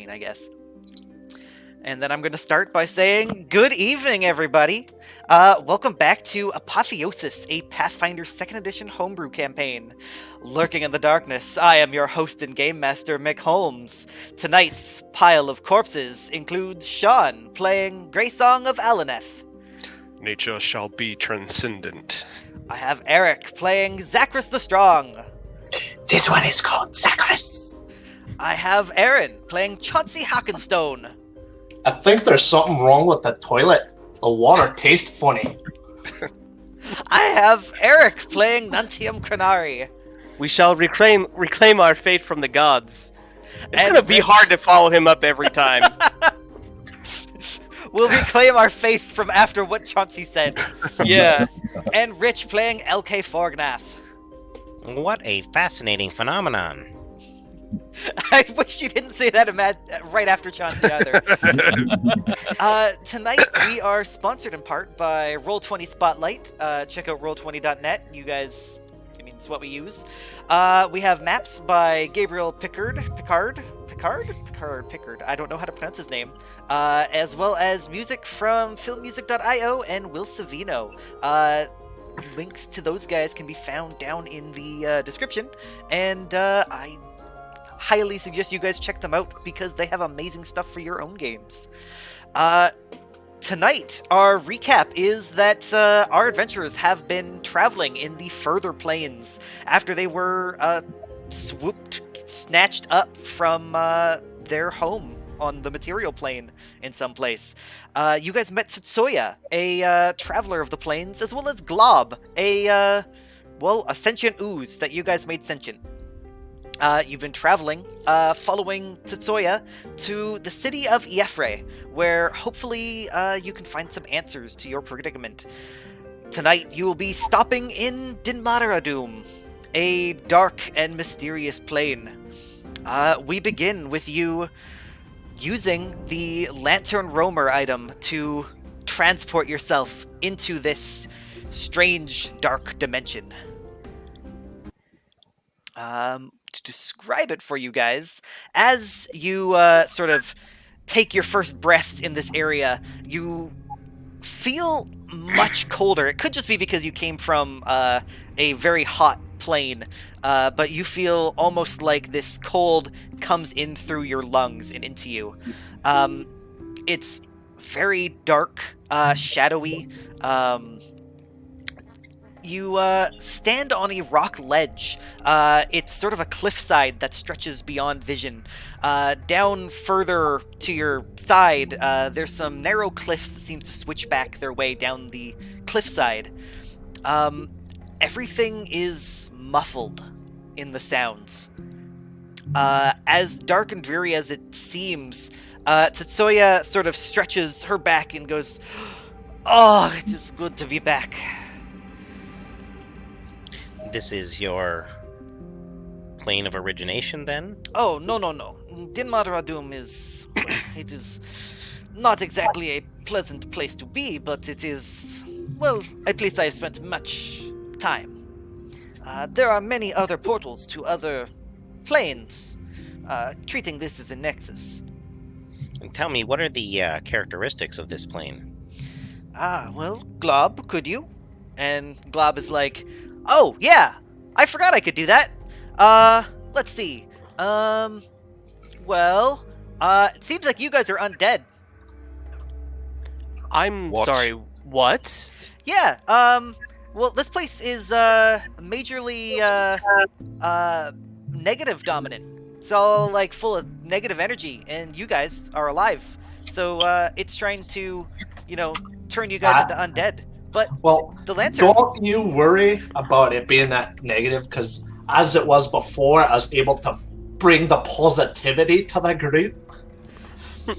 screen, I guess. And then I'm going to start by saying, good evening, everybody! Welcome back to Apotheosis, a Pathfinder 2nd Edition homebrew campaign. Lurking in the darkness, I am your host and game master, Mick Holmes. Tonight's pile of corpses includes Sean, playing Grey Song of Alaneth. Nature shall be transcendent. I have Eric, playing Zachris the Strong. This one is called Zachris. I have Aaron, playing Chauncey Hockenstone. I think there's something wrong with the toilet. The water tastes funny. I have Eric playing Nuntium Cranari. We shall reclaim our faith from the gods. It's And gonna be Rich. hard to follow him up every time. We'll reclaim our faith from after what Chauncey said. Yeah. And Rich playing LK Forgnath. What a fascinating phenomenon. I wish you didn't say that right after Chauncey either. Tonight we are sponsored in part by Roll20 Spotlight. Check out roll20.net. You guys, I mean, it's what we use. We have maps by Gabriel Pickard. I don't know how to pronounce his name. As well as music from filmmusic.io and Will Savino. Links to those guys can be found down in the description. And I highly suggest you guys check them out because they have amazing stuff for your own games. Tonight, our recap is that our adventurers have been traveling in the further planes after they were snatched up from their home on the material plane in some place. You guys met Tsutsuya, a traveler of the plains, as well as Glob, a sentient ooze that you guys made sentient. You've been traveling, following Tsutsuya to the city of Iefre, where hopefully you can find some answers to your predicament. Tonight you will be stopping in Dinmadaradoom, a dark and mysterious plane. We begin with you using the Lantern Roamer item to transport yourself into this strange, dark dimension. To describe it for you guys, as you sort of take your first breaths in this area, you feel much colder. It could just be because you came from a very hot plane, but you feel almost like this cold comes in through your lungs and into you. It's very dark, shadowy. You stand on a rock ledge. It's sort of a cliffside that stretches beyond vision. Down further to your side, there's some narrow cliffs that seem to switch back their way down the cliffside. Everything is muffled in the sounds. As dark and dreary as it seems, Tsutsuya sort of stretches her back and goes, "Oh, it is good to be back." This is your plane of origination, then? Oh, no. Dinmadaradoom is not exactly a pleasant place to be, but it is, well, a place I have spent much time. There are many other portals to other planes, treating this as a nexus. And tell me, what are the characteristics of this plane? Well, Glob, could you? And Glob is like, "Oh, yeah, I forgot I could do that. Let's see. Well, it seems like you guys are undead." I'm What? sorry, what? Yeah, well, this place is, majorly, negative dominant. It's all, like, full of negative energy, and you guys are alive. So, it's trying to, turn you guys into undead. But Well, the lantern... don't you worry about it being that negative, because as it was before, I was able to bring the positivity to the group.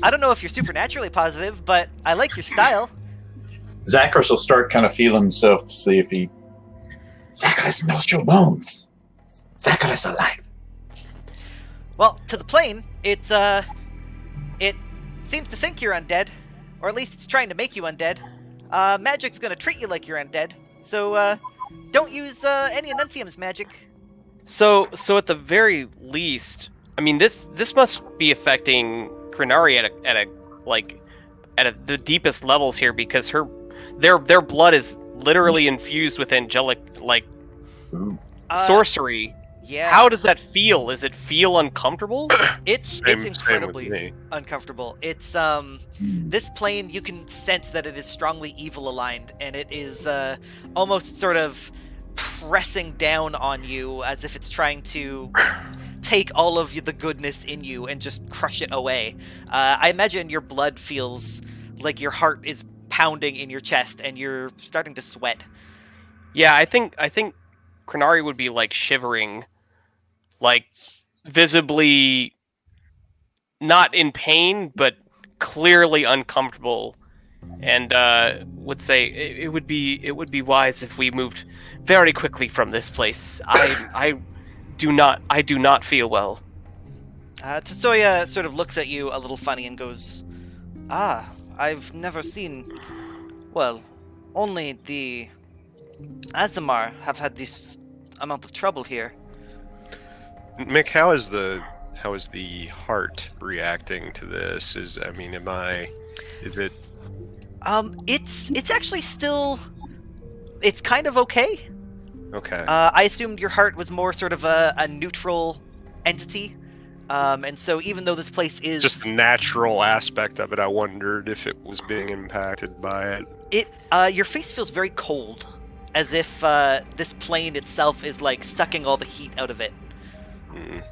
I don't know if you're supernaturally positive, but I like your style. Zachris will start kind of feeling himself to see if he... Zachris knows your bones. Zachris alive. Well, to the plane, it seems to think you're undead, or at least it's trying to make you undead. Magic's gonna treat you like you're undead, so don't use any Anuntium's magic. So at the very least, I mean, this must be affecting Crenari at the deepest levels here, because their blood is literally infused with angelic Ooh. sorcery. Yeah. How does that feel? Does it feel uncomfortable? It's Same with incredibly me. uncomfortable. It's this plane, you can sense that it is strongly evil aligned, and it is almost sort of pressing down on you as if it's trying to take all of the goodness in you and just crush it away. I imagine your blood feels like your heart is pounding in your chest and you're starting to sweat. Yeah, I think Crenari would be like shivering, like visibly not in pain, but clearly uncomfortable, and would say it would be wise if we moved very quickly from this place. I do not feel well. Tetsuya sort of looks at you a little funny and goes, "Ah, I've never seen... Well, only the Azamar have had this amount of trouble here." Mick, how is the heart reacting to this? Is it? It's actually still... It's kind of okay. Okay. I assumed your heart was more sort of a neutral entity. And so even though this place is... Just the natural aspect of it, I wondered if it was being impacted by it. Your face feels very cold, as if this plane itself is like sucking all the heat out of it. Mm.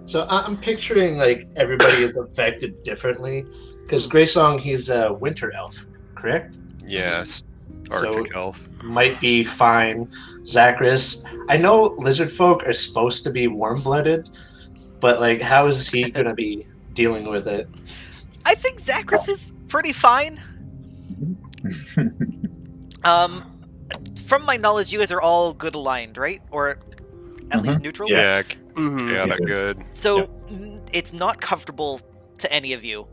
So I'm picturing like everybody is affected differently, because Greysong, he's a winter elf, correct? Yes. So- Arctic elf. Might be fine. Zacharias, I know lizard folk are supposed to be warm-blooded, but like, how is he gonna be dealing with it? I think Zacharias is pretty fine. From my knowledge, you guys are all good aligned, right? Or at least neutral? Yeah. Mhm. Yeah, they're good. So it's not comfortable to any of you,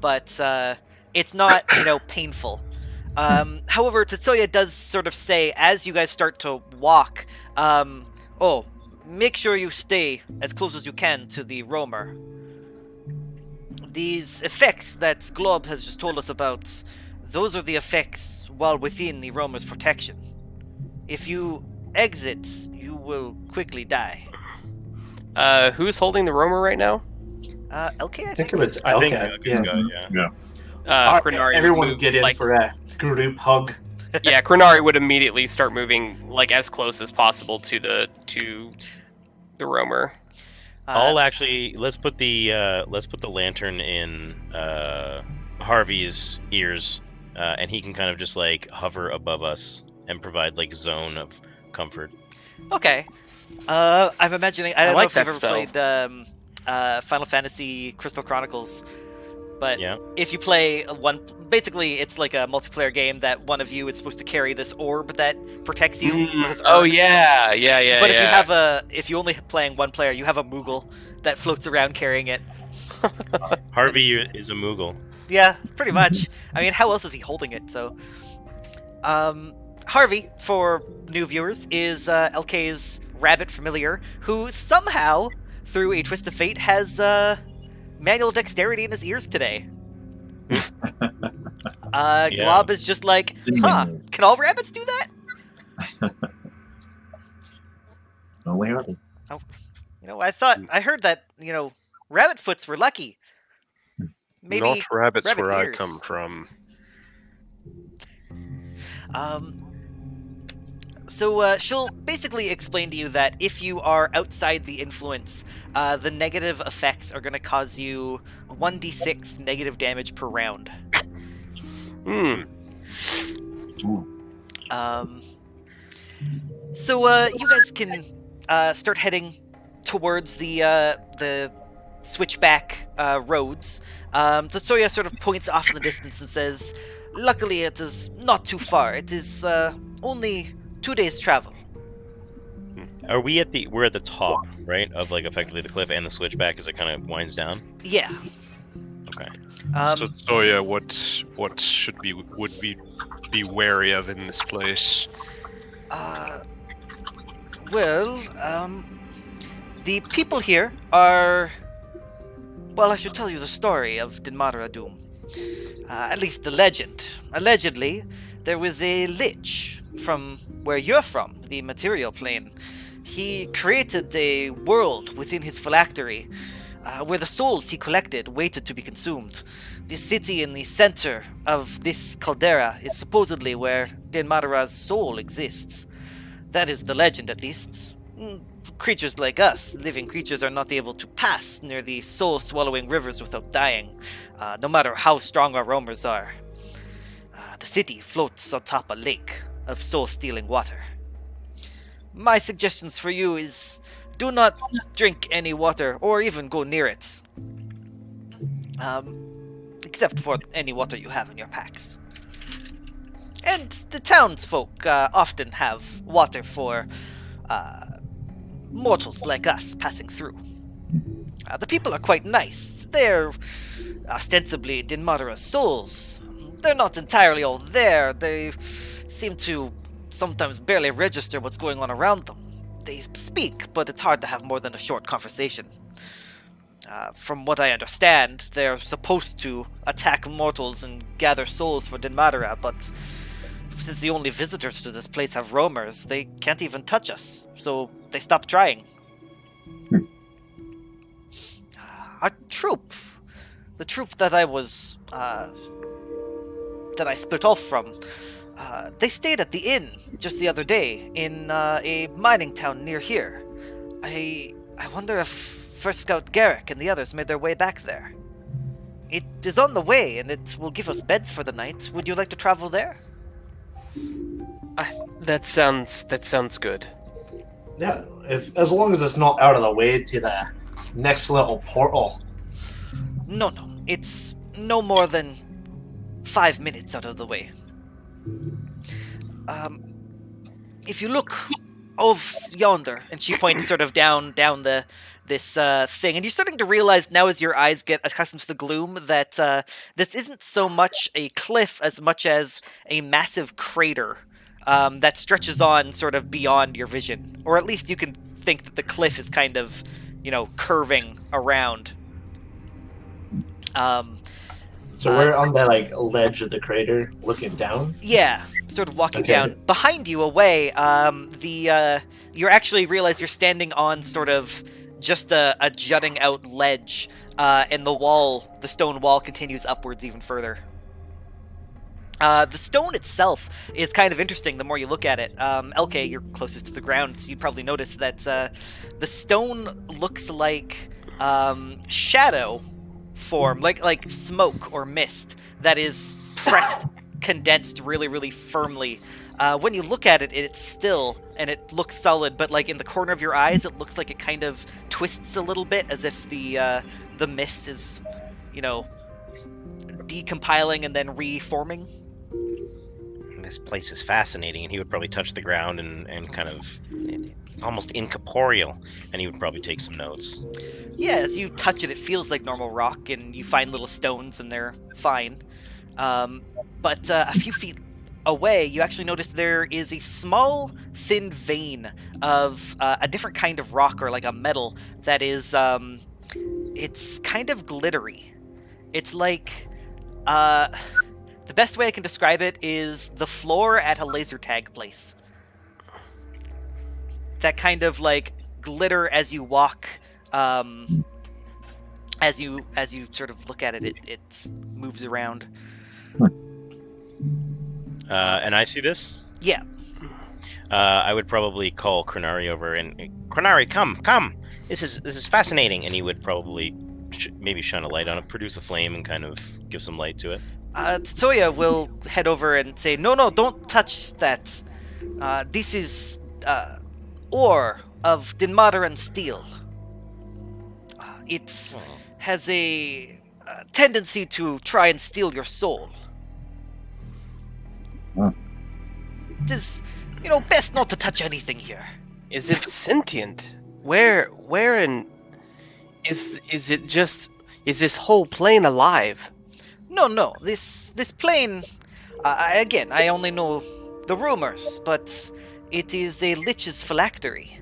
but it's not, painful. However, Tetsuya does sort of say, as you guys start to walk, make sure you stay as close as you can to the roamer. These effects that Glob has just told us about, those are the effects while within the roamer's protection. If you exit, you will quickly die. Who's holding the roamer right now? LK, I I think? think it's I think okay. I can go, yeah. Alright, Crenari everyone would move, get in for a group hug. Yeah, Crenari would immediately start moving like as close as possible to the roamer. I'll actually let's put the lantern in Harvey's ears, and he can kind of just like hover above us and provide like zone of comfort. Okay. I'm imagining... I don't know like if you've that ever spell. played Final Fantasy Crystal Chronicles, but Yeah. if you play basically it's like a multiplayer game that one of you is supposed to carry this orb that protects you. or this Oh urn. yeah. But if you only playing one player, you have a Moogle that floats around carrying it. Harvey is a Moogle. Yeah, pretty much. I mean, how else is he holding it? So, Harvey, for new viewers, is LK's rabbit familiar, who somehow, through a twist of fate, has manual dexterity in his ears today. Glob is just like, can all rabbits do that? Only Harvey. I heard that, rabbit foots were lucky. Maybe Not rabbits rabbit where ears. I come from. So she'll basically explain to you that if you are outside the influence, the negative effects are going to cause you 1d6 negative damage per round. So you guys can start heading towards the switchback roads. Tetsuya sort of points off in the distance and says, "Luckily, it is not too far. It is only 2 days' travel." Are we we're at the top, right, of like effectively the cliff and the switchback as it kind of winds down? Yeah. Okay. So yeah, what should would be wary of in this place? Well, the people here are Well, I should tell you the story of Dinmadaradoom. At least the legend. Allegedly, there was a lich from where you're from, the material plane. He created a world within his phylactery, where the souls he collected waited to be consumed. The city in the center of this caldera is supposedly where Dinmadara's soul exists. That is the legend, at least. Creatures like us, living creatures, are not able to pass near the soul-swallowing rivers without dying, no matter how strong our roamers are. The city floats atop a lake of soul-stealing water. My suggestions for you is do not drink any water or even go near it. Except for any water you have in your packs. And the townsfolk often have water for mortals like us passing through. The people are quite nice. They're ostensibly Dinmadara's souls. They're not entirely all there. They seem to sometimes barely register what's going on around them. They speak, but it's hard to have more than a short conversation. From what I understand, they're supposed to attack mortals and gather souls for Dinmadara, but since the only visitors to this place have roamers, they can't even touch us, so they stopped trying. Our troop, the troop that I was, that I split off from, they stayed at the inn just the other day in a mining town near here. I wonder if First Scout Garrick and the others made their way back there. It is on the way, and it will give us beds for the night. Would you like to travel there? That sounds good. Yeah, as long as it's not out of the way to the next little portal. No. It's no more than 5 minutes out of the way. If you look over yonder, and she points sort of down this thing, and you're starting to realize now as your eyes get accustomed to the gloom that this isn't so much a cliff as much as a massive crater that stretches on sort of beyond your vision. Or at least you can think that the cliff is kind of, curving around. So we're on the ledge of the crater, looking down. Yeah, sort of walking Okay. down. Behind you, away, you actually realize you're standing on sort of just a jutting out ledge, and the stone wall continues upwards even further. The stone itself is kind of interesting the more you look at it. LK, you're closest to the ground, so you'd probably notice that the stone looks like shadow form, like smoke or mist that is pressed, condensed really, really firmly. When you look at it, it's still, and it looks solid, but in the corner of your eyes, it looks like it kind of twists a little bit, as if the mist is, decompiling and then reforming. This place is fascinating, and he would probably touch the ground and kind of almost incorporeal, and he would probably take some notes. Yeah, as you touch it, it feels like normal rock, and you find little stones, and they're fine. But a few feet away, you actually notice there is a small, thin vein of a different kind of rock, or like a metal, that is, it's kind of glittery. It's like, the best way I can describe it is the floor at a laser tag place. That kind of glitter as you walk, as you sort of look at it, it moves around. And I see this? Yeah. I would probably call Crenari over and, Crenari, come! This is fascinating, and he would probably maybe shine a light on it, produce a flame, and kind of give some light to it. Tsutoya will head over and say, no, don't touch that. This is ore of Dinmadaran steel. It has a tendency to try and steal your soul. It is, best not to touch anything here. Is it sentient? Where in is it just, is this whole plane alive? No. This plane, I only know the rumors, but it is a lich's phylactery.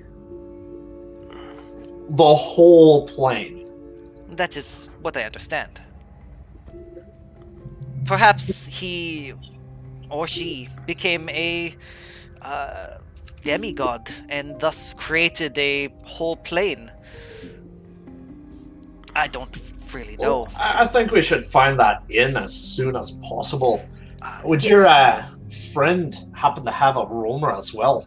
The whole plane. That is what I understand. Perhaps he or she became a demigod and thus created a whole plane. I don't really know. Well, I think we should find that in as soon as possible. Would Yes. your friend happen to have a roamer as well?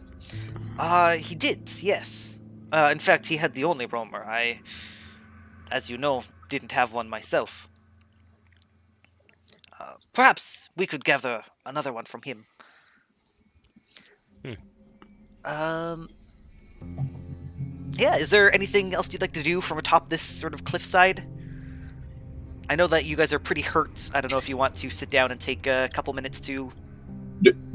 He did, yes. In fact, he had the only roamer. I, as you know, didn't have one myself. Perhaps we could gather another one from him. Yeah, is there anything else you'd like to do from atop this sort of cliffside? I know that you guys are pretty hurt. I don't know if you want to sit down and take a couple minutes to...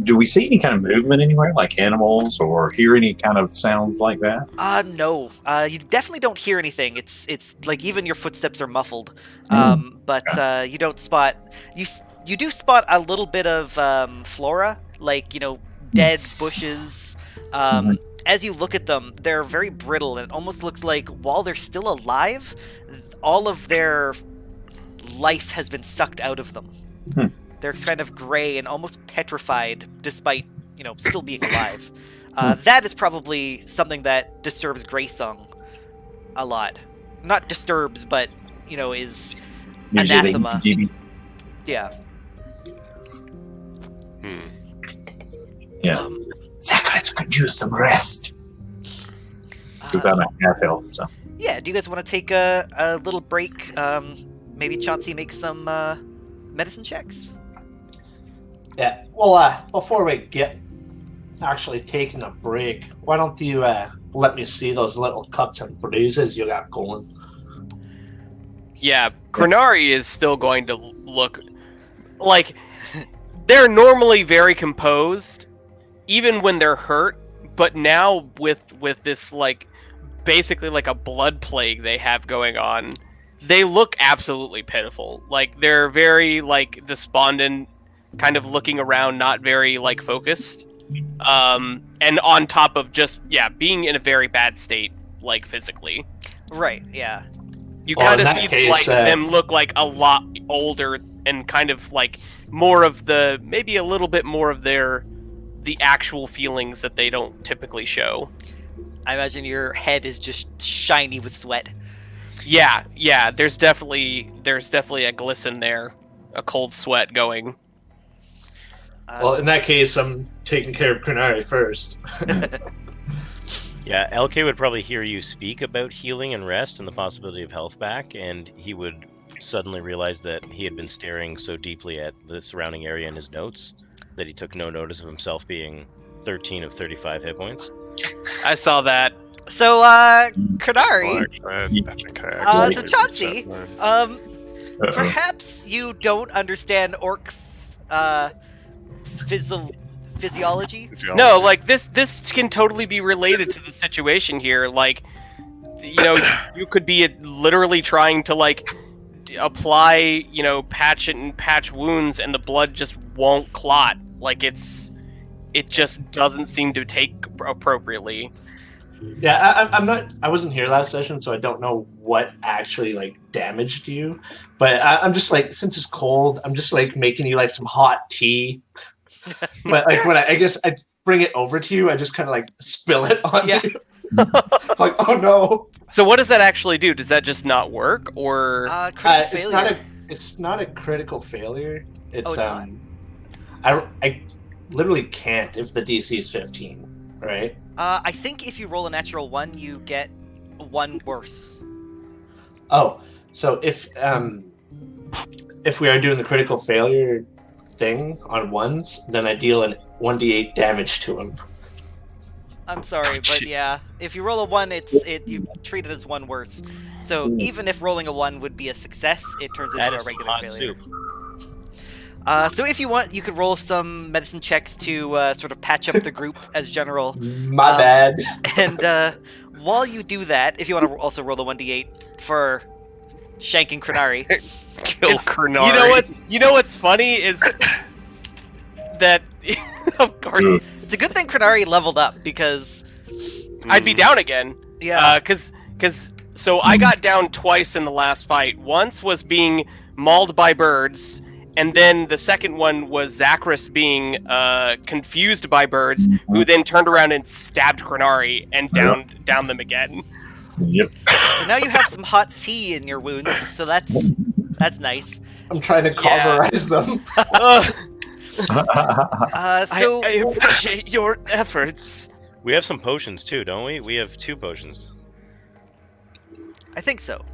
Do we see any kind of movement anywhere, like animals, or hear any kind of sounds like that? No. You definitely don't hear anything. It's like even your footsteps are muffled. But you don't spot... You do spot a little bit of flora, like, dead bushes. As you look at them, they're very brittle, and it almost looks like while they're still alive, all of their life has been sucked out of them. They're kind of gray and almost petrified, despite, still being alive. That is probably something that disturbs Greysong a lot. Not disturbs, but, is anathema. Yeah. Yeah. Zacharias could use some rest. Because I'm at half health, so. Yeah, do you guys want to take a little break? Maybe Chauncey makes some medicine checks? Yeah, well, before we get actually taking a break, why don't you let me see those little cuts and bruises you got going? Yeah, Crenari is still going to look like they're normally very composed, even when they're hurt. But now with this basically like a blood plague they have going on, they look absolutely pitiful. Like they're very despondent, kind of looking around, not very focused. And on top of just being in a very bad state, physically. Right. Yeah. You Well, kind in of that see case, them look a lot older and kind of more of maybe a little bit more of the actual feelings that they don't typically show. I imagine your head is just shiny with sweat. Yeah. There's definitely a glisten there, a cold sweat going. Well, in that case, I'm taking care of Crenari first. Yeah, LK would probably hear you speak about healing and rest and the possibility of health back, and he would suddenly realize that he had been staring so deeply at the surrounding area in his notes that he took no notice of himself being 13 of 35 hit points. I saw that. So, Crenari, I think I so actually Chauncey, accept that. perhaps you don't understand orc physiology? No, this can totally be related to the situation here. You could be literally trying to apply, patch wounds, and the blood just won't clot. It just doesn't seem to take appropriately. Yeah, I wasn't here last session, so I don't know what actually damaged you. But I'm just since it's cold, I'm just making you some hot tea. But when I guess I bring it over to you, I just kind of spill it on you. Oh no! So what does that actually do? Does that just not work, or it's not a critical failure. It's not? I literally can't if the DC is 15, right? I think if you roll a natural 1, you get 1 worse. Oh, so if we are doing the critical failure thing on ones, then I deal an 1d8 damage to him. I'm sorry, but yeah, if you roll a 1, you treat it as 1 worse. So even if rolling a 1 would be a success, it turns into a regular failure. So if you want, you could roll some medicine checks to sort of patch up the group as general. My bad. And while you do that, if you want to also roll the 1d8 for shanking Crenari. Kill Crenari. You know what's funny is that of course it's a good thing Crenari leveled up because I'd be down again. Yeah. Because So I got down twice in the last fight. Once was being mauled by birds, and then the second one was Zachris being confused by birds, who then turned around and stabbed Crenari and downed them again. Yep. So now you have some hot tea in your wounds, so that's nice. I'm trying to cauterize them. So I appreciate your efforts. We have some potions too, don't we? We have 2 potions. I think so.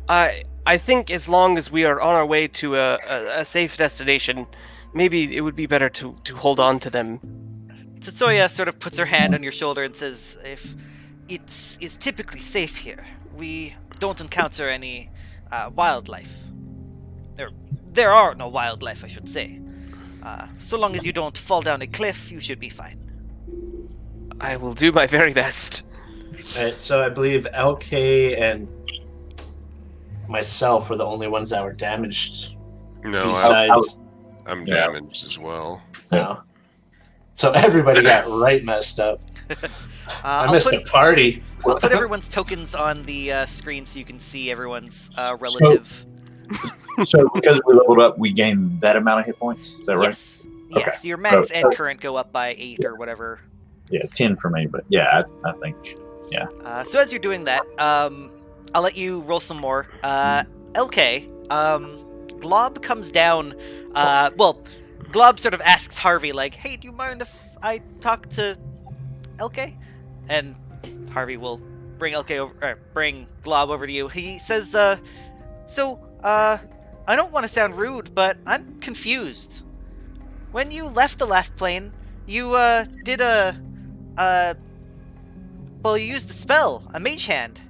I think as long as we are on our way to a safe destination, maybe it would be better to hold on to them. Tetsuya sort of puts her hand on your shoulder and says, if it's typically safe here, we don't encounter any wildlife. There are no wildlife, I should say. So long as you don't fall down a cliff, you should be fine. I will do my very best. Alright, so I believe LK and myself were the only ones that were damaged. No, Besides, I'm Yeah. damaged as well. no. So everybody got right messed up. I missed the party. I'll put everyone's tokens on the screen so you can see everyone's relative. So because we leveled up, we gain that amount of hit points. Is that right? Yes. Okay. Yeah, so your max So- and current go up by 8 or whatever. Yeah, 10 for me. But yeah, I think. So as you're doing that, I'll let you roll some more. LK, Glob comes down. Glob sort of asks Harvey, like, "Hey, do you mind if I talk to LK?" And Harvey will bring bring Glob over to you. He says, I don't want to sound rude, but I'm confused. When you left the last plane, you did you used a spell, a mage hand,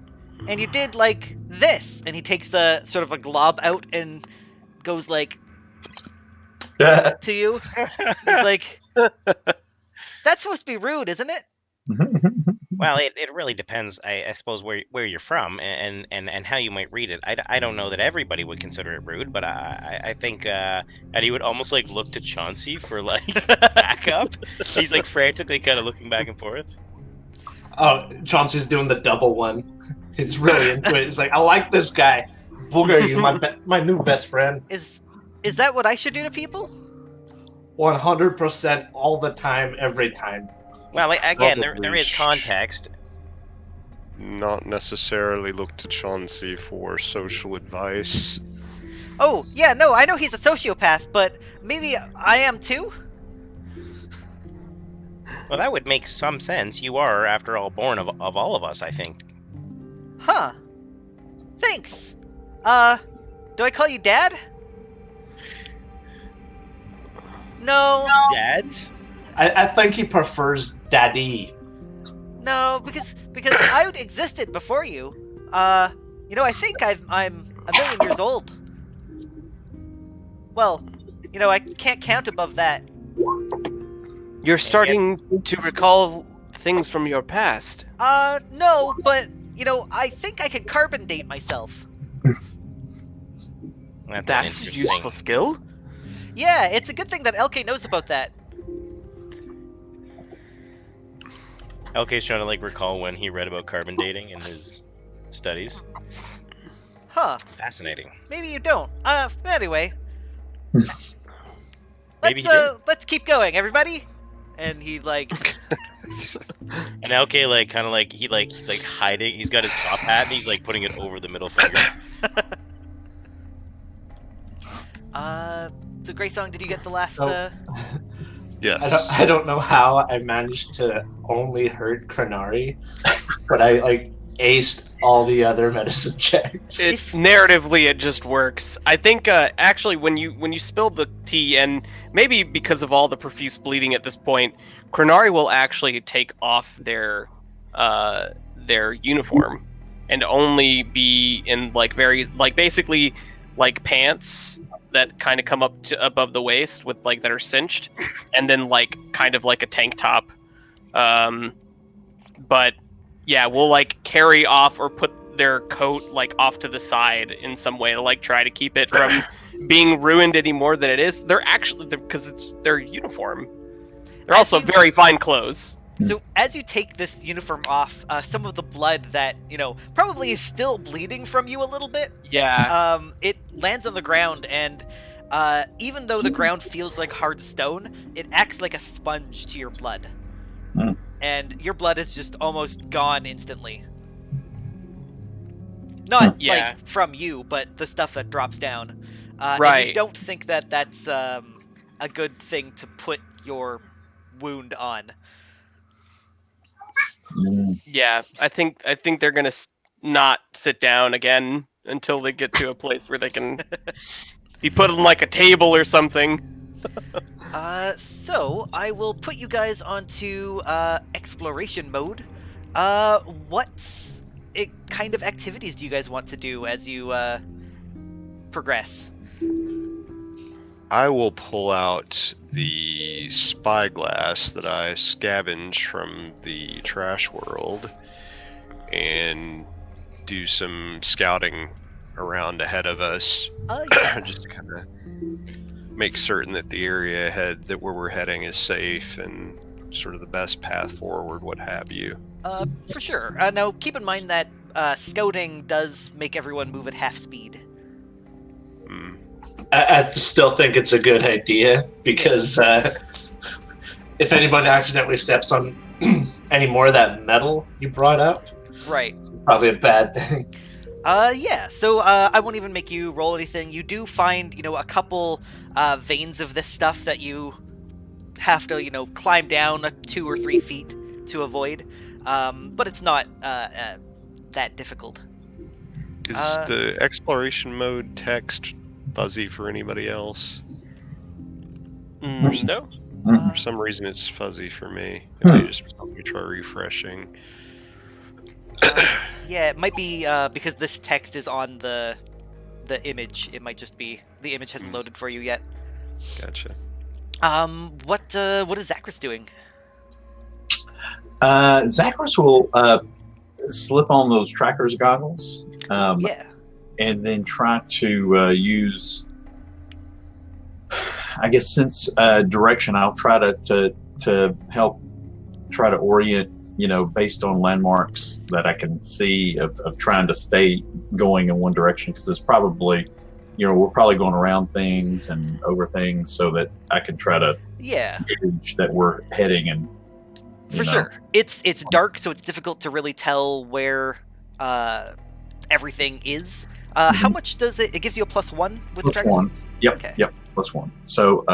and you did like this. And he takes the sort of a glob out and goes like to you. He's like, "That's supposed to be rude, isn't it?" Well, it really depends, I suppose, where you're from and how you might read it. I don't know that everybody would consider it rude, but I think and he would almost like look to Chauncey for like backup. He's like frantically kind of looking back and forth. Oh, Chauncey's doing the double one. He's really into it. He's like, "I like this guy. Booger, you my new best friend. Is that what I should do to people? 100% all the time, every time." Well, like, again, Probably there is context. Not necessarily look to Chauncey for social advice. Oh, yeah, no, I know he's a sociopath, but maybe I am too? Well, that would make some sense. You are, after all, born of all of us, I think. Huh. Thanks. Do I call you Dad? No. Dads? I think he prefers Daddy. No, because I existed before you. I think I'm a million years old. Well, I can't count above that. You're starting to recall things from your past. No, but, I think I could carbon date myself. That's a interesting. useful skill. Yeah, it's a good thing that LK knows about that. LK's trying to like recall when he read about carbon dating in his studies. Huh. Fascinating. Maybe you don't. Anyway. Maybe he did. Let's keep going, everybody. And he like And LK like kind of like he's like hiding. He's got his top hat and he's like putting it over the middle finger. So Greysong, did you get the last Oh. Yes. I don't know how I managed to only hurt Crenari, but I like aced all the other medicine checks. Narratively, it just works. I think actually when you spilled the tea, and maybe because of all the profuse bleeding at this point, Crenari will actually take off their uniform and only be in like basically like pants that kind of come up to above the waist with like that are cinched, and then like kind of like a tank top. But yeah, we'll like carry off or put their coat like off to the side in some way to like try to keep it from being ruined any more than it is. They're actually because it's their uniform. They're also very fine clothes. So as you take this uniform off, some of the blood that, probably is still bleeding from you a little bit, Yeah. it lands on the ground, and even though the ground feels like hard stone, it acts like a sponge to your blood. Hmm. And your blood is just almost gone instantly. Not Yeah. like from you, but the stuff that drops down. And you Right. don't think that that's a good thing to put your wound on. Yeah. I think they're gonna not sit down again until they get to a place where they can be put on like a table or something. So I will put you guys onto exploration mode. What kind of activities do you guys want to do as you progress? I will pull out the spyglass that I scavenged from the trash world and do some scouting around ahead of us, Yeah. just to kind of make certain that the area ahead, that where we're heading, is safe and sort of the best path forward, what have you. For sure. Now, keep in mind that scouting does make everyone move at half speed. I still think it's a good idea because if anyone accidentally steps on any more of that metal you brought up, Right. probably a bad thing. Yeah, so I won't even make you roll anything. You do find, a couple veins of this stuff that you have to, climb down 2 or 3 feet to avoid. But it's not that difficult. Is the exploration mode text fuzzy for anybody else? No. For some reason it's fuzzy for me. Maybe just let me try refreshing. Yeah, it might be because this text is on the image. It might just be the image hasn't loaded for you yet. Gotcha. What is Zachris doing? Zacharias will slip on those tracker's goggles. Yeah. And then try to use, I guess, sense direction. I'll try to help try to orient, based on landmarks that I can see of trying to stay going in one direction, because it's probably, we're probably going around things and over things, so that I can try to gauge that we're heading. And for sure, it's dark, so it's difficult to really tell where everything is. How much does it? It gives you a +1 with the tracker. +1. Yep. Okay. Yep. +1. So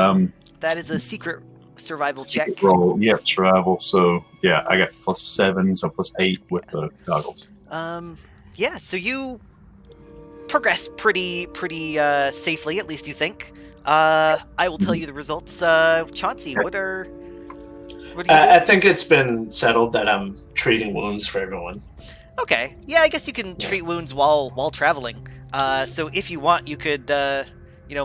that is a secret survival check. Roll. Yep. Survival. So yeah, I got +7, so +8 with the goggles. Yeah. So you progress pretty safely, at least you think. I will tell you the results. Chauncey, what are you I think it's been settled that I'm treating wounds for everyone. Okay. Yeah, I guess you can treat wounds while traveling. So if you want, you could,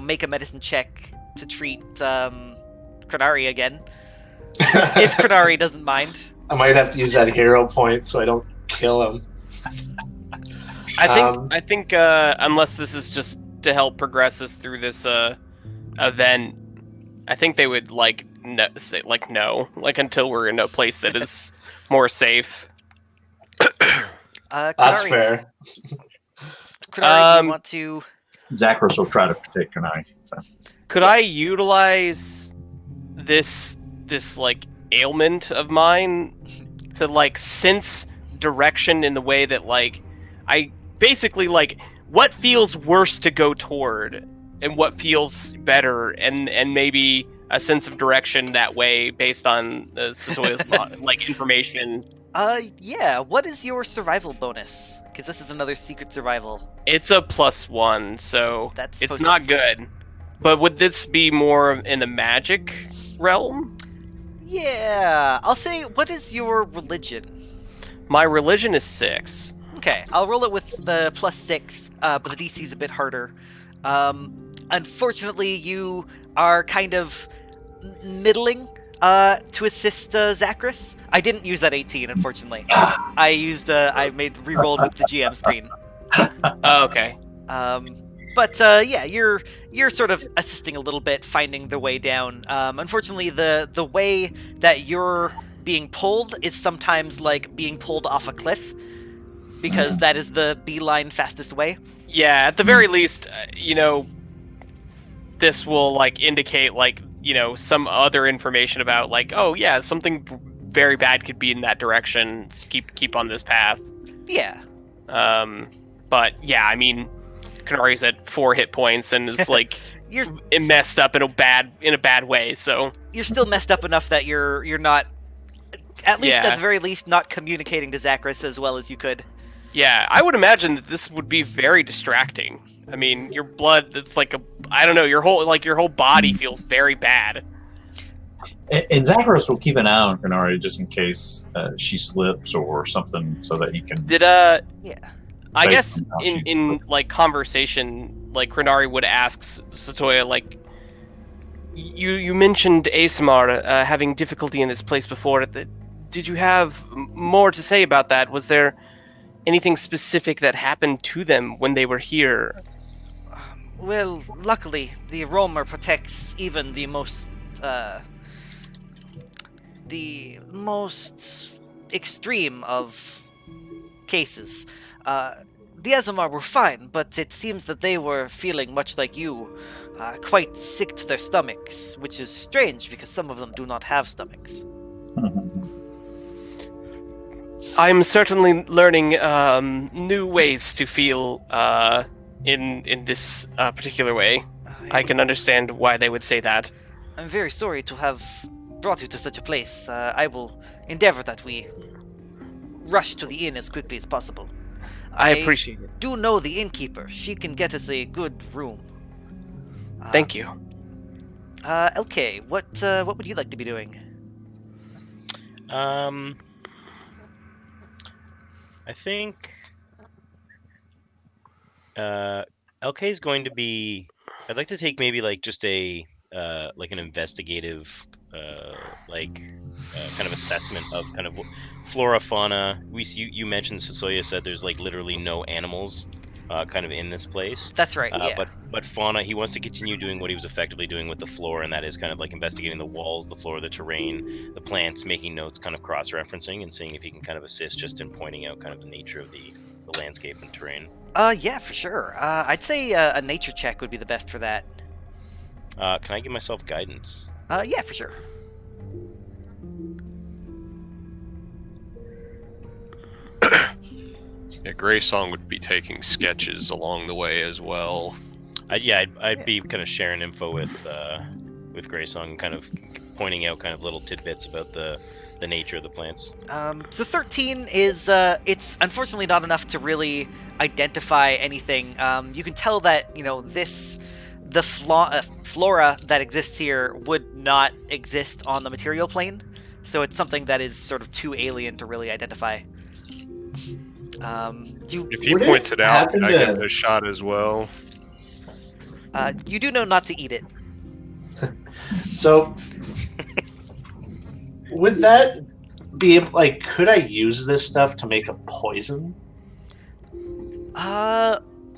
make a medicine check to treat Crenari again. If Crenari doesn't mind. I might have to use that hero point so I don't kill him. I think unless this is just to help progress us through this event, I think they would say no, until we're in a place that is more safe. That's fair. Crenari, you want to? Zacharias will try to protect Kanai. So. Could I utilize this ailment of mine to sense direction in the way that I basically what feels worse to go toward and what feels better, and maybe a sense of direction that way based on Satoya's information. Yeah. What is your survival bonus? Because this is another secret survival. It's a +1, so That's it's supposed not to be good. But would this be more in the magic realm? Yeah. I'll say, what is your religion? My religion is 6. Okay, I'll roll it with the +6, but the DC is a bit harder. Unfortunately, you are kind of middling to assist Zacharias. I didn't use that 18, unfortunately. I re-rolled with the GM screen. Oh, okay. But yeah, you're sort of assisting a little bit, finding the way down. Unfortunately, the way that you're being pulled is sometimes like being pulled off a cliff, because that is the beeline fastest way. Yeah, at the very least, this will like indicate like some other information about like, oh yeah, something very bad could be in that direction. Keep on this path. Yeah. But yeah, I mean, Canari's at 4 hit points and is like You're messed up in a bad way. So you're still messed up enough that you're not, at least Yeah. at the very least, not communicating to Zachris as well as you could. yeah, I would imagine that this would be very distracting. I mean, your blood, it's like I don't know, your whole body feels very bad. And Zacharias will keep an eye on Canary just in case she slips or something, so that he can. Did Yeah. I Based guess on how she in looks. like conversation, like Renari would ask Satoya, like, you mentioned Asimar having difficulty in this place before. Did you have more to say about that? Was there anything specific that happened to them when they were here? Well, luckily, the Roamer protects even the most extreme of cases. The Azamar were fine, but it seems that they were feeling much like you, quite sick to their stomachs, which is strange because some of them do not have stomachs. I'm certainly learning new ways to feel in this particular way. I can understand why they would say that. I'm very sorry to have brought you to such a place. I will endeavor that we rush to the inn as quickly as possible. I appreciate it. Do know the innkeeper. She can get us a good room. Thank you. LK, what would you like to be doing? I think LK is going to be. I'd like to take maybe like just a like an investigative kind of assessment of kind of flora, fauna. You mentioned Sasoya said there's like literally no animals kind of in this place. That's right, yeah. But fauna, he wants to continue doing what he was effectively doing with the floor, and that is kind of like investigating the walls, the floor, the terrain, the plants, making notes, kind of cross-referencing, and seeing if he can kind of assist just in pointing out kind of the nature of the landscape and terrain. Yeah, for sure. I'd say a nature check would be the best for that. Can I give myself guidance? Yeah, for sure. Yeah, Greysong would be taking sketches along the way as well. I'd be kind of sharing info with Greysong, kind of pointing out kind of little tidbits about the nature of the plants. So 13 is, it's unfortunately not enough to really identify anything. You can tell that, the flora that exists here would not exist on the material plane. So it's something that is sort of too alien to really identify. If he Would it points it out, happen can I to- get a shot as well? You do know not to eat it. So, would that be like? Could I use this stuff to make a poison?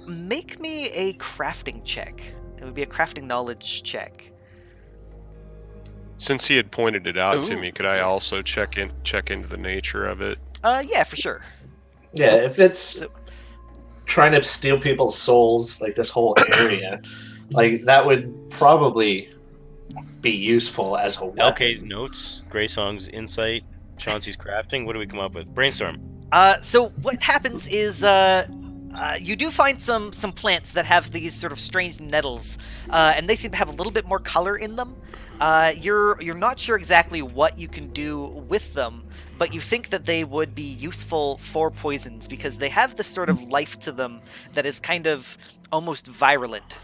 Make me a crafting check. It would be a crafting knowledge check. Since he had pointed it out to Ooh. me, could I also check into the nature of it? Yeah, for sure. Yeah, if it's trying to steal people's souls, like this whole area, like that would probably be useful as a weapon. LK's notes, Greysong's insight, Chauncey's crafting. What do we come up with? Brainstorm. So what happens is, you do find some plants that have these sort of strange nettles, and they seem to have a little bit more color in them. You're not sure exactly what you can do with them, but you think that they would be useful for poisons because they have this sort of life to them that is kind of almost virulent,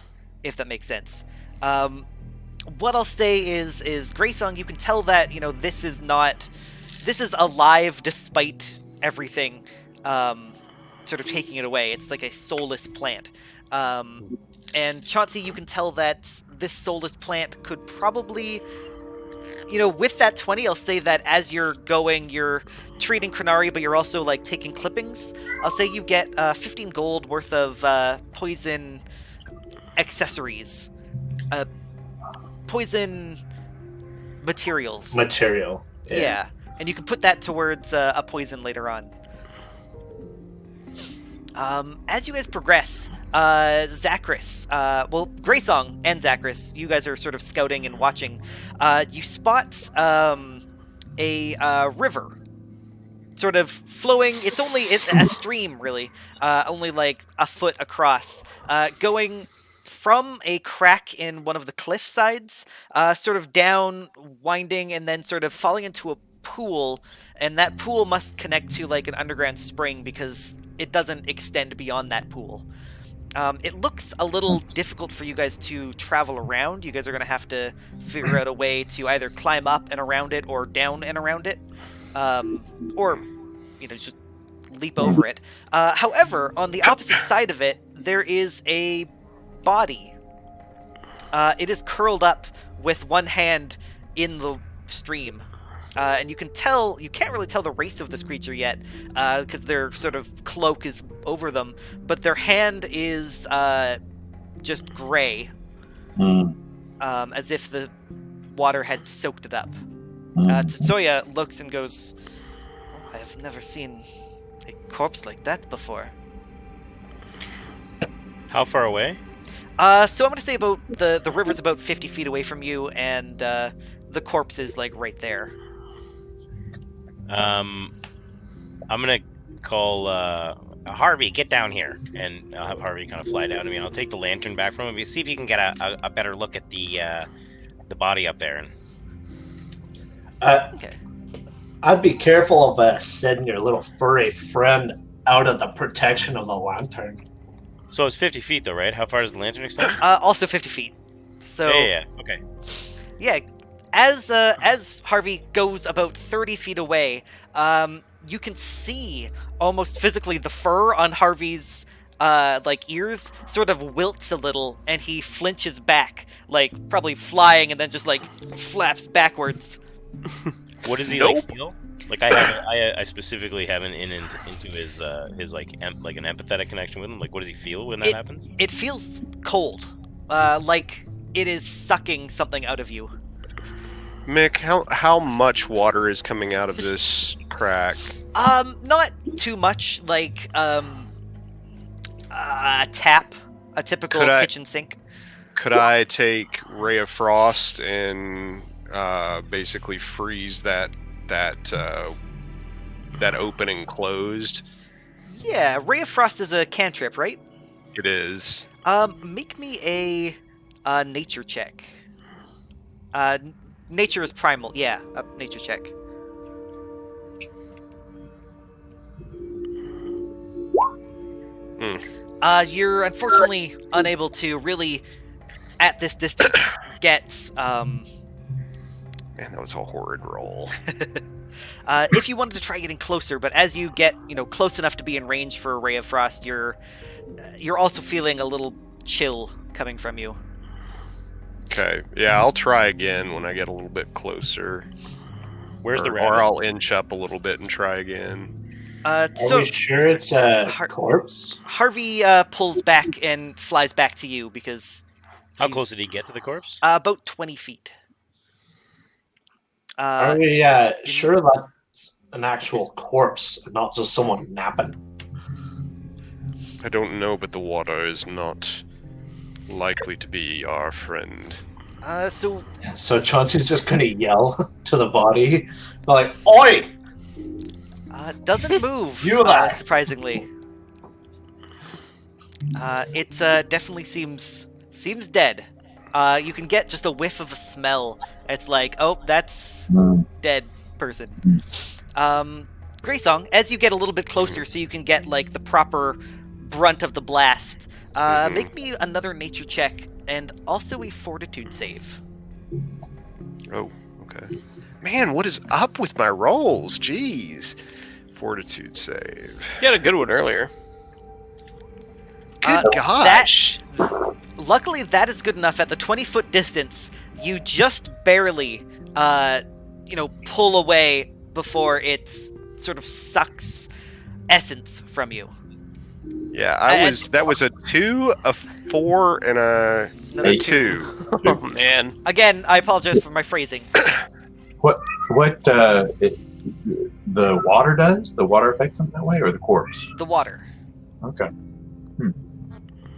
if that makes sense. What I'll say is Greysong, you can tell that this is alive despite everything sort of taking it away. It's like a soulless plant. And Chauncey, you can tell that this soulless plant could probably, with that 20, I'll say that as you're going, you're treating Crenari, but you're also like taking clippings. I'll say you get 15 gold worth of poison accessories, poison materials. Material. Yeah. and you can put that towards a poison later on. As you guys progress, Zachris, Greysong and Zachris, you guys are sort of scouting and watching. You spot a river, sort of flowing. It's only a stream, really, only like a foot across, going from a crack in one of the cliff sides, sort of down, winding, and then sort of falling into a pool, and that pool must connect to like an underground spring because it doesn't extend beyond that pool. It looks a little difficult for you guys to travel around. You guys are going to have to figure out a way to either climb up and around it or down and around it, or just leap over it. However, on the opposite side of it, there is a body. It is curled up with one hand in the stream. And you can't really tell the race of this creature yet, because their sort of cloak is over them, but their hand is just gray, as if the water had soaked it up. Tetsuya looks and goes, I have never seen a corpse like that before. How far away? So I'm going to say about the river's about 50 feet away from you, and the corpse is like right there. I'm gonna call Harvey, get down here, and I'll have Harvey kind of fly down to me. I'll take the lantern back from him and see if you can get a better look at the body up there. Okay. I'd be careful of sending your little furry friend out of the protection of the lantern. So it's 50 feet though, right? How far does the lantern extend? Also 50 feet. So Yeah. Okay. yeah. As Harvey goes about 30 feet away, you can see almost physically the fur on Harvey's ears sort of wilts a little, and he flinches back, like probably flying, and then just like flaps backwards. What does he like feel? Like I specifically have an into his like an empathetic connection with him. Like, what does he feel when that happens? It feels cold, like it is sucking something out of you. Mick, how much water is coming out of this crack? Not too much, like a tap, a typical kitchen sink. Could I take Ray of Frost and basically freeze that opening closed? Yeah, Ray of Frost is a cantrip, right? It is. Make me a nature check. Nature is primal. Yeah, a nature check. You're unfortunately unable to really, at this distance, get. Man, that was a horrid roll. If you wanted to try getting closer, but as you get, close enough to be in range for a Ray of Frost, you're also feeling a little chill coming from you. Okay, yeah, I'll try again when I get a little bit closer. Where's the Or rabbit? I'll inch up a little bit and try again. Are we sure it's a corpse? Harvey pulls back and flies back to you because. How close did he get to the corpse? About 20 feet. Are we sure that's an actual corpse, and not just someone napping? I don't know, but the water is not likely to be our friend. So Chauncey's just gonna yell to the body, like, "Oi!" Doesn't move. You lie. Surprisingly, it definitely seems dead. You can get just a whiff of a smell. It's like, oh, that's dead person. Greysong, as you get a little bit closer, so you can get like the proper brunt of the blast. Make me another nature check and also a fortitude save. Oh, okay. Man, what is up with my rolls? Jeez. Fortitude save. You had a good one earlier. Good gosh. Luckily, that is good enough. At the 20-foot distance, you just barely, pull away before it sort of sucks essence from you. Yeah, that was a 2, a 4, and a Another 2. Oh man. Again, I apologize for my phrasing. What the water does? The water affects them that way, or the corpse? The water. Okay.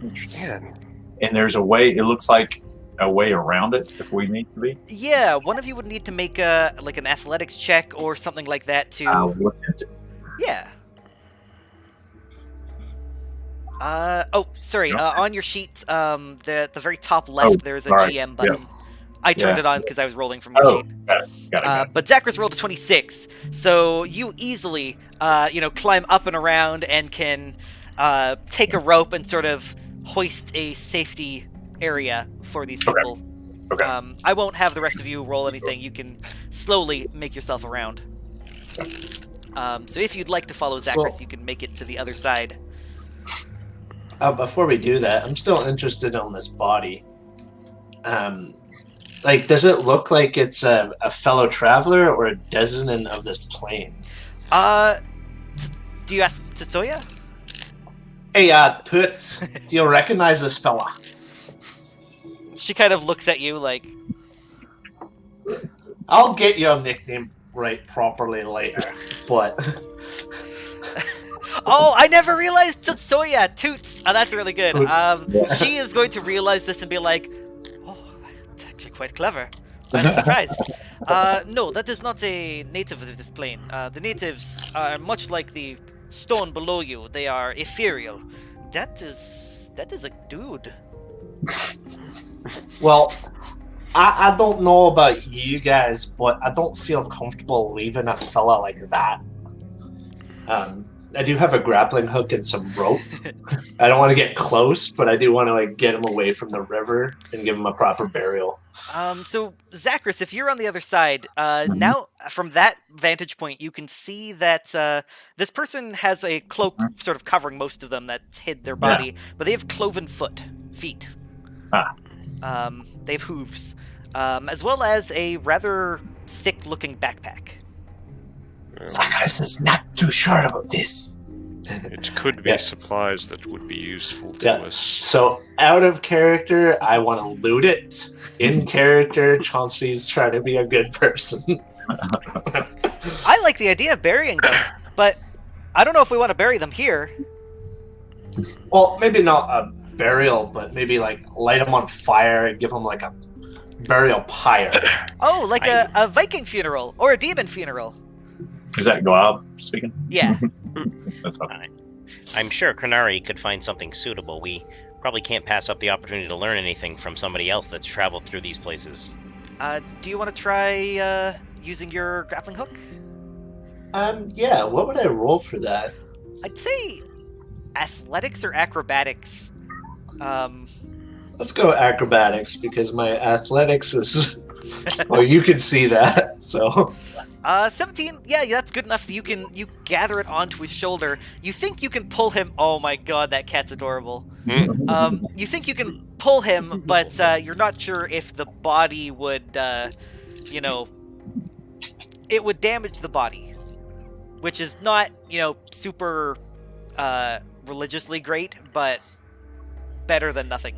Interesting. Man, And there's a way. It looks like a way around it if we need to be. Yeah, one of you would need to make an athletics check or something like that to. I'll look at it. Yeah. Sorry. Yeah. On your sheet, the very top left, there's a sorry. GM button. I turned Yeah. it on because I was rolling from your Oh, sheet. got it. But Zacharias rolled a 26, so you easily, climb up and around and can take a rope and sort of hoist a safety area for these Okay. people. Okay. I won't have the rest of you roll anything. You can slowly make yourself around. So if you'd like to follow Zacharias, you can make it to the other side. Before we do that, I'm still interested in this body. Does it look like it's a fellow traveler or a designant of this plane? Do you ask Tetsuya? Hey, Toots, do you recognize this fella? She kind of looks at you like, I'll get your nickname right properly later, but oh, I never realized Tetsuya, Toots. Oh, that's really good. Toots. She is going to realize this and be like, oh, it's actually quite clever. I'm surprised. No, that is not a native of this plane. The natives are much like the stone below you. They are ethereal. That is a dude. well, I don't know about you guys, but I don't feel comfortable leaving a fella like that. I do have a grappling hook and some rope. I don't want to get close, but I do want to get him away from the river and give him a proper burial. So Zacharias, if you're on the other side, now from that vantage point, you can see that this person has a cloak sort of covering most of them that's hid their body, but they have cloven feet. They have hooves, as well as a rather thick-looking backpack. Zacharias is not too sure about this. it could be Yeah. supplies that would be useful to us. So, out of character, I want to loot it. In character, Chauncey's trying to be a good person. I like the idea of burying them, but I don't know if we want to bury them here. Well, maybe not a burial, but maybe light them on fire and give them a burial pyre. Oh, like a Viking funeral or a demon funeral. Is that Glob speaking? Yeah. That's fine. I'm sure Cranari could find something suitable. We probably can't pass up the opportunity to learn anything from somebody else that's traveled through these places. Do you want to try using your grappling hook? Yeah, what would I roll for that? I'd say athletics or acrobatics. Let's go acrobatics, because my athletics is... well, you can see that, so... 17. Yeah, that's good enough. You gather it onto his shoulder. You think you can pull him. Oh my god, that cat's adorable. You think you can pull him, but you're not sure if the body would, it would damage the body, which is not, super religiously great, but better than nothing.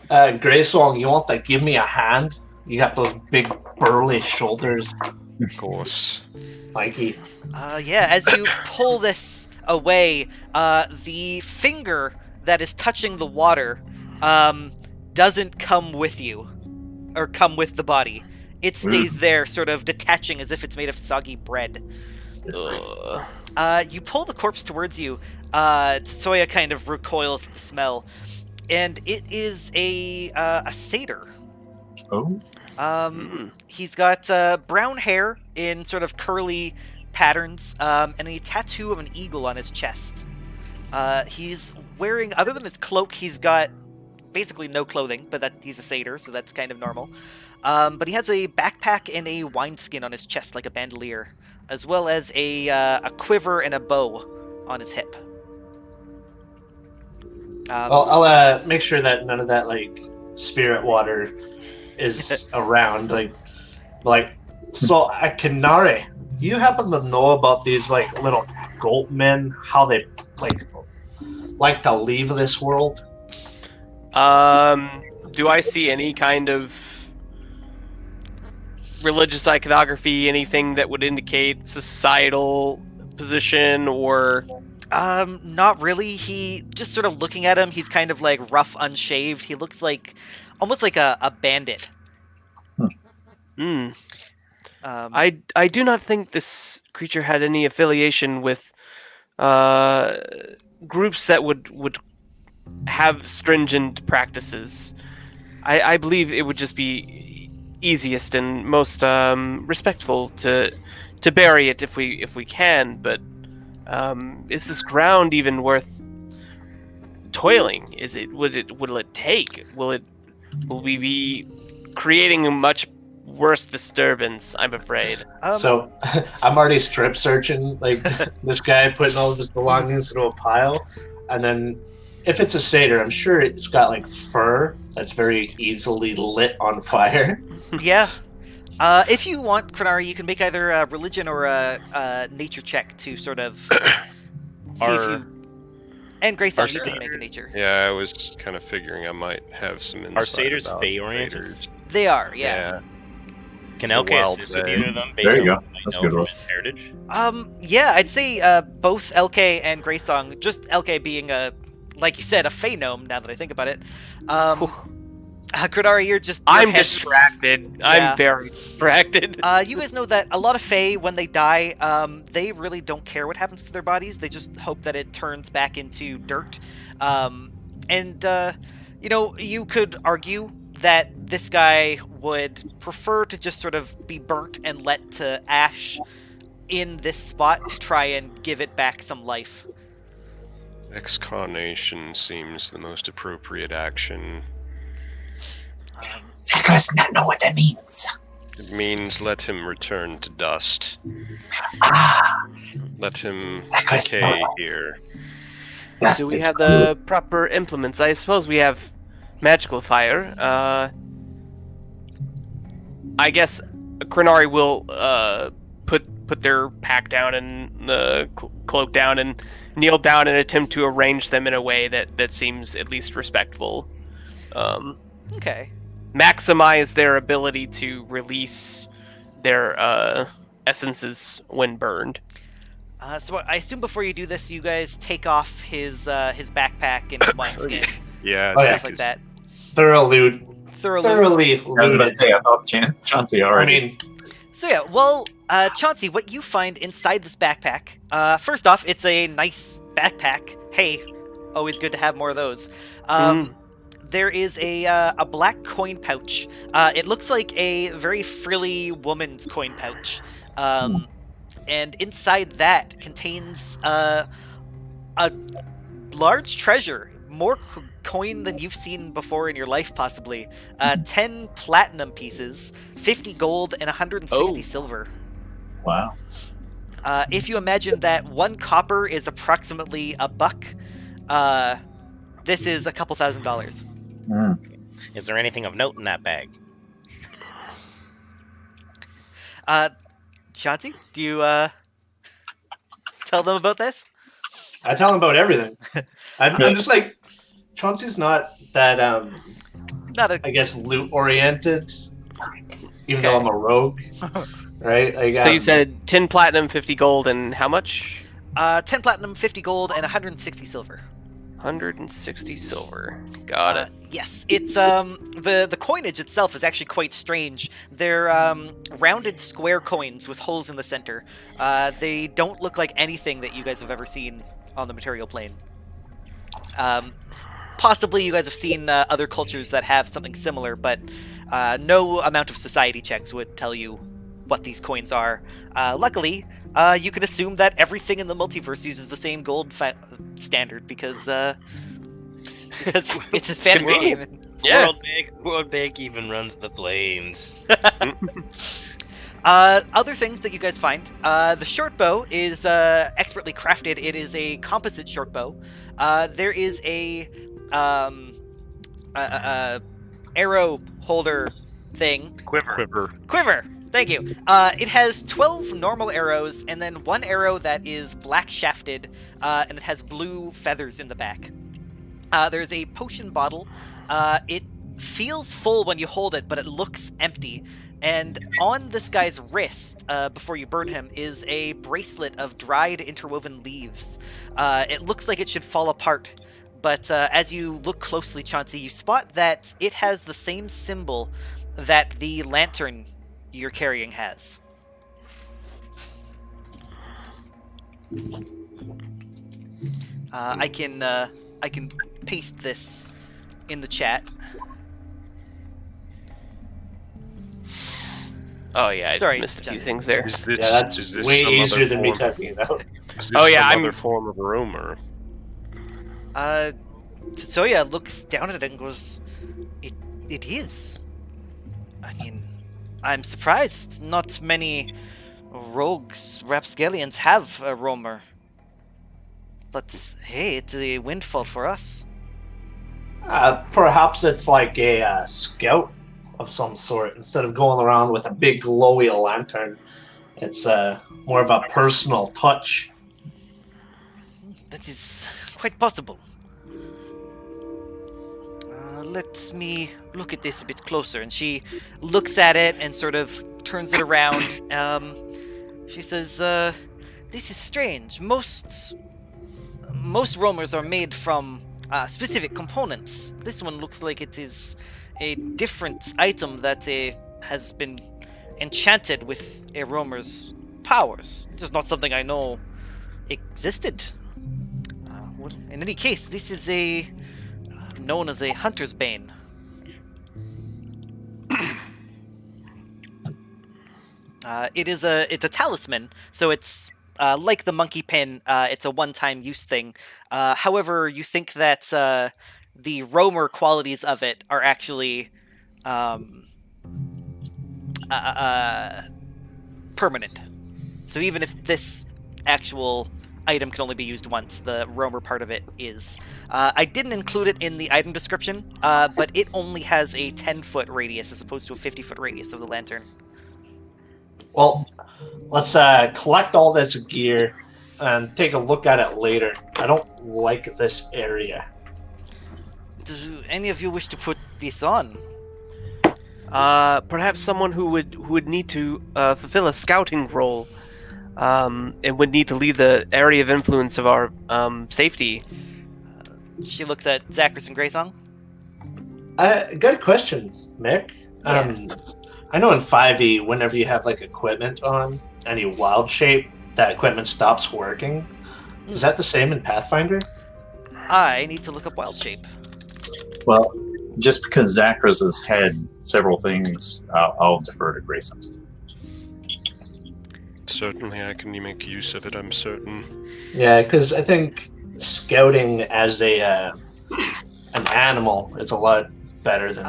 Graysong, you want to give me a hand? You got those big burly shoulders. Of course. Mikey. Yeah, as you pull this away, the finger that is touching the water doesn't come with you, or come with the body. It stays there, sort of detaching as if it's made of soggy bread. You pull the corpse towards you. Soya kind of recoils at the smell, and it is a satyr. Oh. He's got brown hair in sort of curly patterns, and a tattoo of an eagle on his chest. He's wearing, other than his cloak, he's got basically no clothing, but he's a satyr, so that's kind of normal. But he has a backpack and a wineskin on his chest, like a bandolier, as well as a quiver and a bow on his hip. I'll make sure that none of that spirit water is around. So Kanare, do you happen to know about these little goat men? How they like to leave this world? Do I see any kind of religious iconography, anything that would indicate societal position or... Not really. He just sort of looking at him, he's kind of like rough, unshaved. He looks like almost like a bandit. Hmm. I I do not think this creature had any affiliation with groups that would have stringent practices. I believe it would just be easiest and most respectful to bury it if we can. But is this ground even worth toiling? Is it? Will it take? Will we be creating a much worse disturbance? I'm afraid. So I'm already strip searching like this guy, putting all of his belongings into a pile, and then if it's a satyr, I'm sure it's got like fur that's very easily lit on fire. yeah. If you want, Krenari, you can make either a religion or a nature check to sort of see if you. And Grace, you can make a nature. Yeah, I was kind of figuring I might have some insight. Are satyrs about fey-oriented? satyrs. They are, yeah. Can The LK wild assist with thing. either of them based There you on go. what That's I good know roll. from his heritage? Yeah, I'd say both LK and Greysong, just LK being like you said, a Fey gnome, now that I think about it. Krenari, you're just... your I'm head's- distracted. Yeah. I'm very distracted. You guys know that a lot of Fae, when they die, they really don't care what happens to their bodies. They just hope that it turns back into dirt. You could argue that this guy would prefer to just sort of be burnt and let to ash in this spot to try and give it back some life. Excarnation seems the most appropriate action. Zach does not know what that means. It means let him return to dust. Ah, Let him That guy's decay not- here. dust Do we is have cool. the proper implements? I suppose we have magical fire. I guess Krenari will put their pack down and the cloak down and kneel down and attempt to arrange them in a way that seems at least respectful. Okay. Maximize their ability to release their essences when burned. So I assume before you do this, you guys take off his backpack and his wineskin, Yeah, Oh, yeah. take stuff like his- that. Thoroughly Thoroughly. I was about looted. to say, I thought Chauncey I already. mean, So yeah, well, Chauncey, what you find inside this backpack, first off, it's a nice backpack. Hey, always good to have more of those. There is a black coin pouch. It looks like a very frilly woman's coin pouch. And inside that contains a large treasure. More coin than you've seen before in your life, possibly. 10 platinum pieces, 50 gold, and 160 silver. Wow. If you imagine that 1 copper is approximately $1, this is a couple $1,000s. Mm. Is there anything of note in that bag? Chauncey, do you tell them about this? I tell him about everything. I'm just like, Chauncey's not that, Not a I guess, loot oriented, even though Okay. I'm a rogue, right? Like, So you said 10 platinum, 50 gold, and how much? 10 platinum, 50 gold, and 160 silver. 160 silver. Got it. Yes, it's the coinage itself is actually quite strange. They're rounded square coins with holes in the center. They don't look like anything that you guys have ever seen on the material plane. Possibly you guys have seen other cultures that have something similar, but no amount of society checks would tell you what these coins are. Luckily, you can assume that everything in the multiverse uses the same gold standard because it's a fantasy Convenient. game. Yeah. World Bank even runs the planes. Other things that you guys find. The short bow is expertly crafted. It is a composite short bow. There is a arrow holder thing. Quiver. Thank you. It has 12 normal arrows and then 1 arrow that is black shafted, and it has blue feathers in the back. There's a potion bottle. It feels full when you hold it, but it looks empty. And on this guy's wrist, before you burn him, is a bracelet of dried interwoven leaves. It looks like it should fall apart, but as you look closely, Chauncey, you spot that it has the same symbol that the lantern you're carrying has. I can paste this in the chat. Oh yeah, I Sorry, missed a few Johnny. things there. Is this, Yeah, that's is this way some easier other than me form- typing it out. Is this Oh, yeah, some I'm- other form of rumor? Tetsuya looks down at it and goes, It is. I mean, I'm surprised. Not many rogues, rapscallions have a roamer. But hey, it's a windfall for us. Perhaps it's like a scout of some sort. Instead of going around with a big glowy lantern, it's more of a personal touch. That is quite possible. Let me look at this a bit closer. And she looks at it and sort of turns it around. She says, "This is strange. Most roamers are made from specific components. This one looks like it is a different item that has been enchanted with a roamer's powers. It is not something I know existed. Well, in any case, this is a known as a hunter's bane." It's a talisman, so it's like the monkey pin. It's a one-time use thing. However, you think that the roamer qualities of it are actually permanent. So even if this actual item can only be used once, the roamer part of it is. I didn't include it in the item description, but it only has a 10-foot radius as opposed to a 50-foot radius of the lantern. Well, let's collect all this gear and take a look at it later. I don't like this area. Do any of you wish to put this on? Perhaps someone who would need to fulfill a scouting role, and would need to leave the area of influence of our safety. She looks at Zachris and Greysong. Good question, Mick. I know in 5e, whenever you have like equipment on any wild shape, that equipment stops working. Is that the same in Pathfinder? I need to look up wild shape. Well, just because Zachras has had several things, I'll defer to Grayson. Certainly, I can make use of it. I'm certain. Yeah, because I think scouting as an animal is a lot better than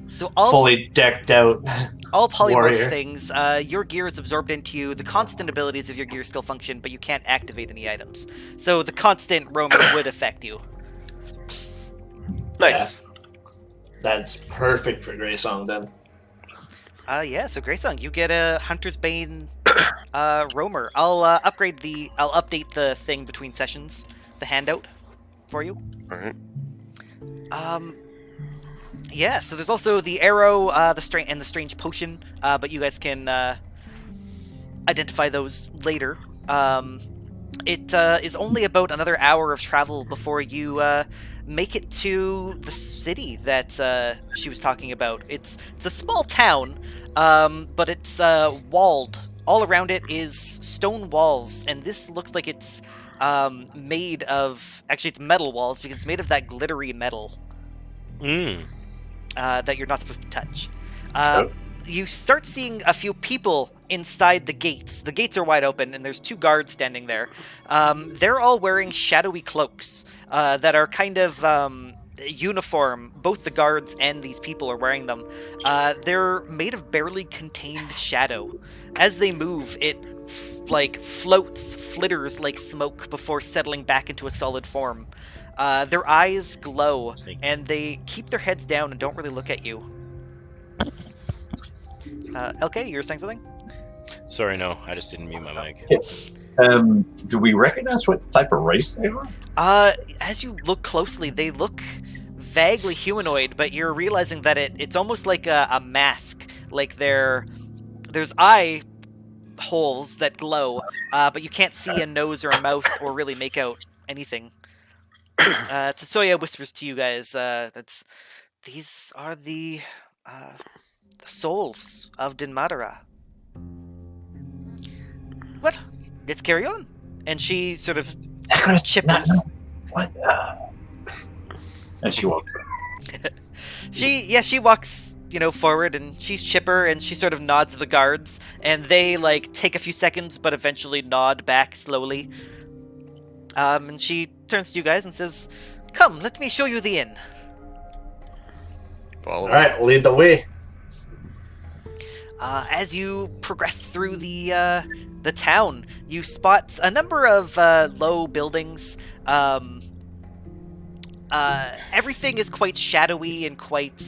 So all fully decked out. all polymorph warrior. things, your gear is absorbed into you. The constant abilities of your gear still function, but you can't activate any items. So the constant roamer would affect you. Nice. That's perfect for Greysong then. Yeah. So Greysong, you get a Hunter's Bane roamer. I'll update the thing between sessions, the handout, for you. All right. Yeah, so there's also the arrow, the strange potion, but you guys can identify those later. It is only about another hour of travel before you make it to the city that she was talking about. It's a small town, but it's walled. All around it is stone walls, and this looks like it's made of... Actually, it's metal walls, because it's made of that glittery metal. That you're not supposed to touch. You start seeing a few people inside the gates. The gates are wide open, and there's 2 guards standing there. They're all wearing shadowy cloaks that are kind of uniform. Both the guards and these people are wearing them. They're made of barely contained shadow. As they move, it floats, flitters like smoke before settling back into a solid form. Their eyes glow, and they keep their heads down and don't really look at you. LK, you were saying something? Sorry, no, I just didn't mute my mic. Do we recognize what type of race they are? As you look closely, they look vaguely humanoid, but you're realizing that it's almost like a mask. Like there's eye holes that glow, but you can't see a nose or a mouth or really make out anything. Tsusoya whispers to you guys, these are the souls of Dinmadara. Well, let's carry on. And she sort of chippers. No. What? And she walks up. She walks, forward, and she's chipper, and she sort of nods to the guards, and they take a few seconds, but eventually nod back slowly. And she turns to you guys and says, "Come, let me show you the inn." Follow. All right, lead the way. As you progress through the town, you spot a number of low buildings. Everything is quite shadowy and quite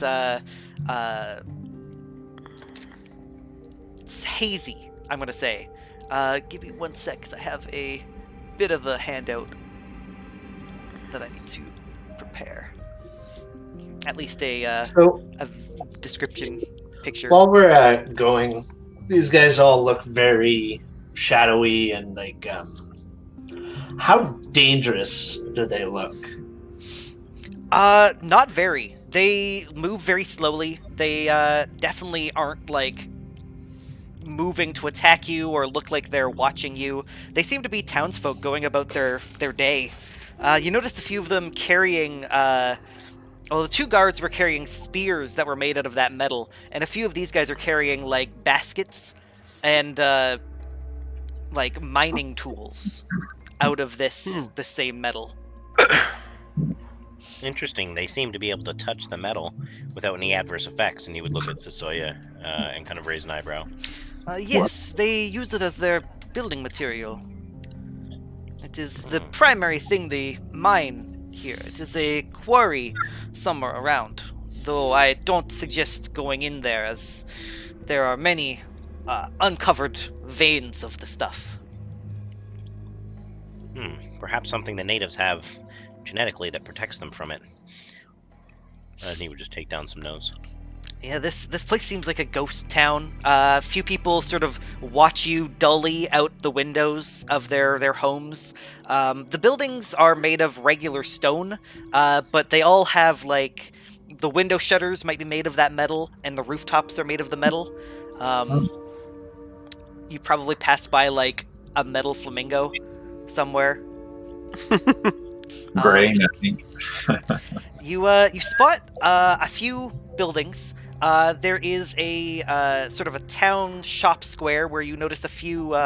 it's hazy, I'm gonna say. Give me 1 sec, because I have a bit of a handout that I need to prepare. At least a description picture. While we're going, these guys all look very shadowy and how dangerous do they look? Not very. They move very slowly. They definitely aren't moving to attack you or look like they're watching you. They seem to be townsfolk going about their day. You noticed a few of them carrying the 2 guards were carrying spears that were made out of that metal, and a few of these guys are carrying baskets and mining tools out of the same metal. Interesting. They seem to be able to touch the metal without any adverse effects, and he would look at Tsusoya and kind of raise an eyebrow. Yes, they use it as their building material. It is the primary thing they mine here. It is a quarry somewhere around, though I don't suggest going in there, as there are many uncovered veins of the stuff. Perhaps something the natives have genetically that protects them from it. And he would just take down some notes. Yeah, this place seems like a ghost town. A few people sort of watch you dully out the windows of their homes. The buildings are made of regular stone, but they all have the window shutters might be made of that metal, and the rooftops are made of the metal. You probably passed by a metal flamingo somewhere. Grain, I think. You spot a few buildings. There is a sort of a town shop square where you notice a few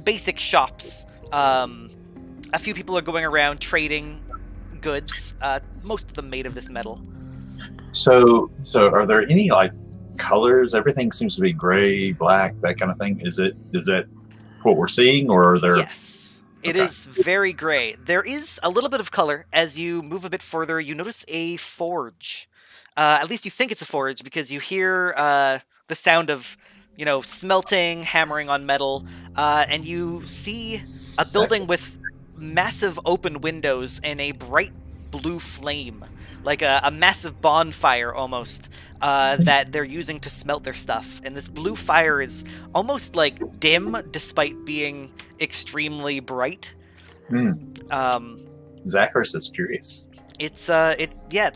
basic shops. A few people are going around trading goods. Most of them made of this metal. So are there any colors? Everything seems to be gray, black, that kind of thing. Is that what we're seeing, or are there? Yes. It is very gray. There is a little bit of color. As you move a bit further, you notice a forge. At least you think it's a forge, because you hear the sound of, smelting, hammering on metal, and you see a building with massive open windows and a bright blue flame, like a massive bonfire almost, that they're using to smelt their stuff. And this blue fire is almost dim, despite being extremely bright. Zachary is curious. It's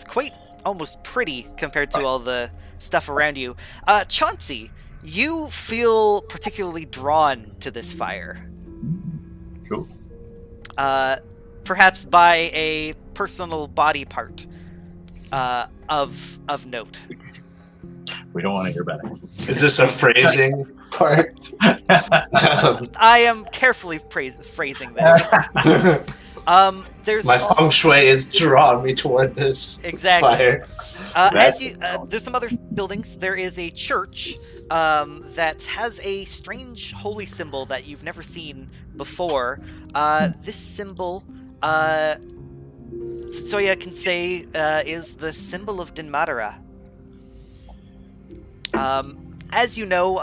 quite almost pretty compared to all the stuff around you. Chauncey, you feel particularly drawn to this fire. Cool. Perhaps by a personal body part of note. We don't want to hear about it. Is this a phrasing part? I am carefully phrasing this. There's My feng shui is drawing me toward this fire. There's some other buildings. There is a church that has a strange holy symbol that you've never seen before. This symbol, Tsusoya can say, is the symbol of Dinmadara. As you know,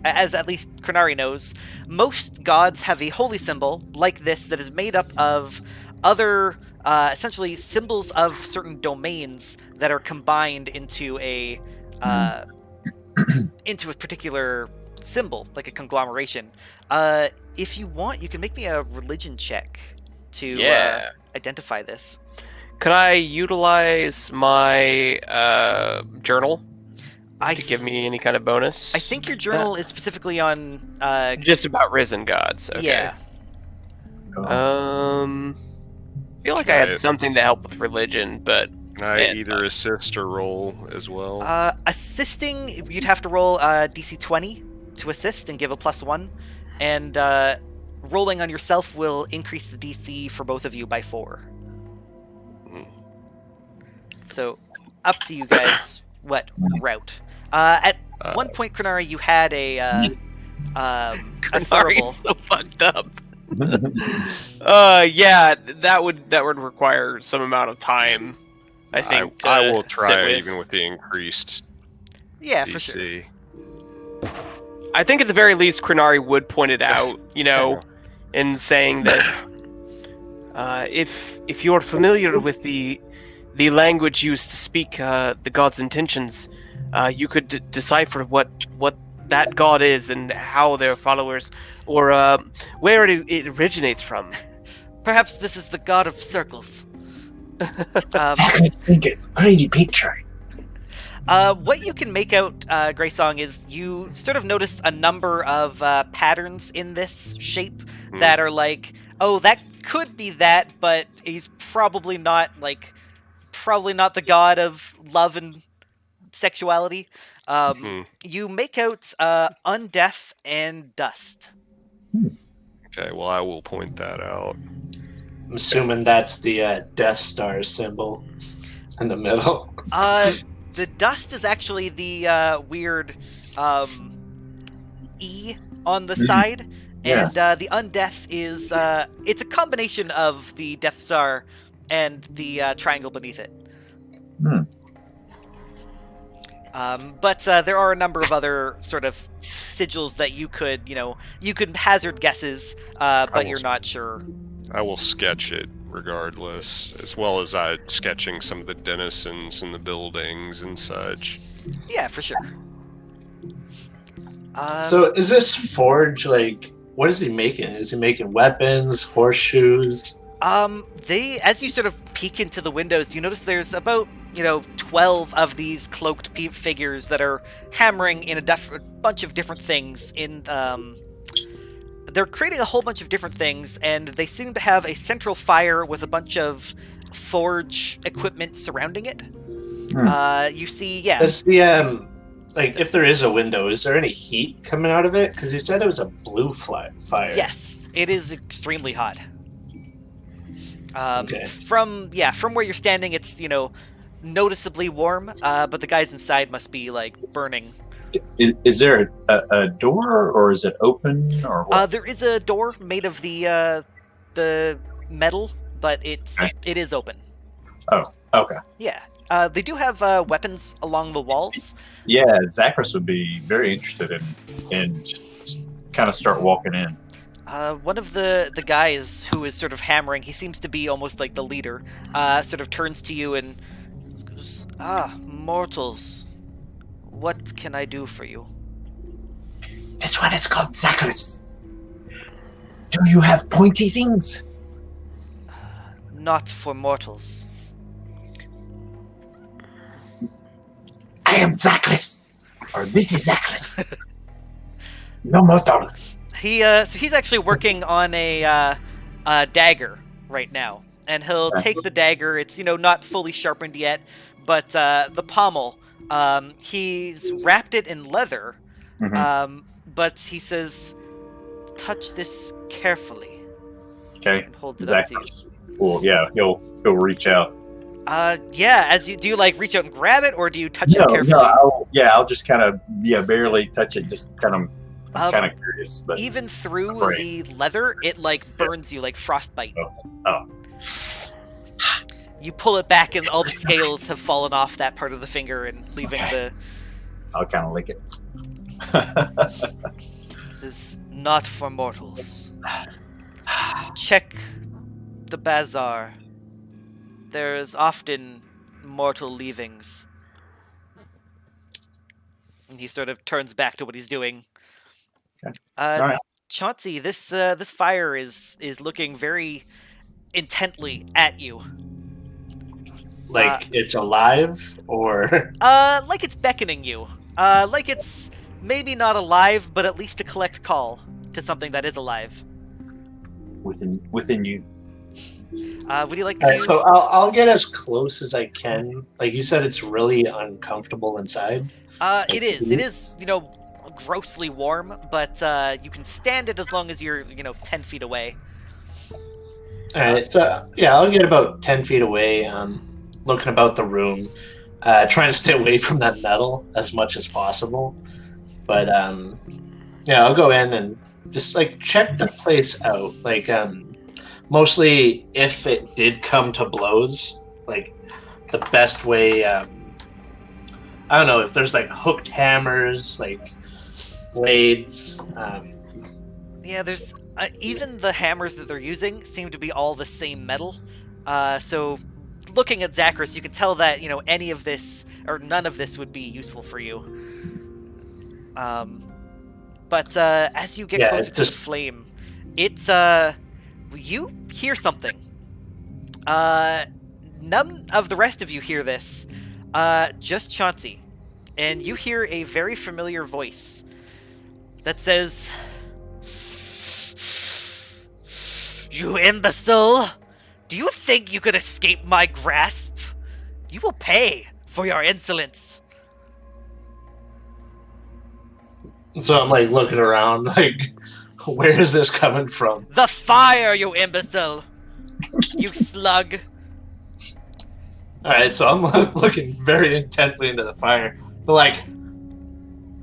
as at least Krenari knows, most gods have a holy symbol like this that is made up of other essentially symbols of certain domains that are combined into a particular symbol, like a conglomeration. If you want, you can make me a religion check to identify this. Could I utilize my journal to give me any kind of bonus? I think your journal is specifically on just about risen gods. Okay. Yeah. I feel like I had something to help with religion, but Can I either assist or roll as well? Assisting, you'd have to roll DC 20 to assist and give a +1, and rolling on yourself will increase the DC for both of you by 4. So, up to you guys. What route? At one point, Krenari, you had a Krenari's so fucked up. Yeah, that would require some amount of time. I think I will try even with the increased. Yeah, DC. for sure. I think at the very least, Krenari would point it out, in saying that if you're familiar with the language used to speak the god's intentions, you could decipher what that god is and how their followers, or where it originates from. Perhaps this is the god of circles. Exactly, think it's a crazy picture. What you can make out, Greysong, is you sort of notice a number of patterns in this shape that are like, oh, that could be that, but he's probably not the god of love and sexuality. You make out undeath and dust. Okay, well, I will point that out. I'm assuming that's the Death Star symbol in the middle. The dust is actually the weird E on the side, and the undeath is it's a combination of the Death Star and the triangle beneath it. But there are a number of other sort of sigils that you could hazard guesses, but you're not sure. I will sketch it regardless, as well as sketching some of the denizens and the buildings and such. Yeah, for sure. So is this forge, what is he making? Is he making weapons, horseshoes? As you sort of peek into the windows, you notice there's about 12 of these cloaked figures that are hammering in a bunch of different things. They're creating a whole bunch of different things, and they seem to have a central fire with a bunch of forge equipment surrounding it. You see, Does the if there is a window, is there any heat coming out of it? Because you said it was a blue fire. Yes, it is extremely hot. Okay. From where you're standing, it's noticeably warm, but the guys inside must be burning. Is there a door, or is it open, or what? There is a door made of the metal, but it is open. Oh, okay. Yeah. They do have weapons along the walls. Yeah, Zachris would be very interested in kind of start walking in. One of the guys who is sort of hammering, he seems to be almost like the leader, sort of turns to you and goes, mortals, what can I do for you? This one is called Zachris. Do you have pointy things? Not for mortals. I am Zachris. Or this is Zachris. No mortal. So he's actually working on a dagger right now, and he'll take the dagger. It's not fully sharpened yet, but the pommel, he's wrapped it in leather. But he says, "Touch this carefully." Okay. And holds it up to you. Well, yeah, he'll reach out. As you do, reach out and grab it, or do you touch it carefully? No, I'll just kind of barely touch it, just kind of. I'm kind of curious, but even through the leather, it burns you like frostbite. Oh. You pull it back, and all the scales have fallen off that part of the finger, and leaving the. I'll kind of lick it. This is not for mortals. Check the bazaar. There's often mortal leavings. And he sort of turns back to what he's doing. Okay. All right. Chauncey, this fire is looking very intently at you. Like it's alive, or Like it's beckoning you. Like it's maybe not alive, but at least a collect call to something that is alive. Within you. Would you like Alright, to? so I'll get as close as I can. Like you said, it's really uncomfortable inside. It is. It is, grossly warm, but you can stand it as long as you're, 10 feet away. Alright, so yeah, I'll get about 10 feet away, looking about the room, trying to stay away from that metal as much as possible. But yeah, I'll go in and just like check the place out. Like mostly if it did come to blows, like the best way. I don't know if there's like hooked hammers, like blades. Yeah, there's even the hammers that they're using seem to be all the same metal. So looking at Zacharias, you can tell that any of this or none of this would be useful for you. But as you get closer to the flame, it's you hear something. None of the rest of you hear this. Just Chauncey. And you hear a very familiar voice that says, "You imbecile! Do you think you could escape my grasp? You will pay for your insolence." So I'm like looking around, like, where is this coming from? "The fire, you imbecile! You slug!" Alright, so I'm looking very intently into the fire. But like,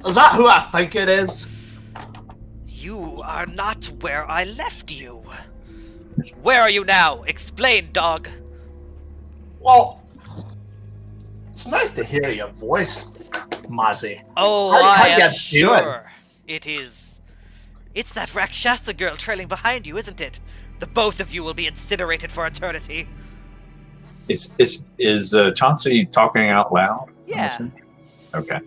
is that who I think it is? "You are not where I left you. Where are you now? Explain, dog." Well, it's nice to hear your voice, Mozzie. "Oh, How I you am doing? sure it is. It's that Rakshasa girl trailing behind you, isn't it? The both of you will be incinerated for eternity." Is Chauncey talking out loud? Yeah. Okay.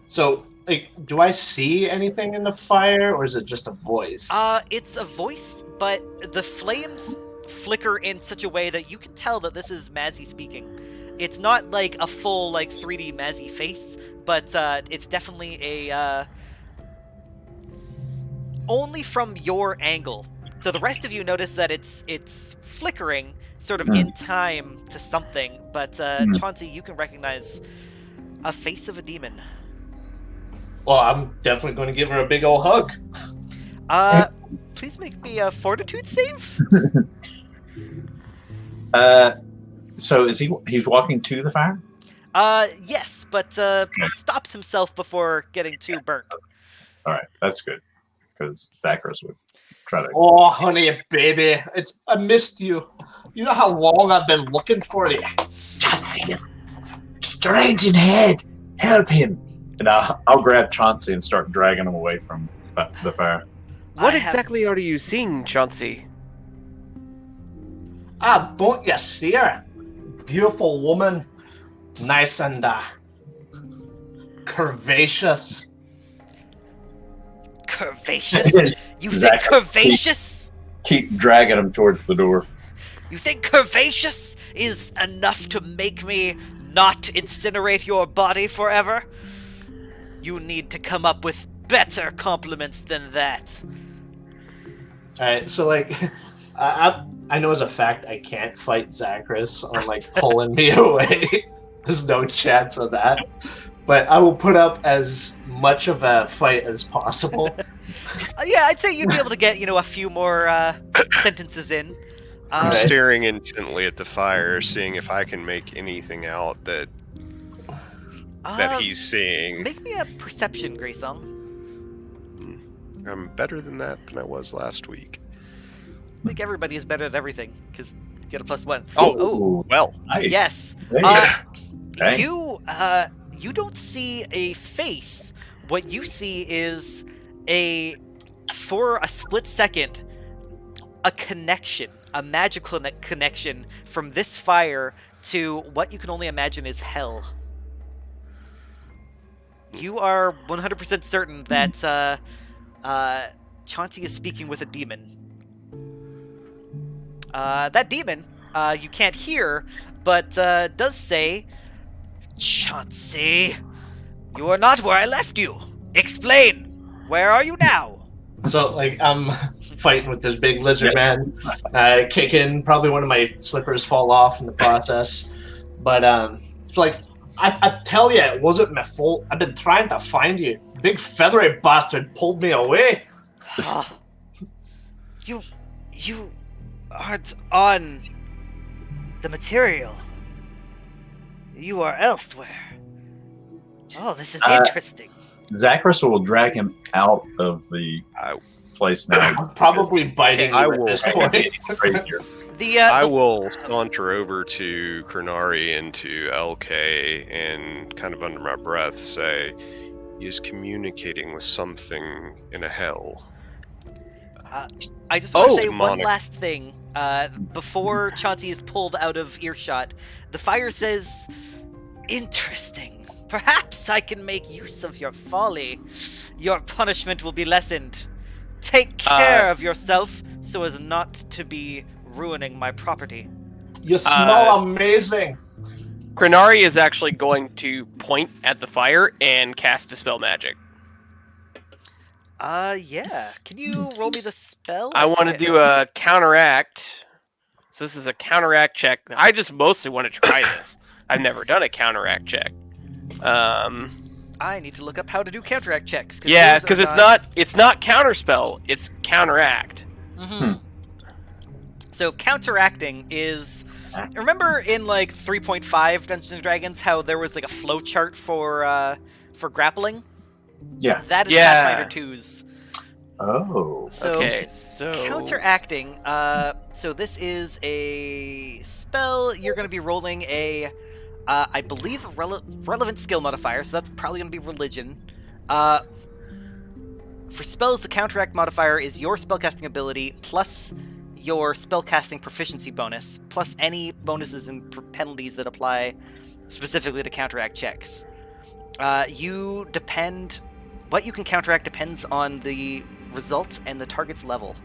So, like, do I see anything in the fire, or is it just a voice? It's a voice, but the flames flicker in such a way that you can tell that this is Mazzy speaking. It's not like a full, 3D Mazzy face, but it's definitely a, only from your angle. So the rest of you notice that it's flickering, sort of in time to something, but Chauncey, you can recognize a face of a demon. Well, I'm definitely going to give her a big old hug. Please make me a fortitude save. So he's walking to the fire? Yes, but stops himself before getting too burnt. All right, that's good, because Zacharias would try to. Oh, honey, baby, I missed you. You know how long I've been looking for you. Chauncey is strange in head. Help him. And I'll grab Chauncey and start dragging him away from the fire. What exactly are you seeing, Chauncey? Don't you see her? Beautiful woman, nice and curvaceous. Curvaceous? You think Exactly. curvaceous? Keep dragging him towards the door. You think curvaceous is enough to make me not incinerate your body forever? You need to come up with better compliments than that. Alright, so I know as a fact I can't fight Zacharias on pulling me away. There's no chance of that. But I will put up as much of a fight as possible. Yeah, I'd say you'd be able to get, a few more sentences in. I'm staring intently at the fire, seeing if I can make anything out that he's seeing. Make me a perception, Graysong. I'm better than that than I was last week. I think everybody is better at everything, because you get a +1. Oh, Well, nice. Yes. Okay. You don't see a face. What you see is for a split second, a connection, a magical connection from this fire to what you can only imagine is hell. You are 100% certain that Chauncey is speaking with a demon. That demon, you can't hear, but does say, Chauncey, you are not where I left you. Explain. Where are you now? So, like, I'm fighting with this big lizard man, kicking. Probably one of my slippers fall off in the process. But, it's like, I tell you, it wasn't my fault. I've been trying to find you. Big feathery bastard pulled me away. You aren't on the material. You are elsewhere. Oh, this is interesting. Zachary will drag him out of the place now. I'm probably biting you at this point. I will saunter over to Kernari and to LK and kind of under my breath say, he is communicating with something in a hell. I just want to say demonic. one last thing. Before Chauncey is pulled out of earshot, the fire says, interesting. Perhaps I can make use of your folly. Your punishment will be lessened. Take care of yourself so as not to be ruining my property. You smell amazing. Krenari is actually going to point at the fire and cast Dispel Magic. Yeah. Can you roll me the spell? I want to do a counteract. So this is a counteract check. I just mostly want to try this. I've never done a counteract check. I need to look up how to do counteract checks. Yeah, because it's not counterspell, it's counteract. Mm-hmm. So counteracting is, remember in like 3.5 Dungeons and Dragons how there was like a flow chart for grappling? Yeah. That is Yeah. Pathfinder 2's. Oh. So Okay, so counteracting. So this is a spell. You're going to be rolling a, I believe, a relevant skill modifier. So that's probably going to be religion. For spells, the counteract modifier is your spellcasting ability plus your spellcasting proficiency bonus plus any bonuses and penalties that apply specifically to counteract checks. What you can counteract depends on the result and the target's level.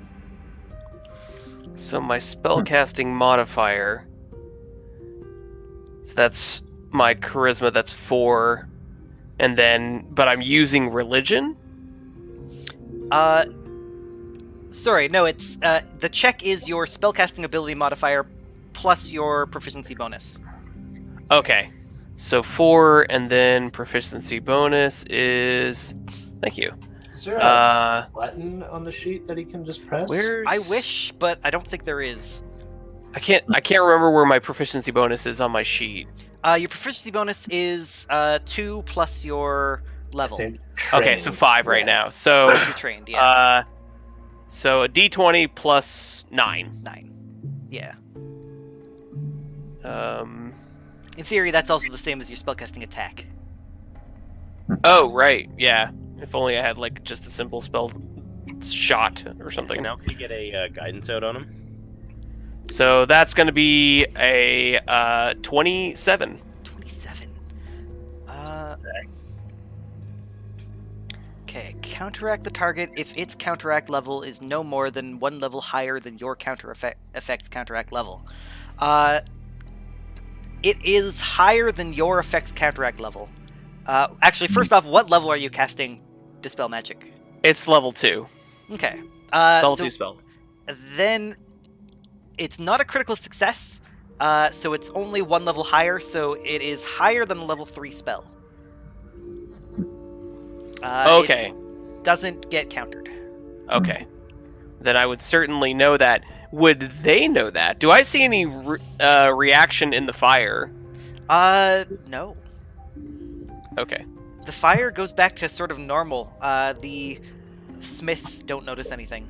So my spellcasting modifier. So that's my charisma, that's 4. And then, but I'm using religion? Sorry, no, it's, the check is your spellcasting ability modifier plus your proficiency bonus. Okay. So 4, and then proficiency bonus is... Thank you. Is there a button on the sheet that he can just press? Where's... I wish, but I don't think there is. I can't remember where my proficiency bonus is on my sheet. Your proficiency bonus is 2 plus your level. Okay, so 5 right now. So If you're trained, yeah. So a d20 plus 9. 9. Yeah. In In theory, that's also the same as your spellcasting attack. Oh, right, yeah. If only I had, like, just a simple spell shot or something. Now can you get a guidance out on him? So that's going to be a 27. 27. Okay, counteract the target if its counteract level is no more than 1 level higher than your effect's counteract level. It is higher than your effect's counteract level. Actually, first off, what level are you casting Dispel Magic? It's level 2. Okay. Level So 2 spell. then it's not a critical success, so it's only 1 level higher, so it is higher than a level 3 spell. Okay. It doesn't get countered. Okay. Then I would certainly know that. Would they know that? Do I see any reaction in the fire? No. Okay. The fire goes back to sort of normal. The smiths don't notice anything.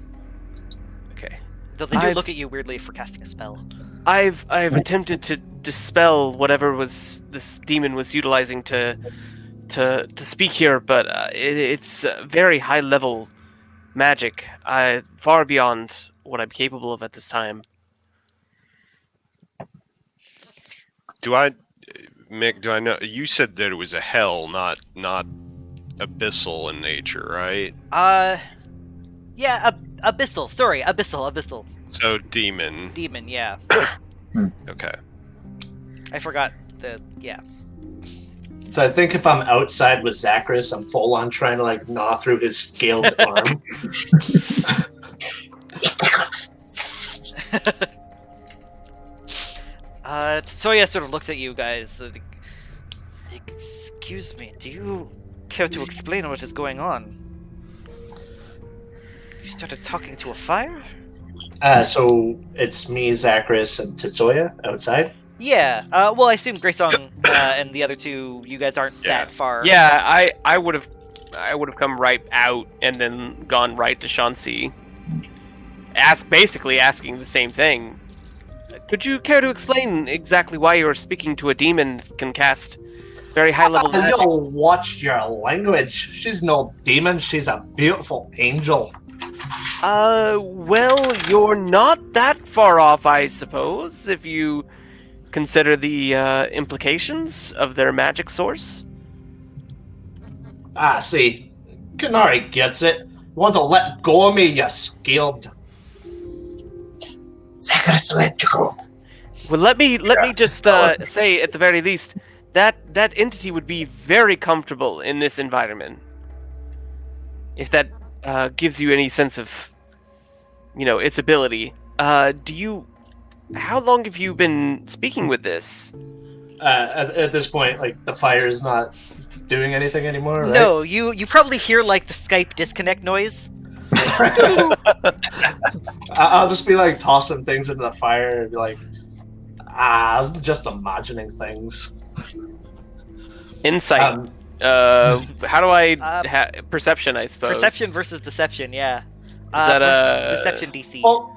Okay. Though they do look at you weirdly for casting a spell. I've attempted to dispel whatever this demon was utilizing to speak here, but it's very high level magic. Far beyond what I'm capable of at this time. Mick, do I know? You said that it was a hell, not abyssal in nature, right? Yeah, abyssal. Sorry, abyssal. So demon. Demon, yeah. Okay. I forgot yeah. So I think if I'm outside with Zacharias, I'm full on trying to like gnaw through his scaled arm. Soya sort of looks at you guys. Excuse me, do you care to explain what is going on? You started talking to a fire? So it's me, Zacharias, and Tetsuya outside? Yeah, well, I assume Graysong and the other two, you guys aren't that far. Yeah, I would have come right out and then gone right to Shanxi. Basically asking the same thing. Could you care to explain exactly why you're speaking to a demon that can cast very high level magic? You watched your language. She's no demon, she's a beautiful angel. Well, you're not that far off, I suppose, if you consider the implications of their magic source. See, Kanari gets it. You want to let go of me, you scaled. Zacharias, let you go. Well, let me just say, at the very least, that entity would be very comfortable in this environment. If that gives you any sense of, its ability. How long have you been speaking with this? At this point, like, the fire is not doing anything anymore, right? No, you probably hear, like, the Skype disconnect noise. I'll just be, like, tossing things into the fire and be like, I'm just imagining things. Insight. How do I... perception, I suppose. Perception versus deception, yeah. Is that Deception DC. Well,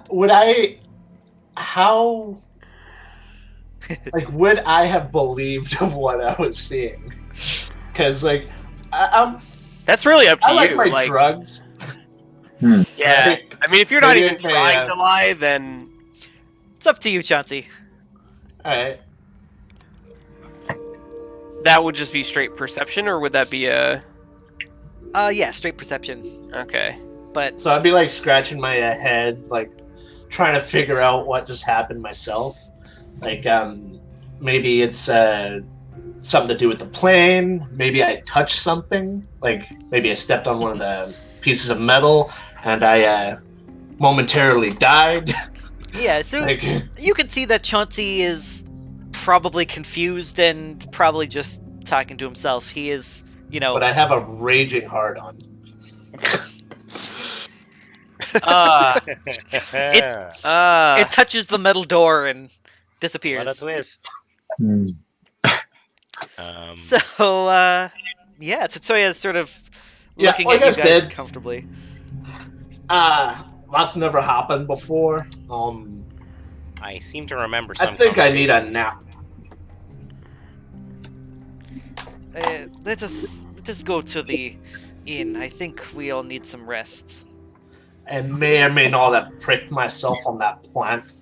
would I have believed of what I was seeing? Because, like, that's really up to I you. like my drugs. Yeah. I mean, if you're not even Maybe, trying to lie, then... It's up to you, Chauncey. Alright. That would just be straight perception, or would that be a... Yeah, straight perception. Okay. But... So I'd be, like, scratching my head, like, trying to figure out what just happened myself. Like, maybe it's something to do with the plane. Maybe I touched something. Like, maybe I stepped on one of the pieces of metal and I momentarily died. Yeah, so Like, you can see that Chauncey is probably confused and probably just talking to himself. He is, but I have a raging heart on. It touches the metal door and disappears. What a twist. So, yeah, Tetsuya is sort of looking like at you I guys said, comfortably. That's never happened before. I seem to remember I some think I need a nap. Let us go to the inn. I think we all need some rest. I may or may not have pricked myself on that plant.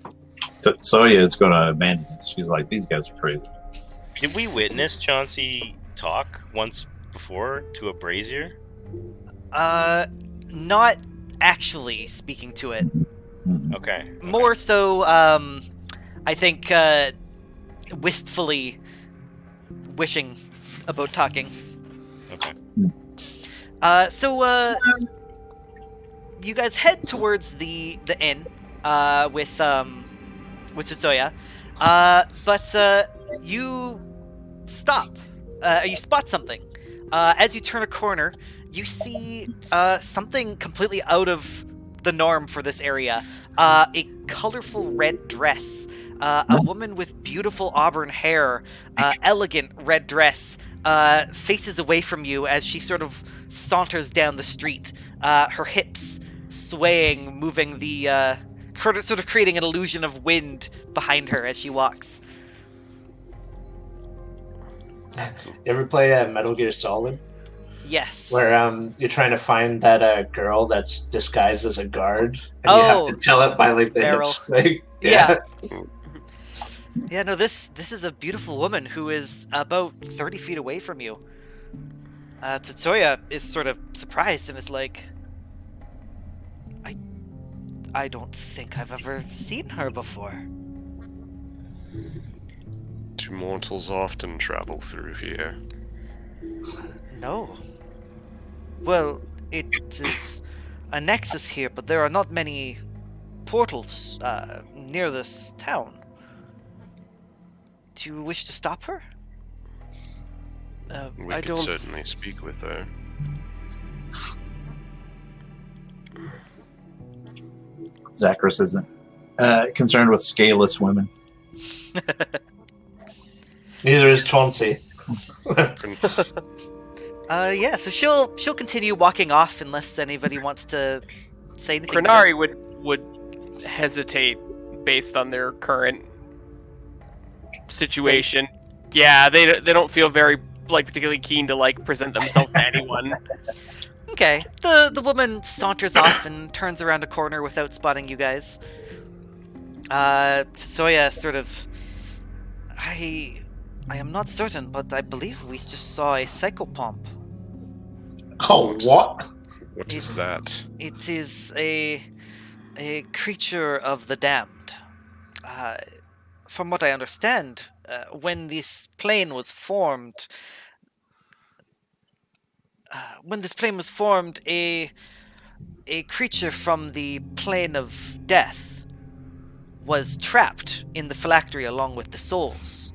So yeah, it's going to abandon us. She's like, these guys are crazy. Did we witness Chauncey talk once before to a brazier? Not actually speaking to it. Okay. More so, I think, wistfully wishing about talking. Okay. So, you guys head towards the inn, with Tetsuya, but, you stop. You spot something. As you turn a corner, you see, something completely out of the norm for this area. A colorful red dress. A woman with beautiful auburn hair, elegant red dress, faces away from you as she sort of saunters down the street. Her hips swaying, moving the, sort of creating an illusion of wind behind her as she walks. You ever play Metal Gear Solid? Yes. Where you're trying to find that girl that's disguised as a guard, and you have to tell it by like the Meryl. hip swing. Yeah. Yeah, no, this is a beautiful woman who is about 30 feet away from you. Tetsuya is sort of surprised and is like, I don't think I've ever seen her before. Do mortals often travel through here? No. Well, it is a nexus here, but there are not many portals near this town. Do you wish to stop her? We I could don't certainly speak with her. Zachary isn't concerned with scaleless women. Neither is Chauncey. Yeah, so she'll continue walking off unless anybody wants to say anything. Crenari would hesitate based on their current situation. Yeah, they don't feel very particularly keen to present themselves to anyone. Okay, the woman saunters off and turns around a corner without spotting you guys. Soya sort of, I am not certain, but I believe we just saw a psychopomp. Oh, what? What is that? It is a creature of the damned. From what I understand, when this plane was formed, a creature from the plane of death was trapped in the phylactery along with the souls.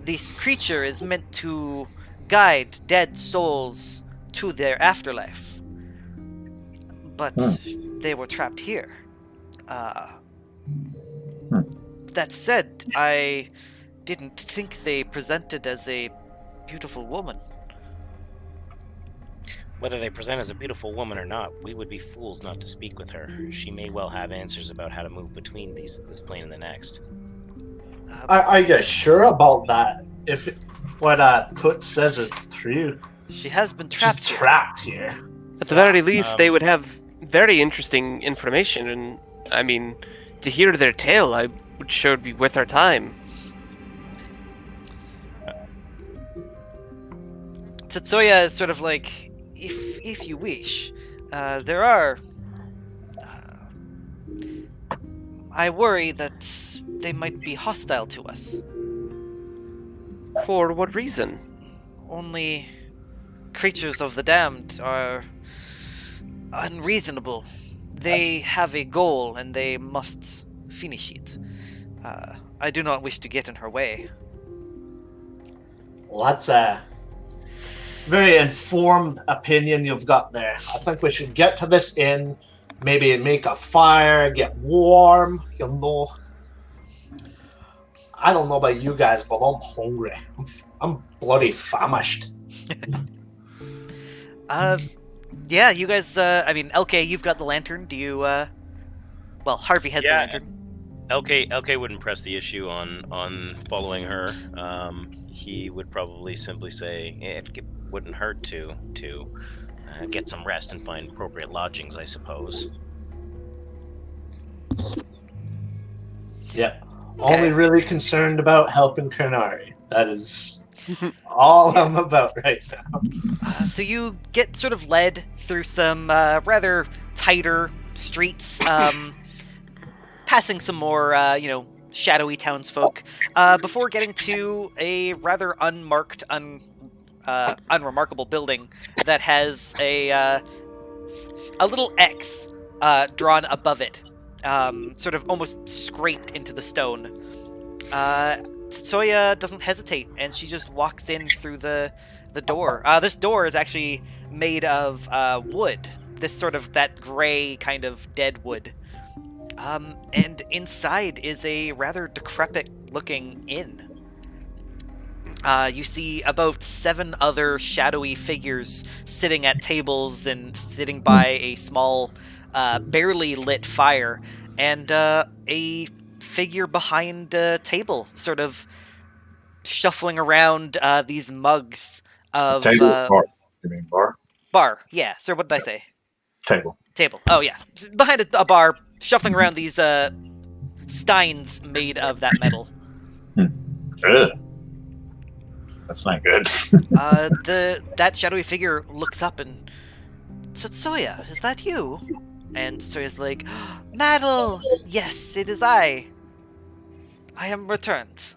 This creature is meant to guide dead souls to their afterlife, but they were trapped here. That said, I didn't think they presented as a beautiful woman. Whether they present as a beautiful woman or not, we would be fools not to speak with her. She may well have answers about how to move between this plane and the next. Are you sure about that? If what Put says is true, She has been trapped. she's trapped here. At the very least, they would have very interesting information, and I mean, to hear their tale, I would sure be worth our time. Tetsuya is sort of like, if you wish, there are. I worry that they might be hostile to us. For what reason? Only creatures of the damned are unreasonable. They have a goal and they must finish it. I do not wish to get in her way. Well, that's a very informed opinion you've got there. I think we should get to this inn, maybe make a fire, get warm. You'll know. I don't know about you guys, but I'm hungry. I'm bloody famished. Yeah, you guys, I mean, LK, you've got the lantern. Do you, well, Harvey has the lantern. LK wouldn't press the issue on following her. He would probably simply say it wouldn't hurt to get some rest and find appropriate lodgings, I suppose. Yeah. Okay. Only really concerned about helping Crenari. That is all I'm about right now. So you get sort of led through some rather tighter streets, passing some more, shadowy townsfolk, before getting to a rather unmarked, unremarkable building that has a little X drawn above it, sort of almost scraped into the stone. Tetsuya doesn't hesitate, and she just walks in through the door. This door is actually made of wood, that gray kind of dead wood. And inside is a rather decrepit-looking inn. You see about 7 other shadowy figures sitting at tables and sitting by a small, barely lit fire, and a figure behind a table, sort of shuffling around these mugs of... Table? Bar. You mean bar? Bar, yeah. Sir, what did I say? Table. Table. Oh, yeah. Behind a bar, shuffling around these steins made of that metal. Ugh. That's not good. That shadowy figure looks up and, Tsutsuya, is that you? And Tsutoya's like, Maddle! Yes, it is I. I am returned.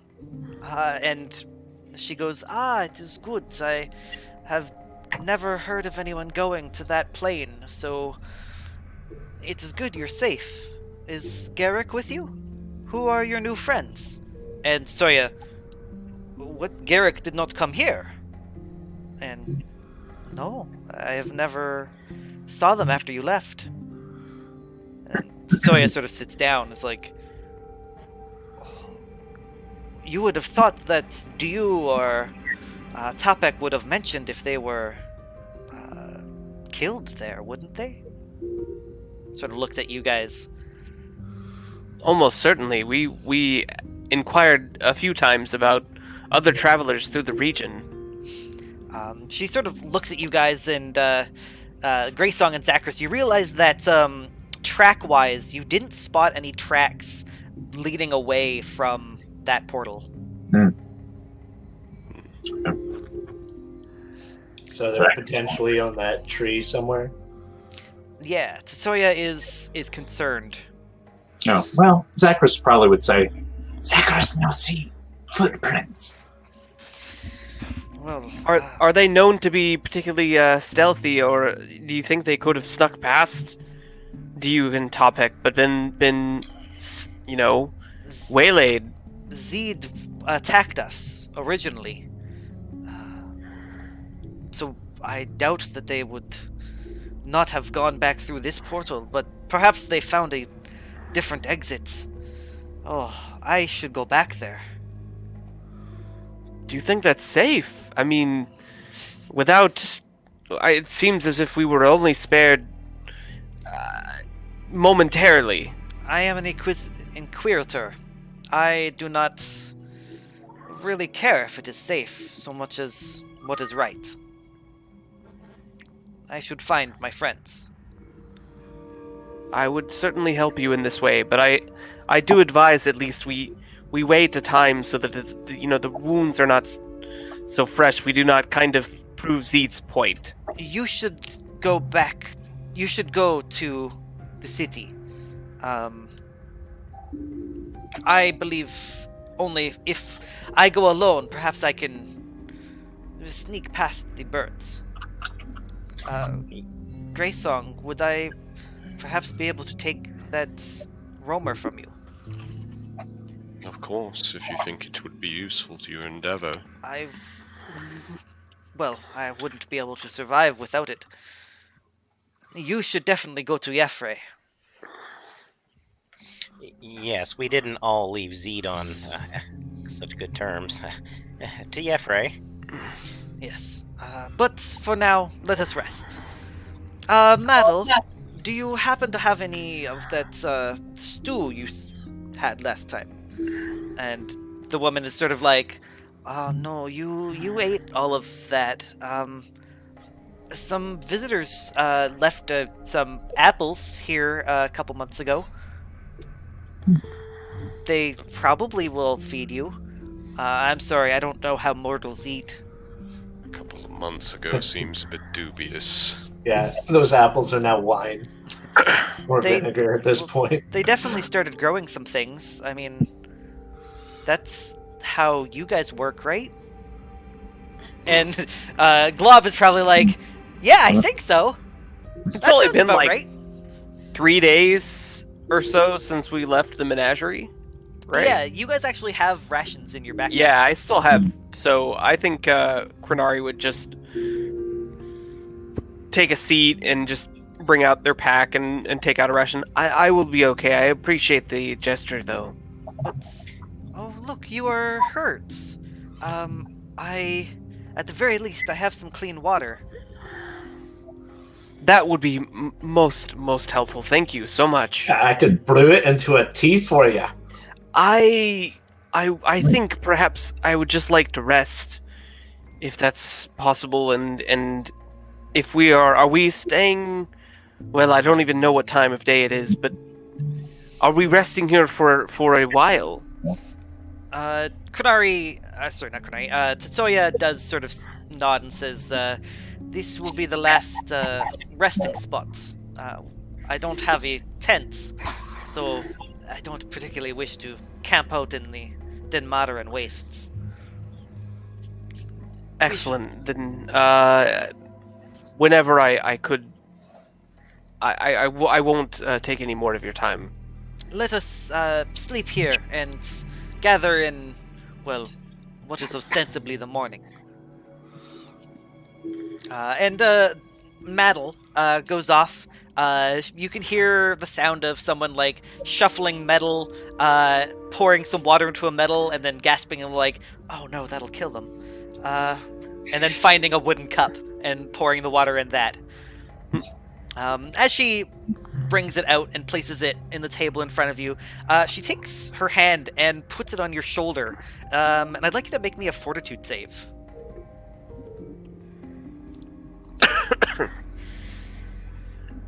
And she goes, it is good. I have never heard of anyone going to that plane, so it is good you're safe. Is Garrick with you? Who are your new friends? And Tsutoya, what? Garrick did not come here. And no, I have never saw them after you left. And Tsutoya sort of sits down. It's like, you would have thought that Duel or Topek would have mentioned if they were killed there, wouldn't they? Sort of looks at you guys. Almost certainly. We inquired a few times about other travelers through the region. She sort of looks at you guys, and Greysong and Zachris, you realize that track-wise, you didn't spot any tracks leading away from that portal. So they're potentially on that tree somewhere? Yeah, Tsutsuya is concerned. Oh, well, Zachris probably would say, Zacharias now see footprints. Well, Are they known to be particularly stealthy, or do you think they could have snuck past Duel and Topek, but been waylaid? Zed attacked us originally, so I doubt that they would not have gone back through this portal, but perhaps they found a different exit. Oh, I should go back there. Do you think that's safe? I mean, it seems as if we were only spared momentarily. I am an inquisitor. I do not really care if it is safe so much as what is right. I should find my friends. I would certainly help you in this way, but I do advise at least we wait a time so that the wounds are not so fresh. We do not kind of prove Zed's point. You should go back. You should go to the city. I believe only if I go alone, perhaps I can sneak past the birds. Greysong, would I perhaps be able to take that roamer from you? Of course, if you think it would be useful to your endeavor. I wouldn't be able to survive without it. You should definitely go to Yefre. Yes, we didn't all leave Zed on such good terms. To Yefre. Yes. But for now, let us rest. Maddle, do you happen to have any of that stew you had last time? And the woman is sort of like, oh no, you ate all of that. Some visitors left some apples here a couple months ago. They probably will feed you. I'm sorry, I don't know how mortals eat. A couple of months ago seems a bit dubious. Yeah, those apples are now wine. Or vinegar at this point. They definitely started growing some things. I mean, that's how you guys work, right? And Glob is probably like, yeah, I think so. It's only been like right. 3 days or so since we left the menagerie, right? Yeah, you guys actually have rations in your backpacks. Yeah, I still have. So I think Krenari would just take a seat and just bring out their pack and take out a ration. I will be okay. I appreciate the gesture, though. But, oh look, you are hurt. At the very least, I have some clean water. That would be most helpful. Thank you so much. I could brew it into a tea for you. I think perhaps I would just like to rest, if that's possible, and if are we staying? Well, I don't even know what time of day it is, but are we resting here for a while? Kunari, sorry, not Kunari, Tetsuya does sort of nod and says, this will be the last resting spot. I don't have a tent, so I don't particularly wish to camp out in the Dinmadaradoom wastes. Excellent. Then, whenever I could, I won't take any more of your time. Let us sleep here and gather in, well, what is ostensibly the morning. And Maddle goes off. You can hear the sound of someone like shuffling metal, pouring some water into a metal, and then gasping and like, "Oh no, that'll kill them." And then finding a wooden cup and pouring the water in that. As she brings it out and places it in the table in front of you, she takes her hand and puts it on your shoulder. And I'd like you to make me a fortitude save.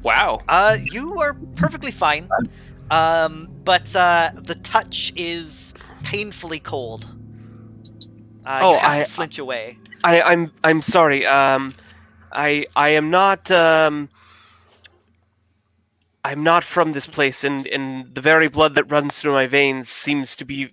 Wow. You are perfectly fine, but the touch is painfully cold. You have to flinch away. I'm sorry. I am not. I'm not from this place, and the very blood that runs through my veins seems to be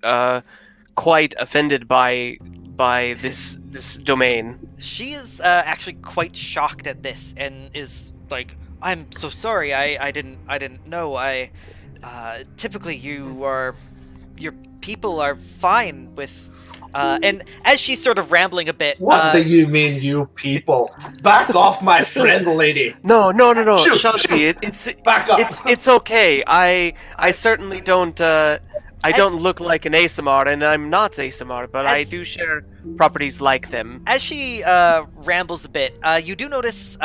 quite offended by this domain. She is actually quite shocked at this and is like, "I'm so sorry. I didn't know. Typically your people are fine with." And as she's sort of rambling a bit, What do you mean, you people? Back off, my friend, lady. No, Shoot, Shanti, it's Back up. it's okay. I certainly don't. I don't look like an ASMR, and I'm not ASMR, but I do share properties like them. As she rambles a bit, you do notice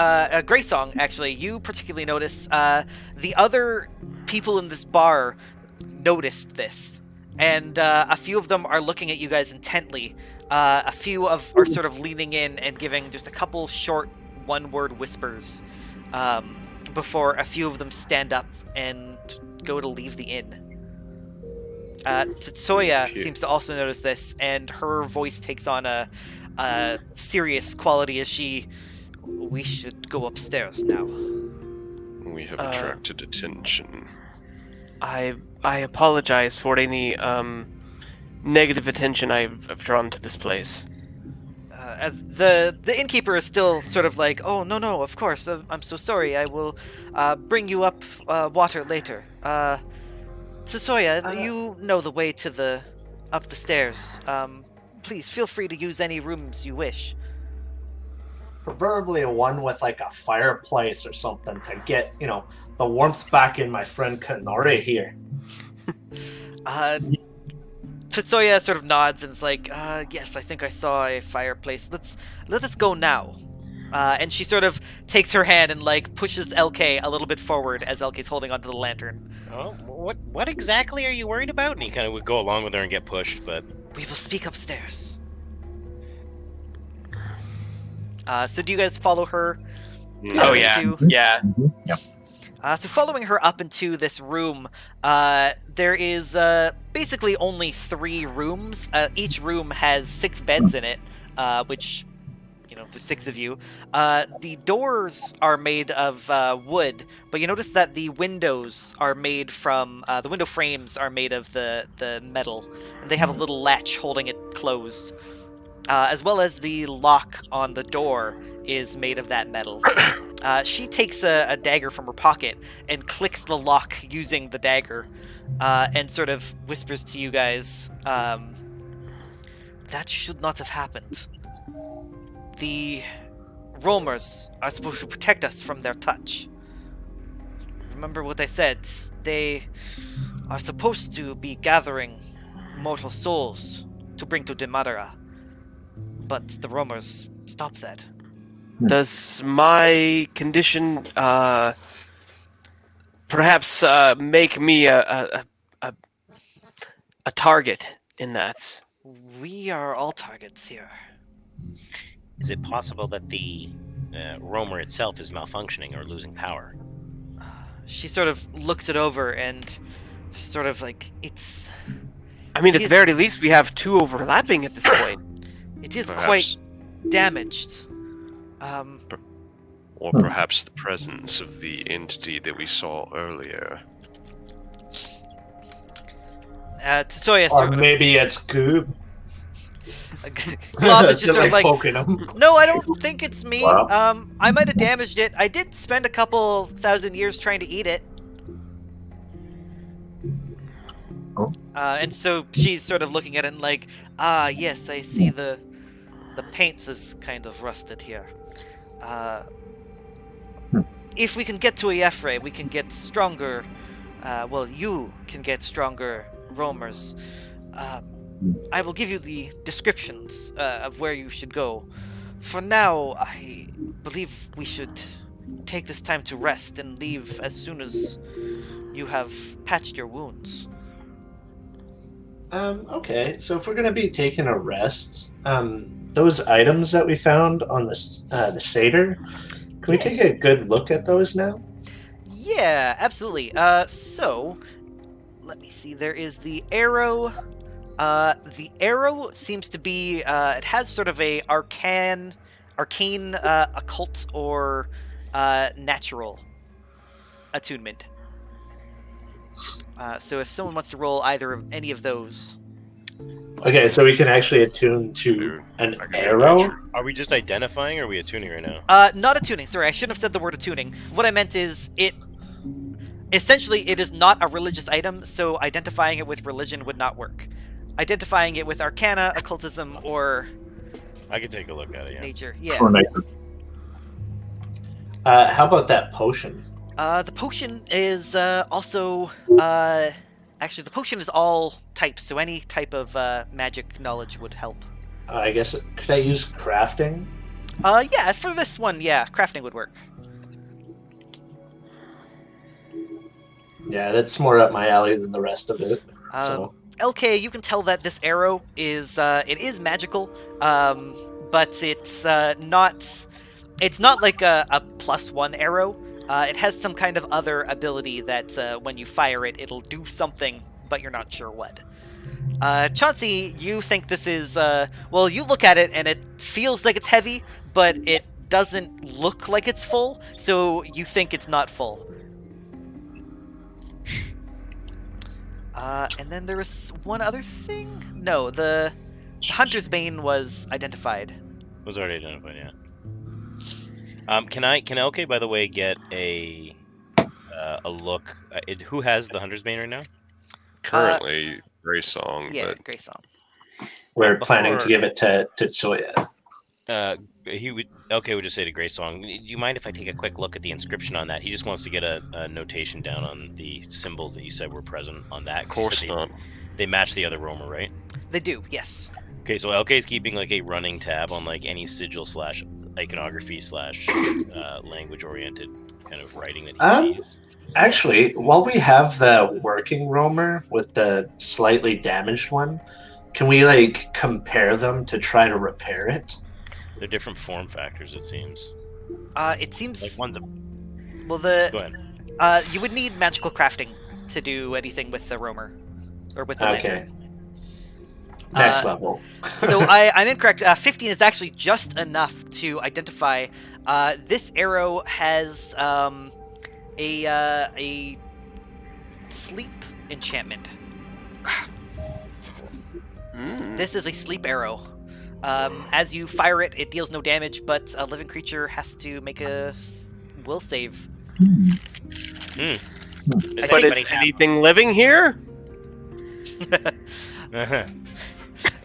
Grey Song. Actually, you particularly notice the other people in this bar noticed this. And a few of them are looking at you guys intently. A few are sort of leaning in and giving just a couple short one-word whispers before a few of them stand up and go to leave the inn. Tetsuya seems to also notice this, and her voice takes on a serious quality as we should go upstairs now. We have attracted attention. I apologize for any negative attention I've drawn to this place. The innkeeper is still sort of like, "Oh no, of course, I'm so sorry. I will bring you up water later." Tetsuya, you know the way to up the stairs. Please feel free to use any rooms you wish. Preferably one with like a fireplace or something to get, the warmth back in my friend Kanori here. Tetsuya sort of nods and is like, yes, I think I saw a fireplace. Let us go now. And she sort of takes her hand and like pushes LK a little bit forward as LK's holding onto the lantern. Oh, what exactly are you worried about? And he kind of would go along with her and get pushed, but We will speak upstairs. So do you guys follow her? Oh yeah, yeah. Yep. So following her up into this room, there is basically only 3 rooms. Each room has 6 beds in it, which, there's 6 of you. The doors are made of wood, but you notice that the windows are made from, the window frames are made of the metal, and they have a little latch holding it closed. As well as the lock on the door is made of that metal. She takes a dagger from her pocket and clicks the lock using the dagger, and sort of whispers to you guys, that should not have happened. The roamers are supposed to protect us from their touch. Remember what I said, they are supposed to be gathering mortal souls to bring to Dinmadaradoom. But the roamers stop that. Does my condition perhaps make me a target in that? We are all targets here. is it possible that the roamer itself is malfunctioning or losing power? She sort of looks it over and sort of like, I mean, at It the is- very least, we have 2 overlapping at this point. It is Perhaps. quite damaged. Or perhaps the presence of the entity that we saw earlier. Tetsuya Or sort of, maybe it's Goob. Glob is just They're, sort of like, poking him. no, I don't think it's me. Wow. I might have damaged it. I did spend a couple thousand years trying to eat it. Oh. And so she's sort of looking at it and like, yes, I see the paints is kind of rusted here. If we can get to Iefre, we can get stronger. Well, you can get stronger roamers. I will give you the descriptions of where you should go. For now, I believe we should take this time to rest and leave as soon as you have patched your wounds. Okay, so if we're gonna be taking a rest, those items that we found on the satyr, can we take a good look at those now? Yeah, absolutely. So, let me see. There is the arrow. The arrow seems to be, it has sort of a arcane, occult, or natural attunement. So if someone wants to roll either of any of those. Okay, so we can actually attune to an arrow? Are we just identifying, or are we attuning right now? Not attuning. Sorry, I shouldn't have said the word attuning. What I meant is essentially, it is not a religious item, so identifying it with religion would not work. Identifying it with arcana, occultism, or I could take a look at it, yeah. nature. Yeah. Or nature. How about that potion? The potion is also actually the potion is all types, so any type of magic knowledge would help. I guess, could I use crafting? Yeah, for this one, yeah, crafting would work. Yeah, that's more up my alley than the rest of it. So LK, you can tell that this arrow is it is magical, but it's not. It's not like a +1 arrow. It has some kind of other ability that when you fire it, it'll do something, but you're not sure what. Chauncey, you think this is well, you look at it and it feels like it's heavy, but it doesn't look like it's full, so you think it's not full. And then there was one other thing? No, the Hunter's Bane was identified. Was already identified, yeah. Can LK, by the way, get a look? Who has the Hunter's Bane right now? Currently, Grey Song, Yeah, but Grey Song. we're before- planning to give it to Soya. LK would just say to Grey Song, do you mind if I take a quick look at the inscription on that? He just wants to get a notation down on the symbols that you said were present on that. of course not. They match the other roamer, right? They do, yes. Okay, so LK is keeping like a running tab on like any sigil / iconography / language oriented kind of writing that he sees. Actually, while we have the working roamer with the slightly damaged one, can we like compare them to try to repair it? They're different form factors, it seems. It seems Like one's a. well Go the ahead. you would need magical crafting to do anything with the roamer or with the Okay. lantern. Next level. So I'm incorrect. 15 is actually just enough to identify. This arrow has a sleep enchantment. This is a sleep arrow. As you fire it, it deals no damage, but a living creature has to make a will save. Is But But anybody is anything living here?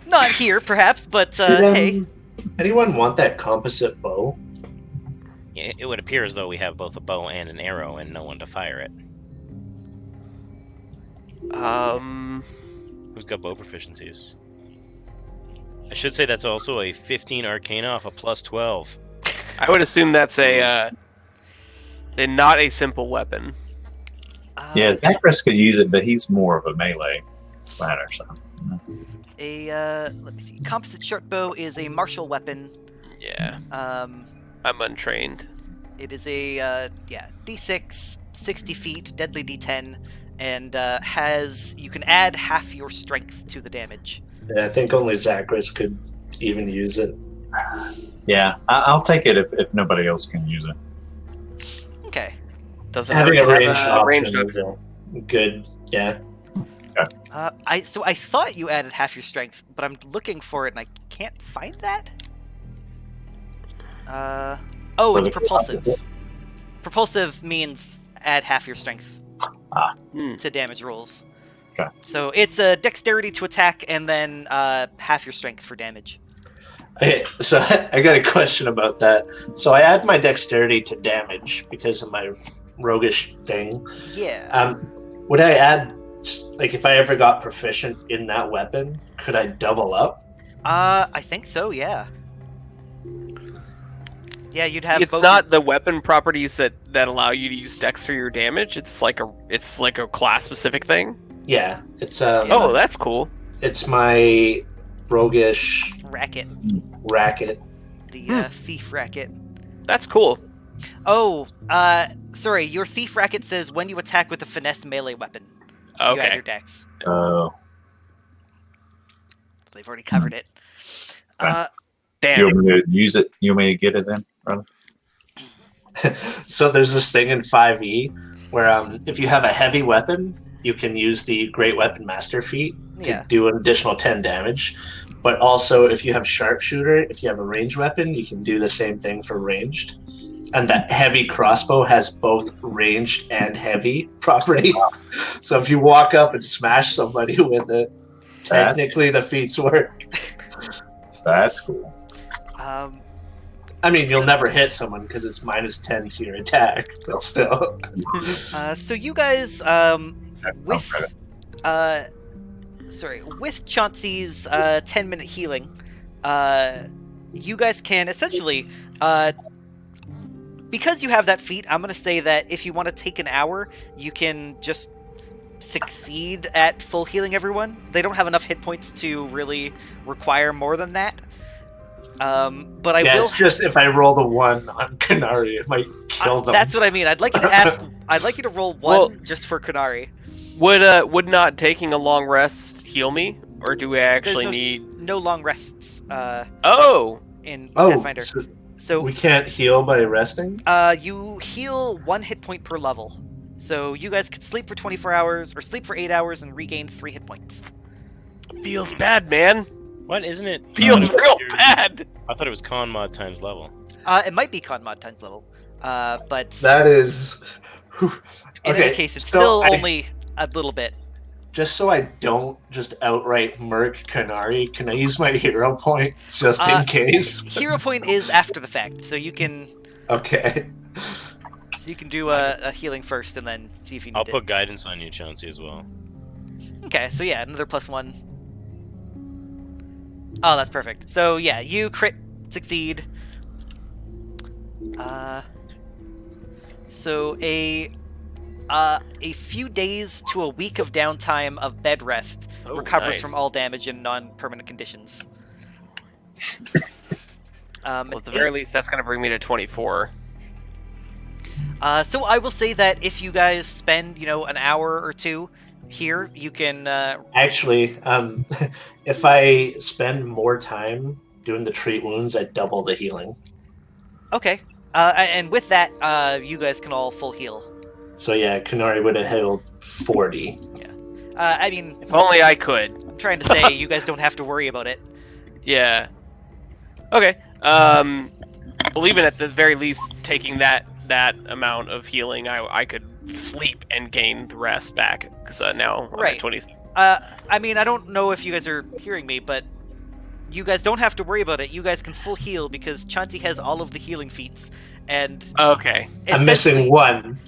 Not here, perhaps, but Did, hey. anyone want that composite bow? It would appear as though we have both a bow and an arrow and no one to fire it. Who's got bow proficiencies? I should say that's also a 15 Arcana off a +12. I would assume that's not a simple weapon. Yeah, Zacharias could use it, but he's more of a melee fighter. So. Let me see. Composite short bow is a martial weapon. Yeah, I'm untrained. It is a D6, 60 feet, deadly D10, and you can add half your strength to the damage. Yeah, I think only Zacharias could even use it. Yeah, I'll take it if nobody else can use it. Okay. Doesn't Having hurt a to ranged have option ranged is good. Yeah. I thought you added half your strength, but I'm looking for it and I can't find that. It's propulsive. Propulsive means add half your strength to damage rolls. Okay. So it's a dexterity to attack and then half your strength for damage. Okay, so I got a question about that. So I add my dexterity to damage because of my roguish thing. Yeah. Would I add, like, if I ever got proficient in that weapon, could I double up? I think so. Yeah. Yeah, you'd have. It's both not the weapon properties that allow you to use dex for your damage. It's like a class specific thing. Yeah, it's Oh, that's cool. it's my roguish racket. The thief racket. That's cool. Oh, sorry. Your thief racket says when you attack with a finesse melee weapon, you add Okay. your dex. Oh. They've already covered it. Damn. You want me to use it? You want me to get it then, brother? So there's this thing in 5e where if you have a heavy weapon, you can use the Great Weapon Master feat to Yeah. do an additional 10 damage. But also, if you have sharpshooter, if you have a ranged weapon, you can do the same thing for ranged. And that heavy crossbow has both ranged and heavy property. So if you walk up and smash somebody with it, technically the feats work. That's cool. I mean, you'll never hit someone because it's -10 to your attack, but still. So you guys, with Chauncey's 10-minute healing, you guys can essentially, because you have that feat, I'm going to say that if you want to take an hour, you can just succeed at full healing everyone. They don't have enough hit points to really require more than that. But I will. It's just if I roll the 1 on Canary, it might kill them. That's what I mean. I'd like you to ask. I'd like you to roll 1 just for Canary. Would not taking a long rest heal me, or do we actually need no long rests? In Oh, Pathfinder. So we can't heal by resting? you heal 1 hit point per level. So you guys could sleep for 24 hours or sleep for 8 hours and regain 3 hit points. Feels bad, man. What, isn't it? Feels real bad. I thought it was con mod times level. It might be con mod times level, but That is. in any case, it's still only a little bit. Just so I don't just outright murk Canary, can I use my hero point just in case? Hero point is after the fact, so you can. Okay. So you can do a healing first and then see if you need I'll it. put guidance on you, Chauncey, as well. Okay, so yeah, another +1. Oh, that's perfect. So yeah, you crit succeed. So a few days to a week of downtime of bed rest recovers from all damage and non-permanent conditions. Well, at the very least, that's going to bring me to 24. So I will say that if you guys spend, an hour or two here, you can. Actually, if I spend more time doing the treat wounds, I double the healing. Okay. And with that, you guys can all full heal. So yeah, Canary would have healed 40. Yeah. I mean, If only I could. I'm trying to say you guys don't have to worry about it. Yeah. Okay. Well, even at the very least, taking that amount of healing, I could sleep and gain the rest back, because now I'm Right. at 20. I mean, I don't know if you guys are hearing me, but you guys don't have to worry about it. You guys can full heal because Chauncey has all of the healing feats, and Okay. I'm missing one.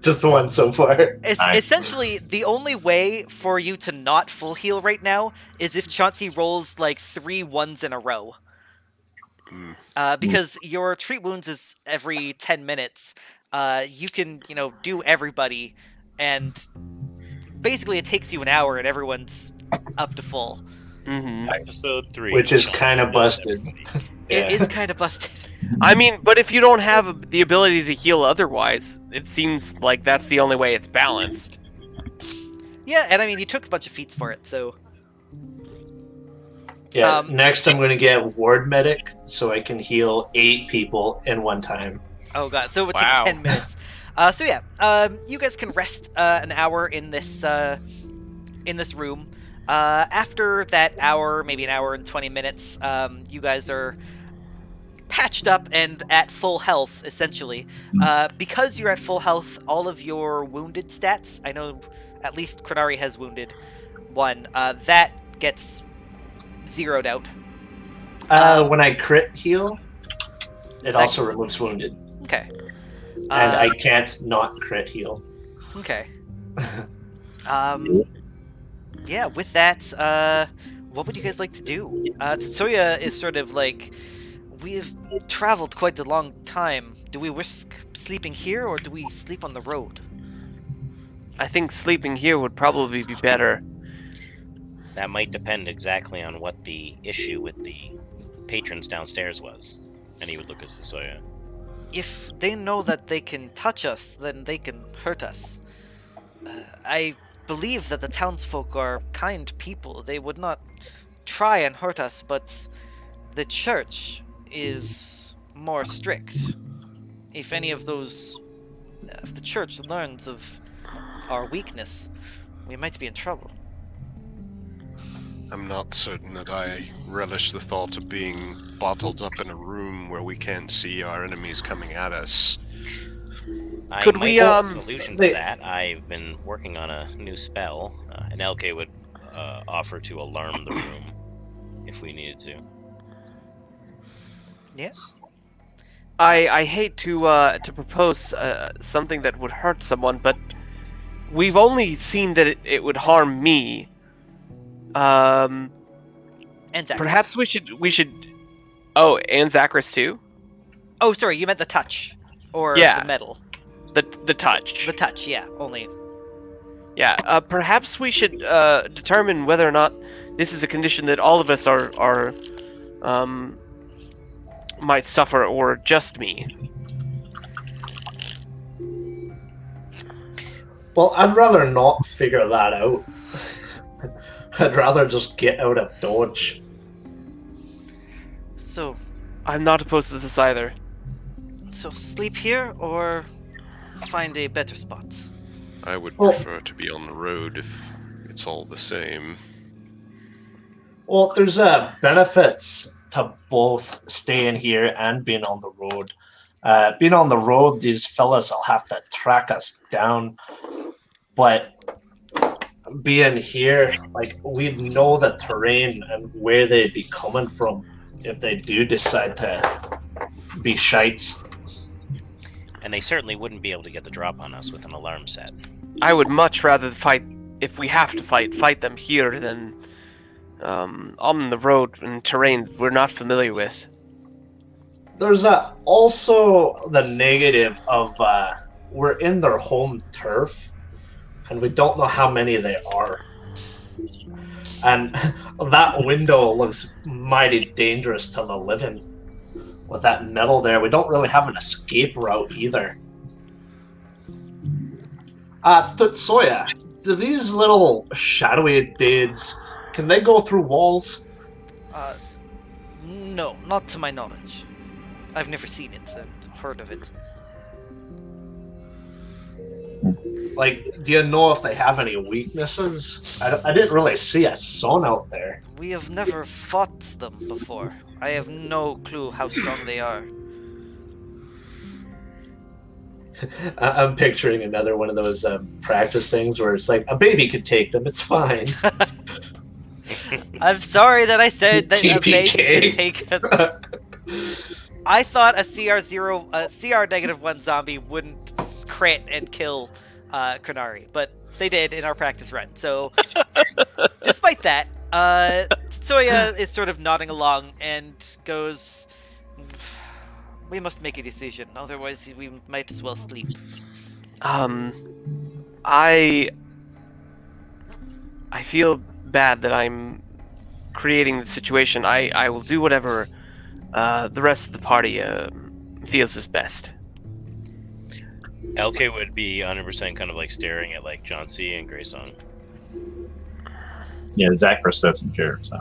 Just one so far. Essentially, the only way for you to not full heal right now is if Chauncey rolls like 3 1s in a row. Because your treat wounds is every 10 minutes. You can, do everybody, and basically it takes you an hour and everyone's up to full. Mm-hmm. Episode 3. Which is kind of busted. It is kind of busted. I mean, but if you don't have the ability to heal otherwise, it seems like that's the only way it's balanced. Yeah, and I mean, you took a bunch of feats for it, so... Yeah, next I'm going to get Ward Medic, so I can heal 8 people in one time. Oh god, so it would Wow. take 10 minutes. So yeah, you guys can rest an hour in this room. After that hour, maybe an hour and 20 minutes, you guys are patched up and at full health, essentially. Because you're at full health, all of your wounded stats, I know at least Krenari has wounded 1, that gets zeroed out. When I crit heal, it also removes wounded. Okay. And I can't not crit heal. Okay. Yeah, with that, what would you guys like to do? Tetsuya is sort of like, we've traveled quite a long time. Do we risk sleeping here, or do we sleep on the road? I think sleeping here would probably be better. That might depend exactly on what the issue with the patrons downstairs was. And he would look at Tetsuya. If they know that they can touch us, then they can hurt us. I believe that the townsfolk are kind people. They would not try and hurt us, but the church is more strict. If any of those... if the church learns of our weakness, we might be in trouble. I'm not certain that I relish the thought of being bottled up in a room where we can't see our enemies coming at us. Could we, have a solution to that? I've been working on a new spell, and LK would offer to alarm the room if we needed to. Yeah. I hate to propose something that would hurt someone, but we've only seen that it would harm me. And Zachris. Perhaps we should. Oh, and Zachris too. Oh, sorry, you meant the touch, or Yeah. the metal. The touch. The touch, yeah, only. Yeah. Perhaps we should determine whether or not this is a condition that all of us are might suffer, or just me. Well, I'd rather not figure that out. I'd rather just get out of Dodge. So, I'm not opposed to this either. so sleep here, or find a better spot? I would Well- prefer to be on the road if it's all the same. Well, there's benefits to both staying here and being on the road. Being on the road, these fellas will have to track us down. But being here, like, we'd know the terrain and where they'd be coming from if they do decide to be shites. And they certainly wouldn't be able to get the drop on us with an alarm set. I would much rather fight, if we have to fight them here than on the road in terrain we're not familiar with. There's also the negative of we're in their home turf, and we don't know how many they are. And that window looks mighty dangerous to the living. With that metal there, we don't really have an escape route either. Tetsuya, do these little shadowy dudes, can they go through walls? No, not to my knowledge. I've never seen it and heard of it. Like, do you know if they have any weaknesses? I didn't really see a sun out there. We have never fought them before. I have no clue how strong they are. I'm picturing another one of those practice things where it's like, a baby could take them, it's fine. I'm sorry that I said that a baby TPK. could take them. I thought a CR -1 zombie wouldn't crit and kill Krenari, but they did in our practice run. So, despite that, Tetsuya is sort of nodding along and goes, "We must make a decision, otherwise we might as well sleep." I feel bad that I'm creating the situation. I will do whatever the rest of the party feels is best. LK would be 100% kind of like staring at like John C. and Greysong. Yeah, Zachary doesn't care. So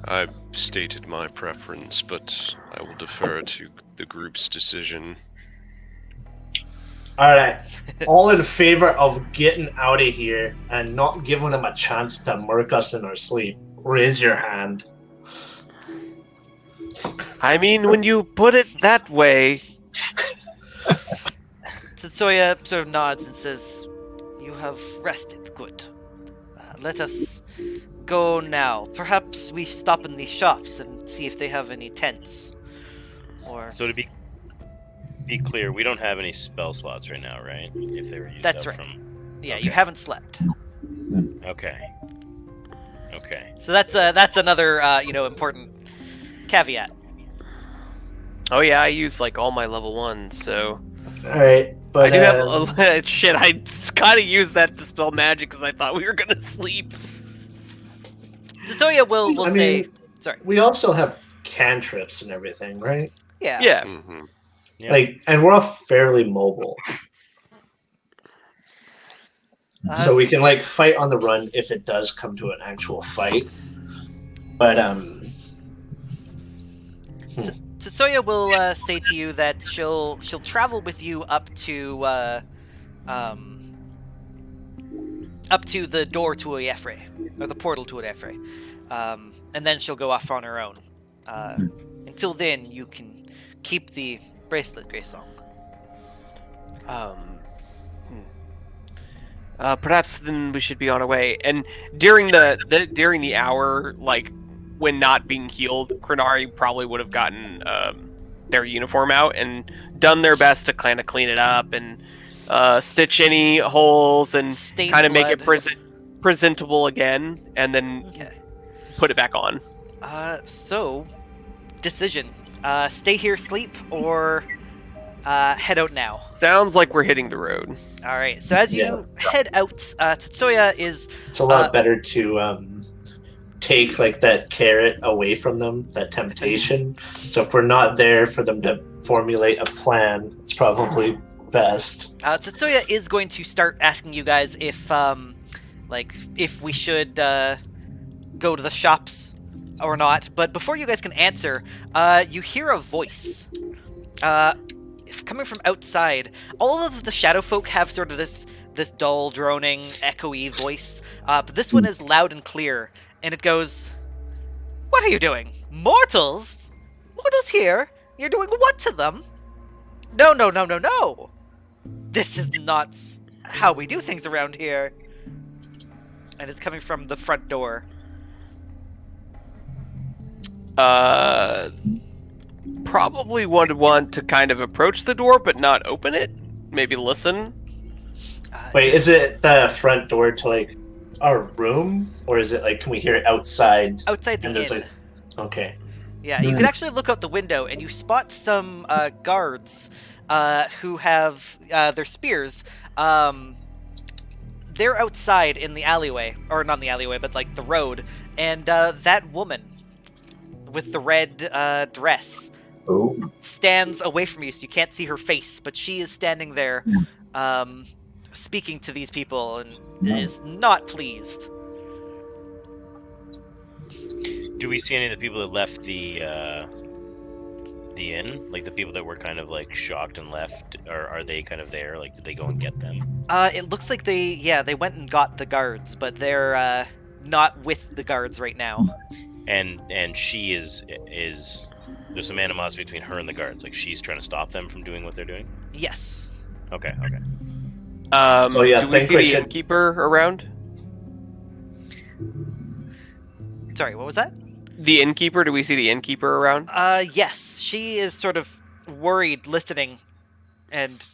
I've stated my preference, but I will defer to the group's decision. All right, all in favor of getting out of here and not giving them a chance to murk us in our sleep. Raise your hand. I mean, when you put it that way, Tetsuya sort of nods and says, "You have rested. Good. Let us go now. Perhaps we stop in these shops and see if they have any tents. Or So to be clear, we don't have any spell slots right now, right? If they were used That's up right. from... yeah, Okay. you haven't slept. Okay. Okay. So that's another important caveat. oh yeah, I use like all my level 1s, so All right, but I do have shit. I kind of used that to spell magic because I thought we were gonna sleep. Tetsuya will I say, mean, sorry. we also have cantrips and everything, right? Yeah. Yeah. Mm-hmm. Yeah. Like, and we're all fairly mobile, so we can like fight on the run if it does come to an actual fight. But Tetsuya will say to you that she'll travel with you up to the door to Iefre, or the portal to Iefre, and then she'll go off on her own. Until then, you can keep the bracelet, Greysong. Perhaps then we should be on our way. And during the hour, like when not being healed, Krenari probably would have gotten their uniform out and done their best to kind of clean it up and stitch any holes and Stain kind of make it blood. presentable again, and then Okay. put it back on. So, decision. Stay here, sleep, or head out now. Sounds like we're hitting the road. All right. So as you head out, Tetsuya is it's a lot better to take like that carrot away from them, that temptation. So if we're not there for them to formulate a plan, it's probably best. Tetsuya is going to start asking you guys if we should go to the shops or not. But before you guys can answer, you hear a voice coming from outside. All of the shadow folk have sort of this dull, droning, echoey voice, but this one is loud and clear, and it goes, "What are you doing? Mortals? Mortals here? You're doing what to them? No. This is not how we do things around here." And it's coming from the front door. Probably would want to kind of approach the door, but not open it. Maybe listen. Wait, is it the front door to like our room, or is it like can we hear it outside? Outside the And there's inn. like, okay. Yeah, you can actually look out the window and you spot some guards who have their spears. They're outside in the alleyway, or not in the alleyway, but like the road. And that woman with the red dress stands away from you, so you can't see her face, but she is standing there speaking to these people and is not pleased. Do we see any of the people that left the inn? Like the people that were kind of like shocked and left, or are they kind of there? Like, did they go and get them? It looks like they went and got the guards, but they're not with the guards right now. And she is there's some animosity between her and the guards. Like she's trying to stop them from doing what they're doing. Yes. Okay. So, yeah, do we think see we the should- innkeeper around? Sorry, what was that? The innkeeper? Do we see the innkeeper around? Yes. She is sort of worried, listening, and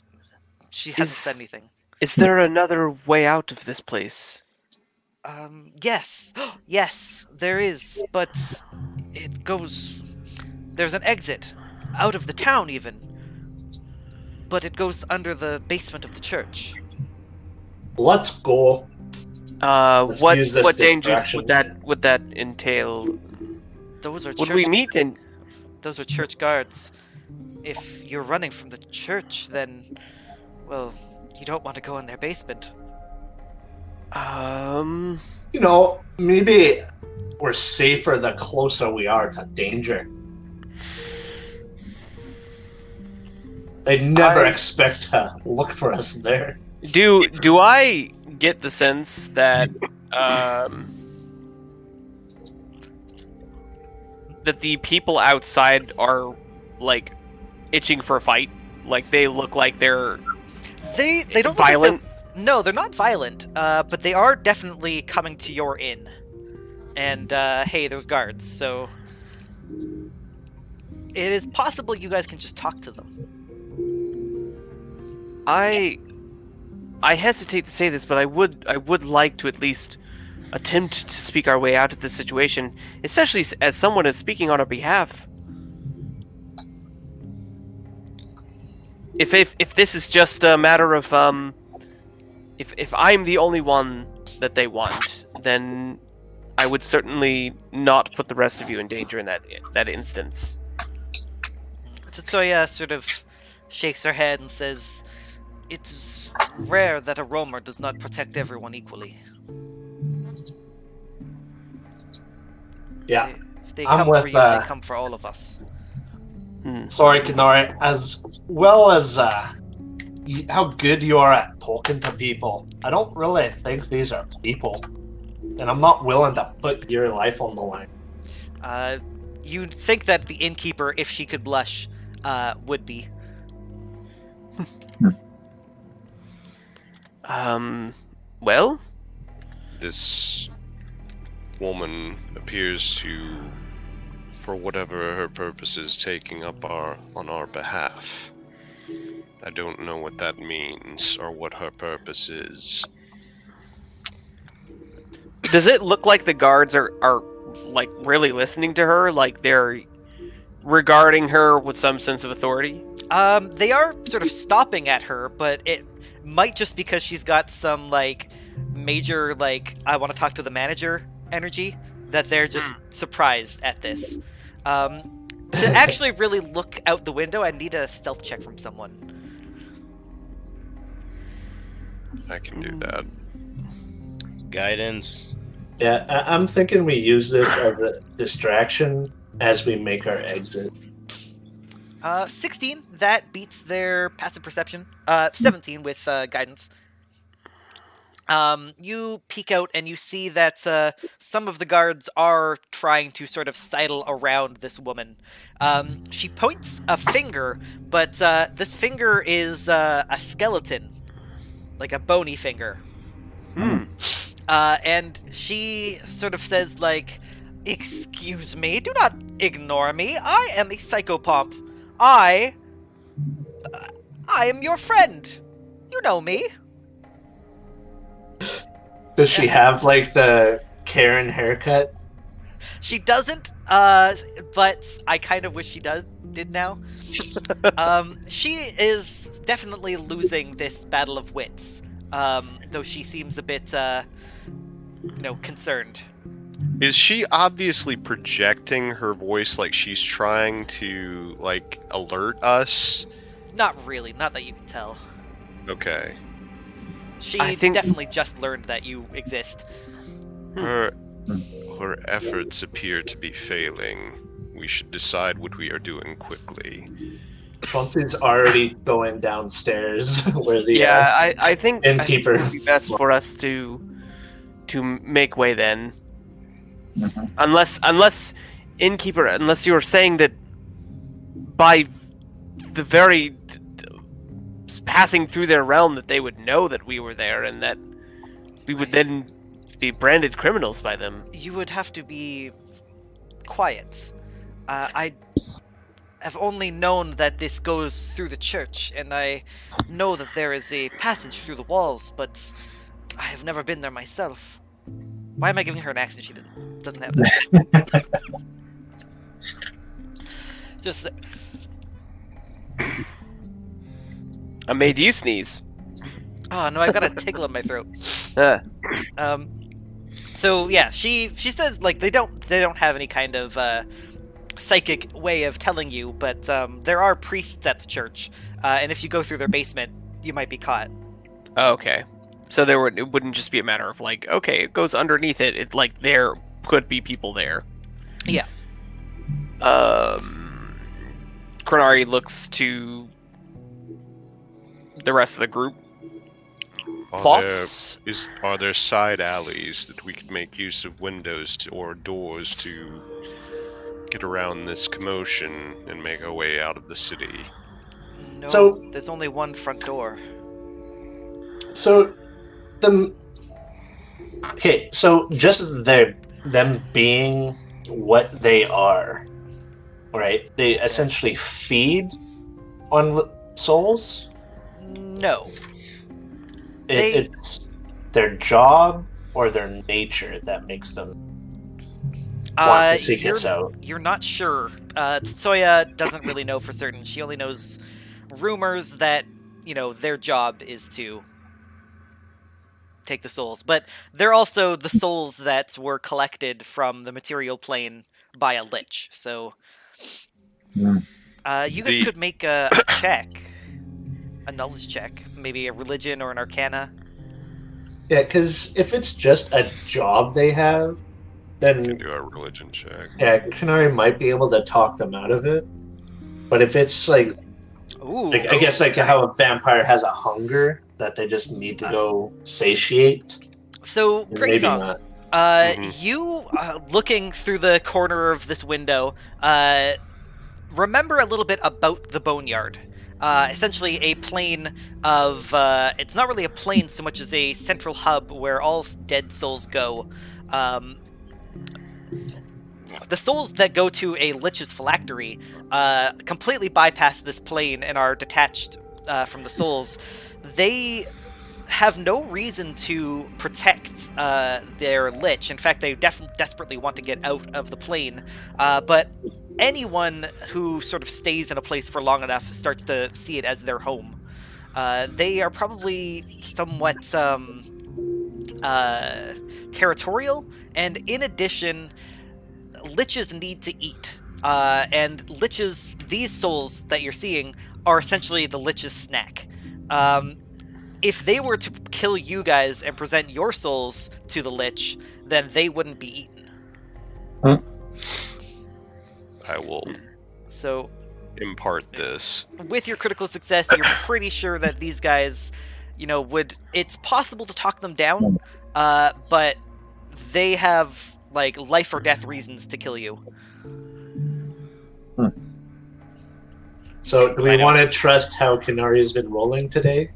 she hasn't said anything. Is there another way out of this place? Yes. Yes, there is, but it goes... There's an exit, out of the town even, but it goes under the basement of the church. Let's go. Let's What use this dangers distraction. would that entail? Those are Would church... we meet in? Those are church guards. If you're running from the church, then, well, you don't want to go in their basement. You know, maybe we're safer the closer we are to danger. They'd never expect to look for us there. Do I get the sense that that the people outside are like itching for a fight? Like they look like they're They don't violent. Look like no, they're not violent. But they are definitely coming to your inn. And hey, there's guards, so it is possible you guys can just talk to them. I hesitate to say this, but I would like to at least attempt to speak our way out of this situation, especially as someone is speaking on our behalf. If this is just a matter of if I'm the only one that they want, then I would certainly not put the rest of you in danger in that instance. Tetsuya sort of shakes her head and says, "It's rare that a roamer does not protect everyone equally." Yeah, If they I'm come with, for you, they come for all of us. Sorry, Kanari, as well as how good you are at talking to people, I don't really think these are people. And I'm not willing to put your life on the line. You'd think that the innkeeper, if she could blush, would be. Well? This woman appears to, for whatever her purpose is, taking up on our behalf. I don't know what that means or what her purpose is. Does it look like the guards are like really listening to her? Like they're regarding her with some sense of authority? They are sort of stopping at her, but it might just because she's got some like major like I want to talk to the manager energy that they're just surprised at this. To actually really look out the window, I need a stealth check from someone. I can do that. Guidance. Yeah, I'm thinking we use this as a distraction as we make our exit. 16, that beats their passive perception. 17 with guidance. You peek out and you see that some of the guards are trying to sort of sidle around this woman. She points a finger, but this finger is a skeleton, like a bony finger. And she sort of says, like, "Excuse me, do not ignore me. I am a psychopomp. I am your friend. You know me." Does she have, like, the Karen haircut? She doesn't, but I kind of wish she did now. She is definitely losing this battle of wits, though she seems a bit, concerned. Is she obviously projecting her voice like she's trying to, like, alert us? Not really, not that you can tell. Okay. She I think- definitely just learned that you exist. Her efforts appear to be failing. We should decide what we are doing quickly. Chauncey's already going downstairs where the I think innkeeper. it would be best for us to make way then. Mhm. Unless innkeeper, unless you're saying that by the very passing through their realm that they would know that we were there and that we would then be branded criminals by them. You would have to be quiet. I have only known that this goes through the church, and I know that there is a passage through the walls, but I have never been there myself. Why am I giving her an accent? She doesn't have that. Just I made you sneeze. oh no, I've got a tickle in my throat. So yeah, she says like they don't have any kind of psychic way of telling you, but there are priests at the church, and if you go through their basement, you might be caught. Oh, okay. So it wouldn't just be a matter of like, okay, it goes underneath it. It's like there could be people there. Yeah. Krenari looks to the rest of the group. Thoughts? Are there side alleys that we could make use of windows or doors to get around this commotion and make our way out of the city? No, So- there's only one front door. So, so just them being what they are, right? They essentially feed on souls. No. It's their job or their nature that makes them want to seek us out. You're not sure. Tsoya doesn't really know for certain. She only knows rumors that, their job is to take the souls. But they're also the souls that were collected from the material plane by a lich. So, you guys could make a check. A knowledge check. Maybe a religion or an arcana. Yeah, because if it's just a job they have, We can then do a religion check. yeah, Krenari might be able to talk them out of it. But if it's like Ooh. I guess like how a vampire has a hunger that they just need to go satiate. So, great Maybe song. not. You, looking through the corner of this window, remember a little bit about the Boneyard. Essentially a plane of, it's not really a plane so much as a central hub where all dead souls go. The souls that go to a lich's phylactery completely bypass this plane and are detached from the souls. They have no reason to protect their lich. In fact, they desperately want to get out of the plane. But anyone who sort of stays in a place for long enough starts to see it as their home. They are probably somewhat territorial, and in addition, liches need to eat. And liches, these souls that you're seeing, are essentially the lich's snack. If they were to kill you guys and present your souls to the lich, then they wouldn't be eaten. I will So, impart this. with your critical success, you're pretty sure that these guys, it's possible to talk them down, but they have, life or death reasons to kill you. So do we want to trust how Krenari's been rolling today?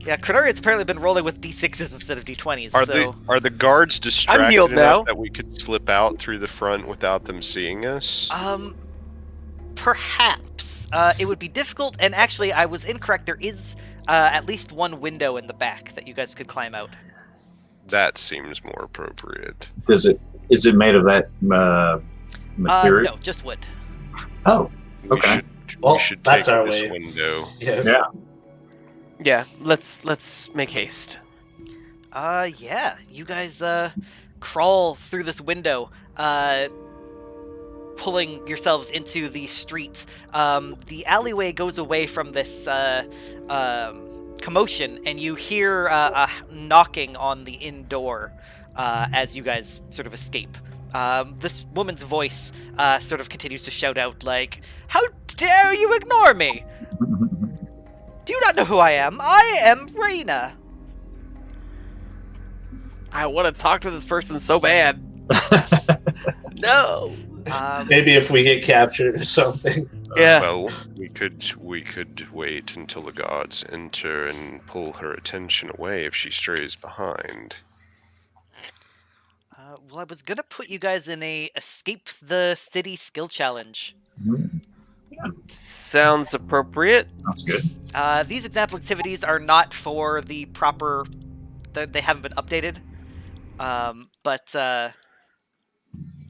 Yeah, Caldera's apparently been rolling with D6s instead of D20s, Are the guards distracted healed enough now. that we could slip out through the front without them seeing us? Perhaps. It would be difficult, and actually, I was incorrect. There is at least one window in the back that you guys could climb out. That seems more appropriate. Is it made of that material? No, just wood. Oh, okay. We should take that's our this way. window. Yeah. Yeah, let's make haste. Yeah, you guys, crawl through this window, pulling yourselves into the street. The alleyway goes away from this, commotion, and you hear, a knocking on the inn door, as you guys sort of escape. This woman's voice, sort of continues to shout out, "How dare you ignore me? Do you not know who I am? I am Rhea." I want to talk to this person so bad. No. Maybe if we get captured or something. Yeah. Well, we could wait until the guards enter and pull her attention away if she strays behind. Well, I was gonna put you guys in a escape the city skill challenge. Sounds appropriate. That's good. These example activities are not for the proper... They haven't been updated. But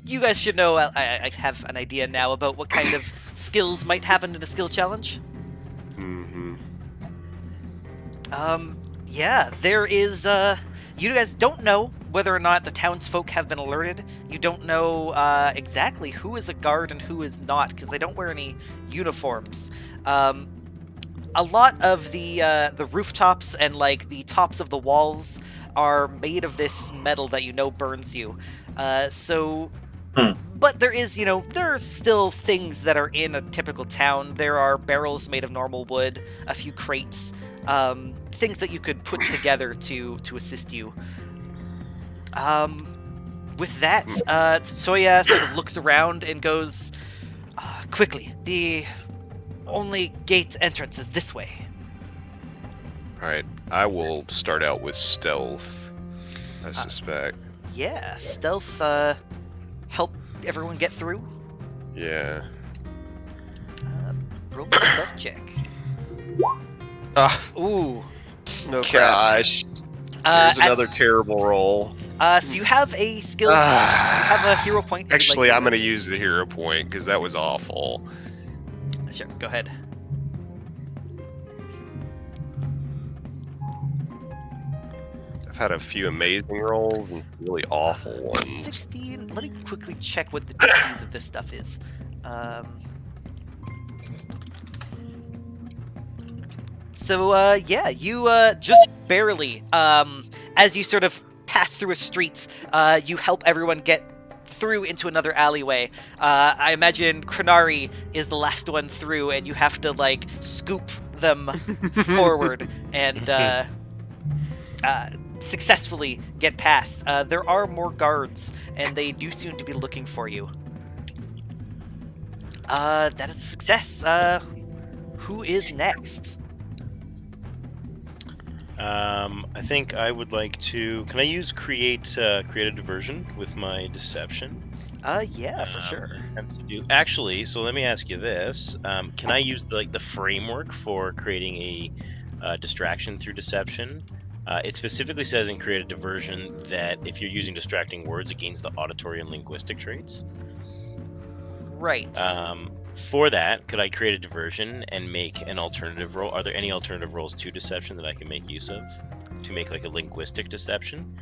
you guys should know, I have an idea now about what kind of skills might happen in a skill challenge. Mm-hmm. Yeah, there is, you guys don't know whether or not the townsfolk have been alerted. You don't know, exactly who is a guard and who is not, because they don't wear any uniforms. a lot of the rooftops and like the tops of the walls are made of this metal that you know burns you. But there is, there are still things that are in a typical town. There are barrels made of normal wood, a few crates, things that you could put together to assist you. With that, Tsutoya sort of looks around and goes, quickly, the only gate entrance is this way. Alright, I will start out with stealth, I suspect. Yeah, stealth, help everyone get through? Yeah. Roll me a stealth check. Ooh. No crap. Gosh. There's another terrible roll. So you have a skill, you have a hero point. Actually, I'm going to use the hero point, because that was awful. Sure, go ahead. I've had a few amazing rolls and really awful ones. 16, let me quickly check what the DCs of this stuff is. Yeah, you just barely, as you sort of pass through a street, you help everyone get through into another alleyway. I imagine Krenari is the last one through, and you have to, like, scoop them forward and successfully get past. There are more guards, and they do seem to be looking for you. That is a success. Who is next? I think I would like to. Can I use create a diversion with my deception? Yeah, for sure. Actually, so let me ask you this: can I use the framework for creating a distraction through deception? It specifically says in create a diversion that if you're using distracting words, it gains the auditory and linguistic traits. Right. For that, could I create a diversion and make an alternative roll? Are there any alternative rolls to deception that I can make use of to make like a linguistic deception?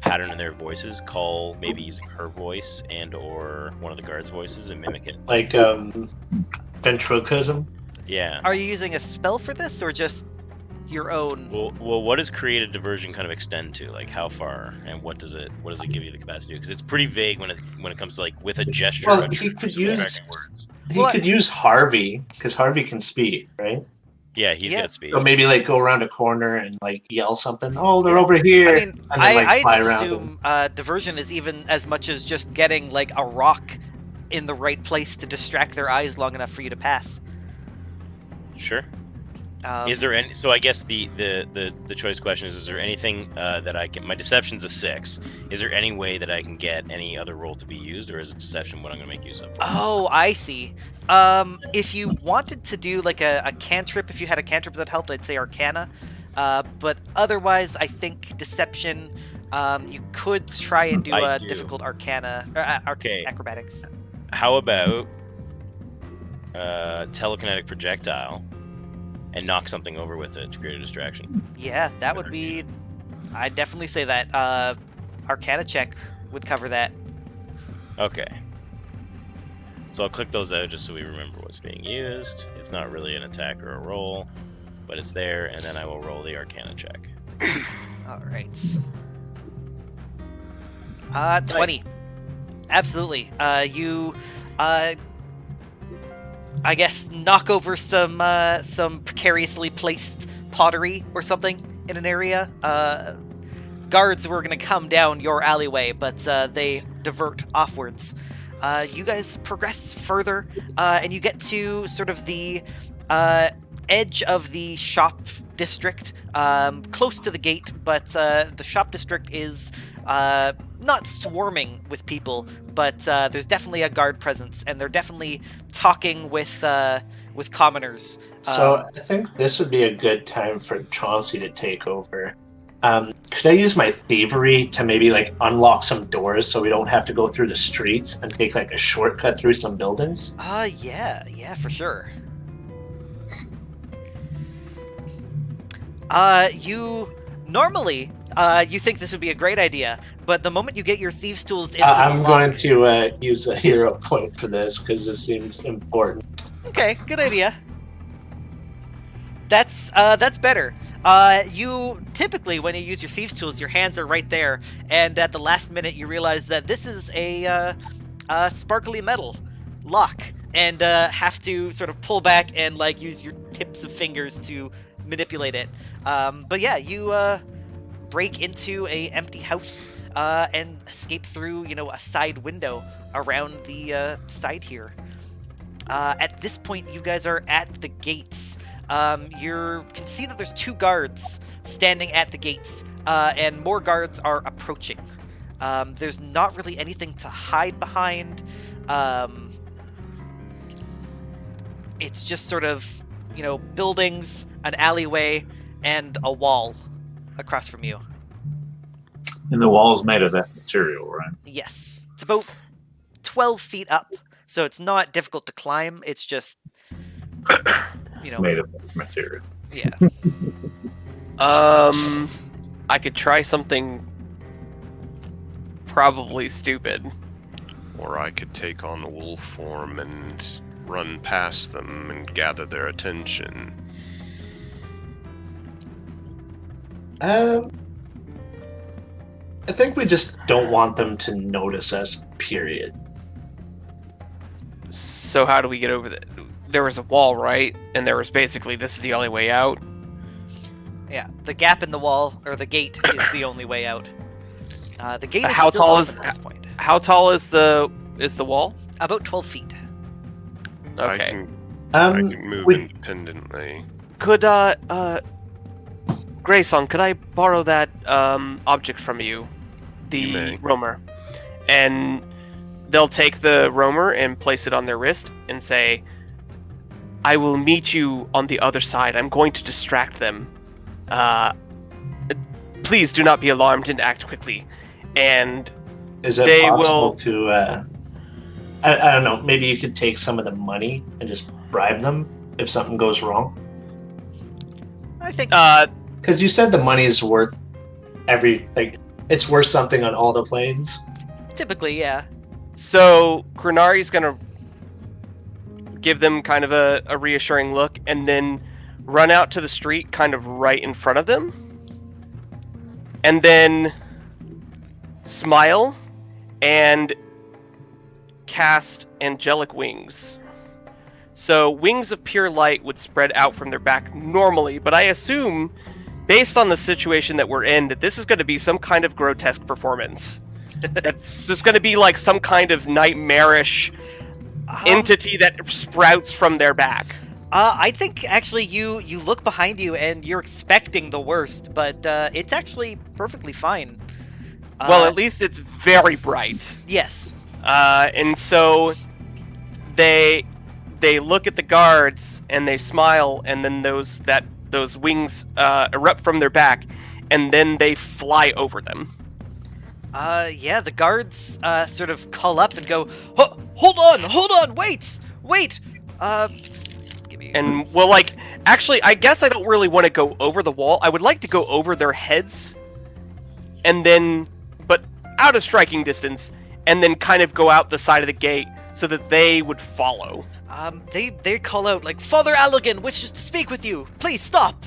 Pattern in their voices, call maybe using her voice and or one of the guards' voices and mimic it. Like ventriloquism? Yeah. Are you using a spell for this or just your own? Well, what does create a diversion kind of extend to? Like how far, and what does it give you the capacity to do? Because it's pretty vague when it comes to like with a gesture. Well, he could use words. could use Harvey because Harvey can speak, right? Yeah, he's got speed. So maybe like go around a corner and like yell something. Oh, they're over here. I mean, and then, like, I fly just around assume diversion is even as much as just getting like a rock in the right place to distract their eyes long enough for you to pass. Sure. Is there any? So I guess the choice question is there anything that I can? My deception's a 6. Is there any way that I can get any other roll to be used, or is deception what I'm going to make use of? Oh, I see. If you wanted to do like a cantrip, if you had a cantrip that helped, I'd say Arcana. But otherwise, I think deception. You could try and do difficult Arcana, acrobatics. How about telekinetic projectile? And knock something over with it to create a distraction. Yeah, that would be... I'd definitely say that. Arcana check would cover that. Okay. So I'll click those out just so we remember what's being used. It's not really an attack or a roll, but it's there, and then I will roll the Arcana check. Alright. 20. Nice. Absolutely. You... I guess knock over some precariously placed pottery or something in an area. Guards were going to come down your alleyway, but they divert offwards. You guys progress further, and you get to sort of the edge of the shop district, close to the gate, but the shop district is not swarming with people, but there's definitely a guard presence, and they're definitely talking with commoners. So I think this would be a good time for Chauncey to take over. Could I use my thievery to maybe like unlock some doors so we don't have to go through the streets and take like a shortcut through some buildings? Yeah, for sure. You normally you think this would be a great idea, but the moment you get your thieves' tools into I'm going to use a hero point for this because this seems important. Okay, good idea. That's better. You typically, when you use your thieves' tools, your hands are right there, and at the last minute, you realize that this is a sparkly metal lock, and have to sort of pull back and like use your tips of fingers to manipulate it. But yeah, you break into a empty house and escape through, a side window around the side here. At this point, you guys are at the gates. You can see that there's 2 guards standing at the gates, and more guards are approaching. There's not really anything to hide behind. It's just sort of, buildings, an alleyway, and a wall across from you. And the wall is made of that material, right? Yes. It's about 12 feet up, so it's not difficult to climb. It's just, Made of that material. Yeah. I could try something probably stupid. Or I could take on the wolf form and run past them and gather their attention. I think we just don't want them to notice us, period. So how do we get over that? There was a wall, right? And there was basically, this is the only way out. Yeah, the gap in the wall, or the gate, is the only way out. The gate is How still tall open is- at this point. How tall is the wall? About 12 feet. Okay. I can move independently. Could Grayson, could I borrow that object from you? You may. The roamer. And they'll take the roamer and place it on their wrist and say, I will meet you on the other side. I'm going to distract them. Please do not be alarmed and act quickly. And Is it they possible will... to, I don't know, maybe you could take some of the money and just bribe them if something goes wrong? I think... Because you said the money is worth it's worth something on all the planes. Typically, yeah. So Krenari's gonna give them kind of a reassuring look and then run out to the street kind of right in front of them. And then smile and cast angelic wings. So wings of pure light would spread out from their back normally, but I assume, based on the situation that we're in, that this is going to be some kind of grotesque performance. That's just going to be like some kind of nightmarish entity that sprouts from their back. I think actually you look behind you and you're expecting the worst, but it's actually perfectly fine. Well, at least it's very bright. Yes. And so they look at the guards and they smile, and then those wings erupt from their back, and then they fly over them. Yeah, the guards sort of call up and go, hold on, wait! Give me... And, well, actually, I guess I don't really want to go over the wall. I would like to go over their heads, and then, but out of striking distance, and then kind of go out the side of the gate so that they would follow. They call out, like, Father Allegan wishes to speak with you! Please stop!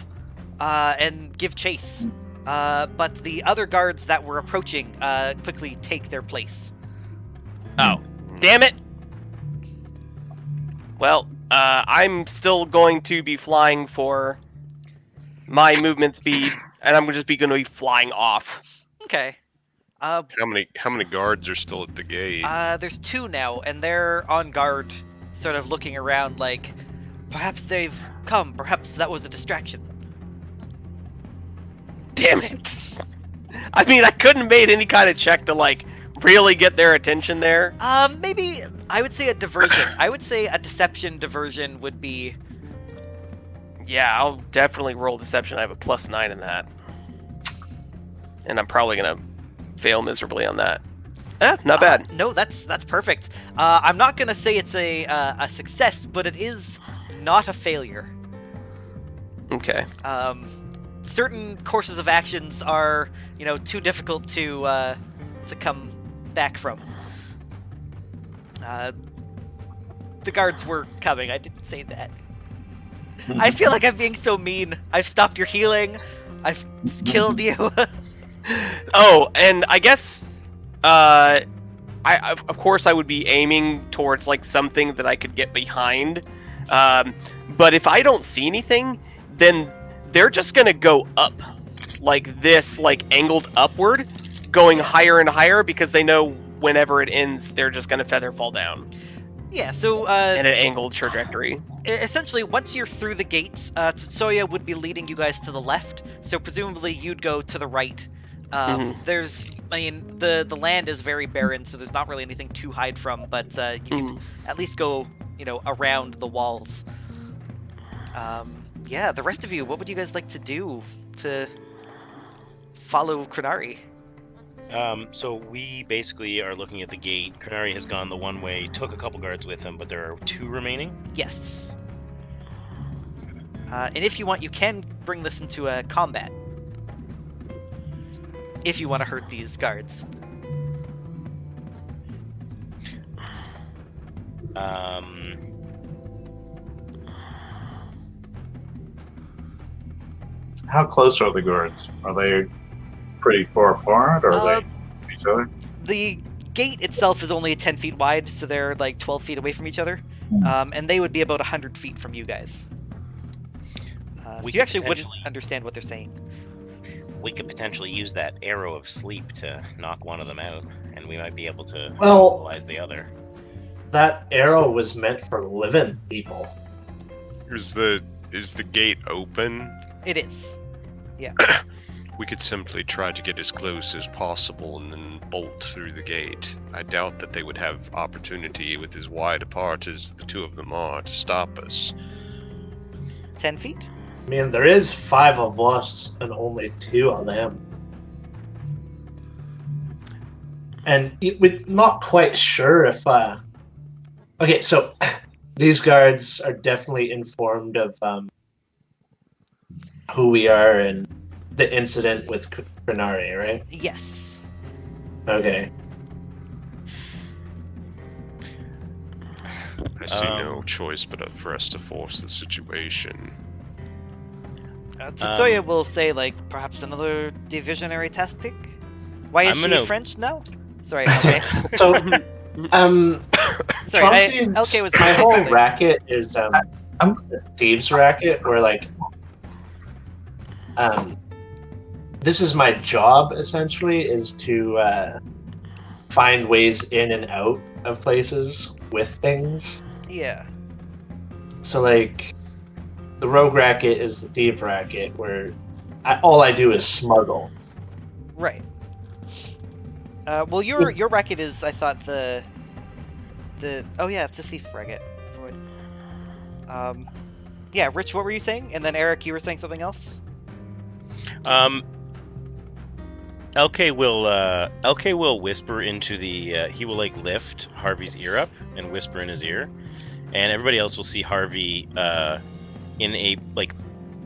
And give chase. But the other guards that were approaching quickly take their place. Oh, damn it! Well, I'm still going to be flying for my movement speed, and I'm just going to be flying off. Okay. How many guards are still at the gate? There's 2 now, and they're on guard, sort of looking around like, perhaps they've come, perhaps that was a distraction. Damn it! I mean, I couldn't have made any kind of check to, really get their attention there. Maybe, I would say a diversion. I would say a deception diversion would be... Yeah, I'll definitely roll deception. I have a +9 in that. And I'm probably gonna fail miserably on that. Not bad. No, that's perfect. I'm not gonna say it's a success, but it is not a failure. Okay. Certain courses of actions are, too difficult to come back from. The guards were coming. I didn't say that. I feel like I'm being so mean. I've stopped your healing. I've killed you. Oh, and I guess, of course I would be aiming towards like something that I could get behind. But if I don't see anything, then they're just gonna go up like this, like angled upward, going higher and higher because they know whenever it ends, they're just gonna feather fall down. Yeah, so in an angled trajectory. Essentially, once you're through the gates, Tsutsuya would be leading you guys to the left, so presumably you'd go to the right. There's, I mean, the land is very barren, so there's not really anything to hide from, but you can at least go, around the walls. Yeah, the rest of you, what would you guys like to do to follow Krenari? So we basically are looking at the gate. Krenari has gone the one way, took a couple guards with him, but there are 2 remaining? Yes. And if you want, you can bring this into a combat. If you want to hurt these guards. How close are the guards? Are they pretty far apart, or are they each other? The gate itself is only 10 feet wide, so they're like 12 feet away from each other. And they would be about 100 feet from you guys. So you actually wouldn't understand what they're saying. We could potentially use that arrow of sleep to knock one of them out, and we might be able to neutralize the other. That arrow was meant for living people. Is the gate open? It is. Yeah. We could simply try to get as close as possible and then bolt through the gate. I doubt that they would have opportunity with as wide apart as the 2 of them are to stop us. 10 feet? I mean, there is 5 of us and only 2 of them. And we're not quite sure if... Okay, so these guards are definitely informed of who we are and the incident with Krenari, right? Yes. Okay. I see no choice but for us to force the situation. Tsutsuya will say, like, perhaps another divisionary tactic? Why is she French now? Sorry, okay. So, sorry, LK was my whole racket is I'm a thieves racket where, like, this is my job, essentially, is to find ways in and out of places with things. Yeah. So, like, the rogue racket is the thief racket, where all I do is smuggle. Right. Well, your racket is, I thought, the oh yeah, it's a thief racket. Yeah, Rich, what were you saying? And then Eric, you were saying something else? LK will whisper into the he will like lift Harvey's ear up and whisper in his ear, and everybody else will see Harvey in a like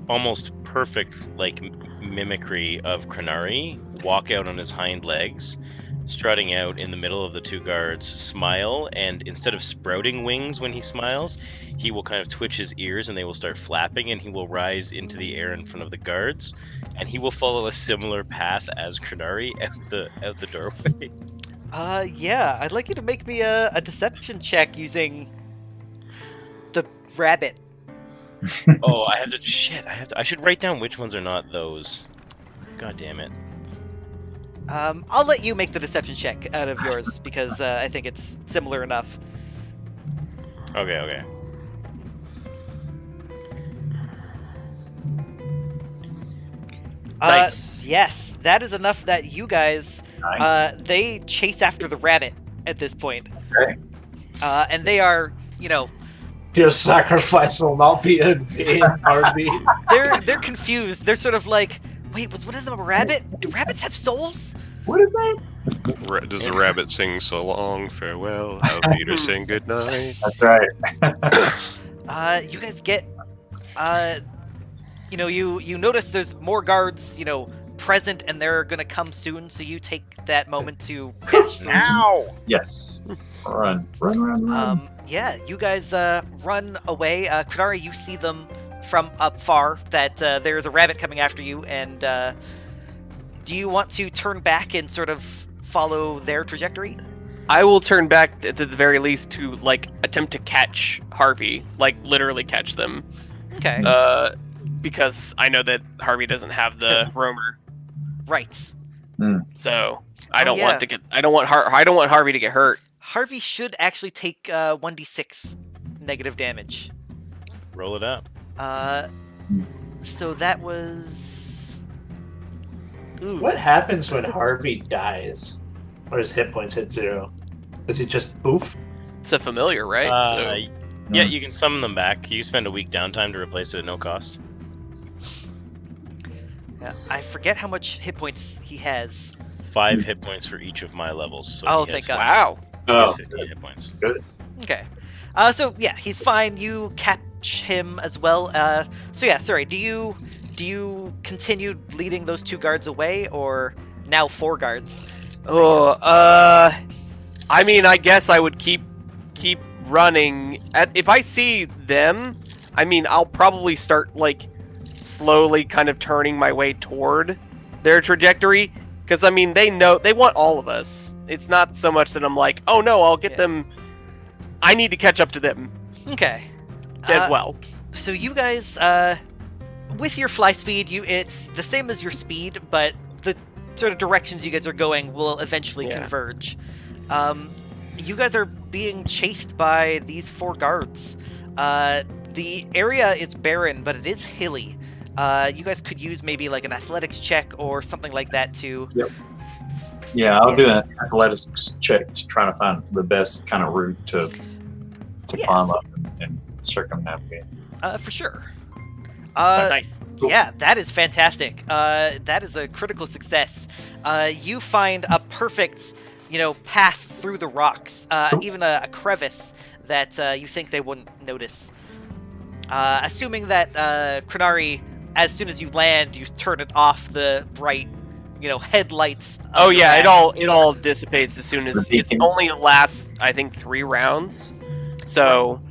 almost perfect like mimicry of Krenari walk out on his hind legs, strutting out in the middle of the 2 guards, smile, and instead of sprouting wings when he smiles, he will kind of twitch his ears and they will start flapping, and he will rise into the air in front of the guards, and he will follow a similar path as Krenari out the doorway. Yeah, I'd like you to make me a deception check using the rabbit. Oh, I should write down which ones are not those. God damn it. I'll let you make the deception check out of yours because I think it's similar enough. Okay. Nice. Yes, that is enough that you guys, they chase after the rabbit at this point. Okay. And they are, Your sacrifice will not be in vain, Harvey. They're confused. They're sort of like, wait, was one of them a rabbit? Do rabbits have souls? What is that? Does the rabbit sing so long, farewell, how Peter sing goodnight? That's right. You guys get, you notice there's more guards, present, and they're gonna come soon, so you take that moment to pitch. Ow! Yes. Run. Yeah, you guys run away. Krenari, you see them from up far that there is a rabbit coming after you, and do you want to turn back and sort of follow their trajectory? I will turn back at the very least to like attempt to catch Harvey, like literally catch them. Okay. Because I know that Harvey doesn't have the roamer, Right. so I Oh, don't yeah. want to get. I don't want Harvey to get hurt. Harvey should actually take 1d6 negative damage. Roll it up. So that was. Ooh. What happens when Harvey dies? Or his hit points hit 0? Does he just poof? It's a familiar, right? Yeah, you can summon them back. You can spend a week downtime to replace it at no cost. Yeah, I forget how much hit points he has. 5 hit points for each of my levels. So Oh, he thank has God. Wow. 15 hit points. Okay. So yeah, he's fine. You catch him as well. So yeah, sorry. Do you continue leading those 2 guards away, or now 4 guards? Oh, I mean, I guess I would keep running. If I see them, I mean, I'll probably start like slowly kind of turning my way toward their trajectory, because I mean, they know they want all of us. It's not so much that I'm like, oh no, I'll get them. I need to catch up to them. Okay. As well. So you guys, with your fly speed, it's the same as your speed, but the sort of directions you guys are going will eventually converge. You guys are being chased by these 4 guards. The area is barren, but it is hilly. You guys could use maybe like an athletics check or something like that to... Yep. Yeah, I'll do an athletics check to try to find the best kind of route to climb up and circumnavigate. For sure. Nice. Yeah, that is fantastic. That is a critical success. You find a perfect, path through the rocks, even a crevice that you think they wouldn't notice. Assuming that Krenari, as soon as you land, you turn it off the bright, headlights. Oh of your yeah, back. it all dissipates as soon as it only lasts. I think 3 rounds. So,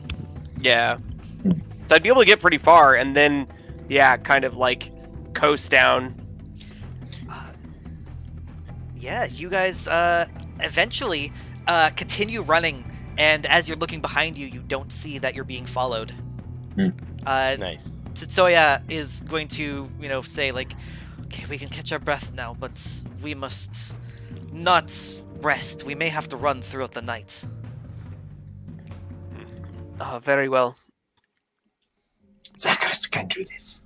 yeah. So I'd be able to get pretty far, and then, kind of like coast down. Yeah, you guys eventually continue running, and as you're looking behind you, you don't see that you're being followed. Nice. Tsutsuya is going to, say like, okay, we can catch our breath now, but we must not rest. We may have to run throughout the night. Very well. Zacharias can do this.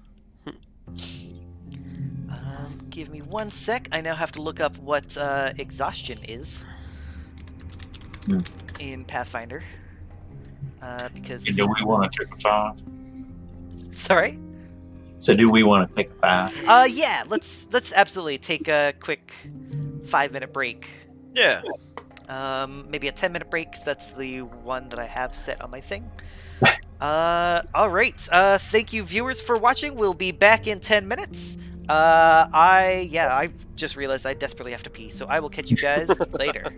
Give me 1 sec. I now have to look up what exhaustion is in Pathfinder. Because... Do we want to take a 5? Sorry? So do we want to take a 5? Yeah, let's absolutely take a quick 5-minute break. Yeah. Maybe a 10-minute break, because that's the one that I have set on my thing. Alright, thank you viewers for watching. We'll be back in 10 minutes. I just realized I desperately have to pee, so I will catch you guys later.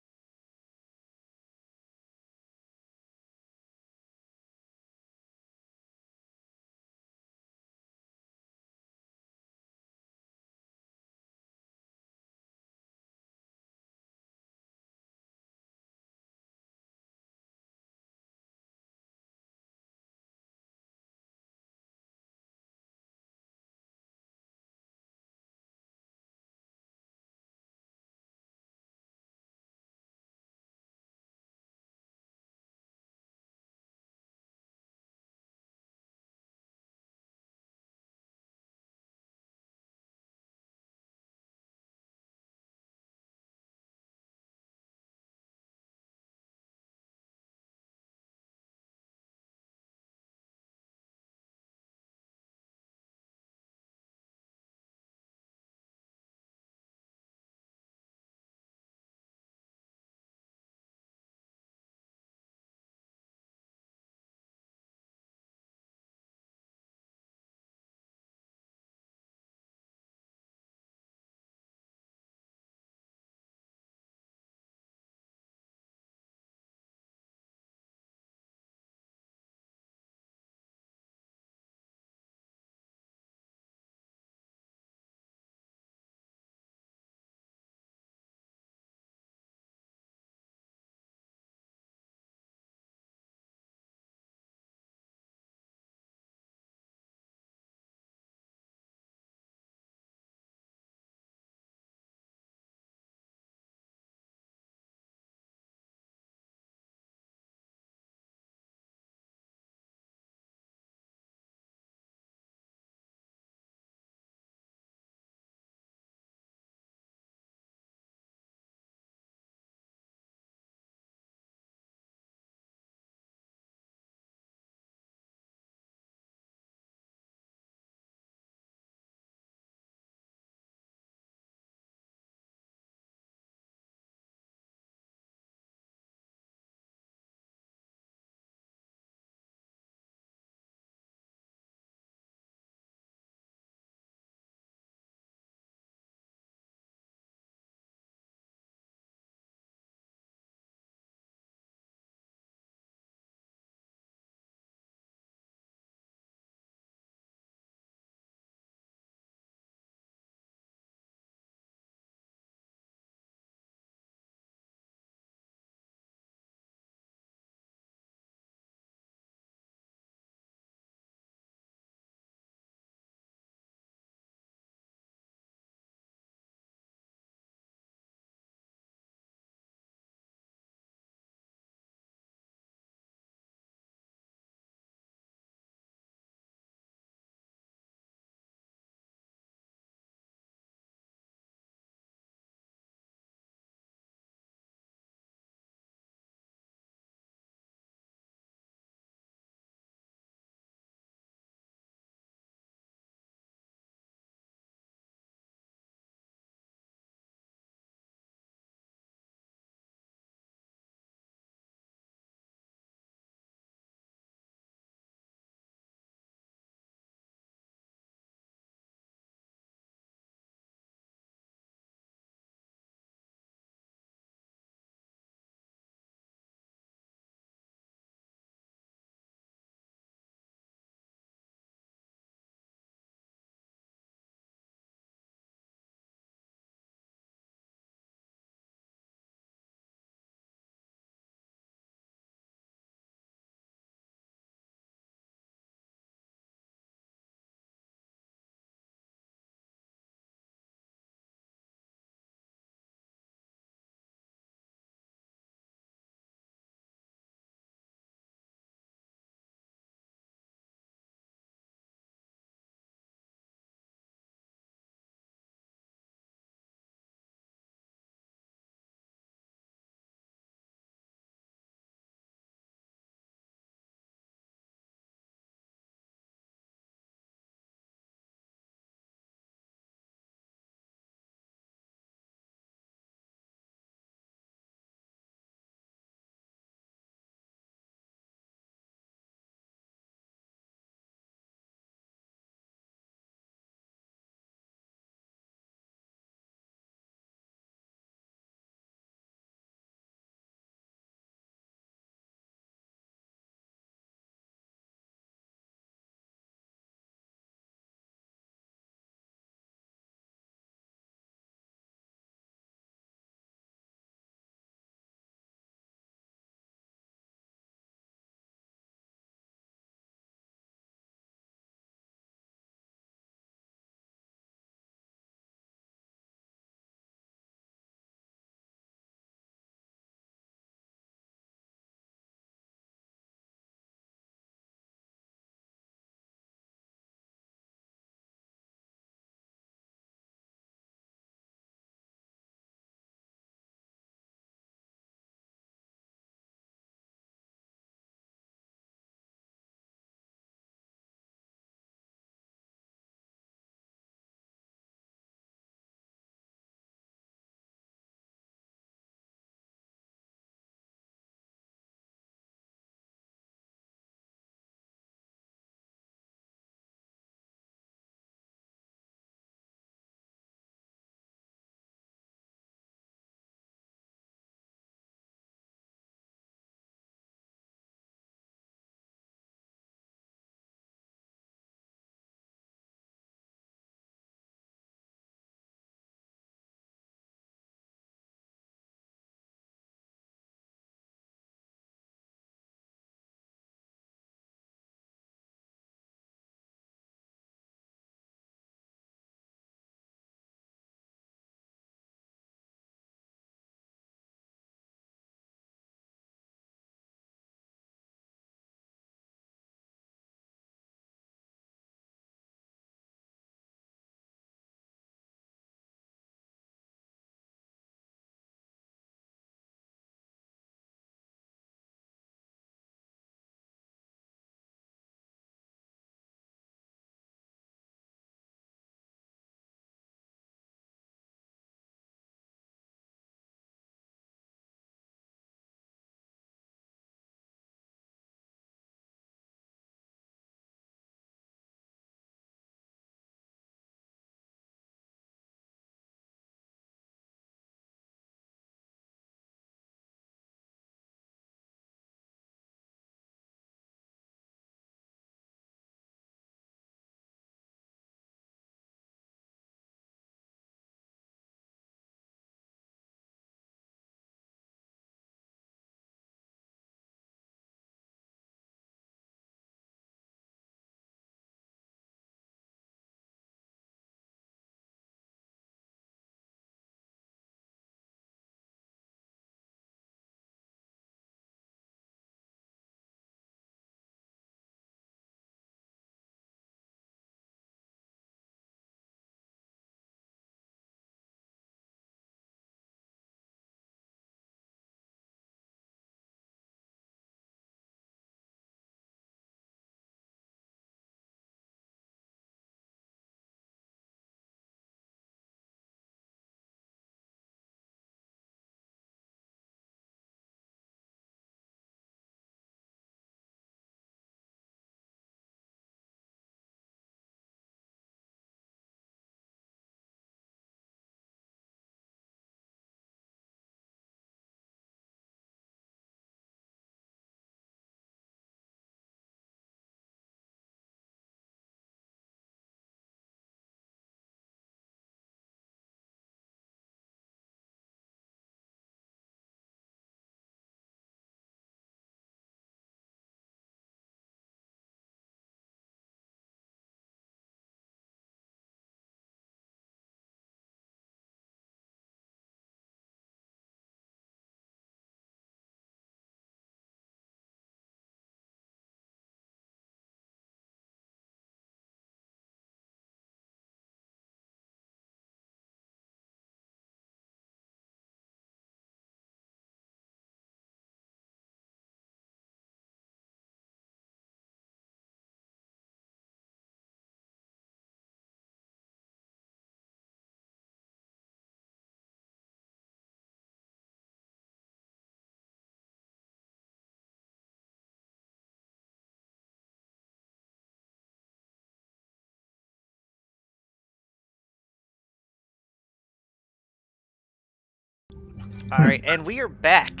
Alright, and we are back.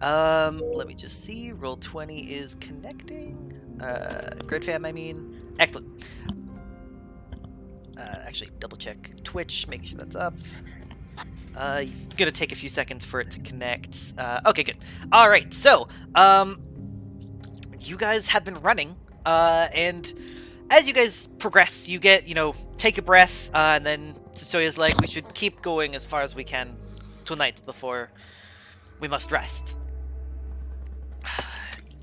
Let me just see. Roll20 is connecting. GridFam, I mean. Excellent. Actually, double check Twitch, make sure that's up. It's gonna take a few seconds for it to connect. Okay, good. Alright, so, you guys have been running, and as you guys progress, you get, take a breath, and then Tsutoya's like, we should keep going as far as we can tonight before we must rest.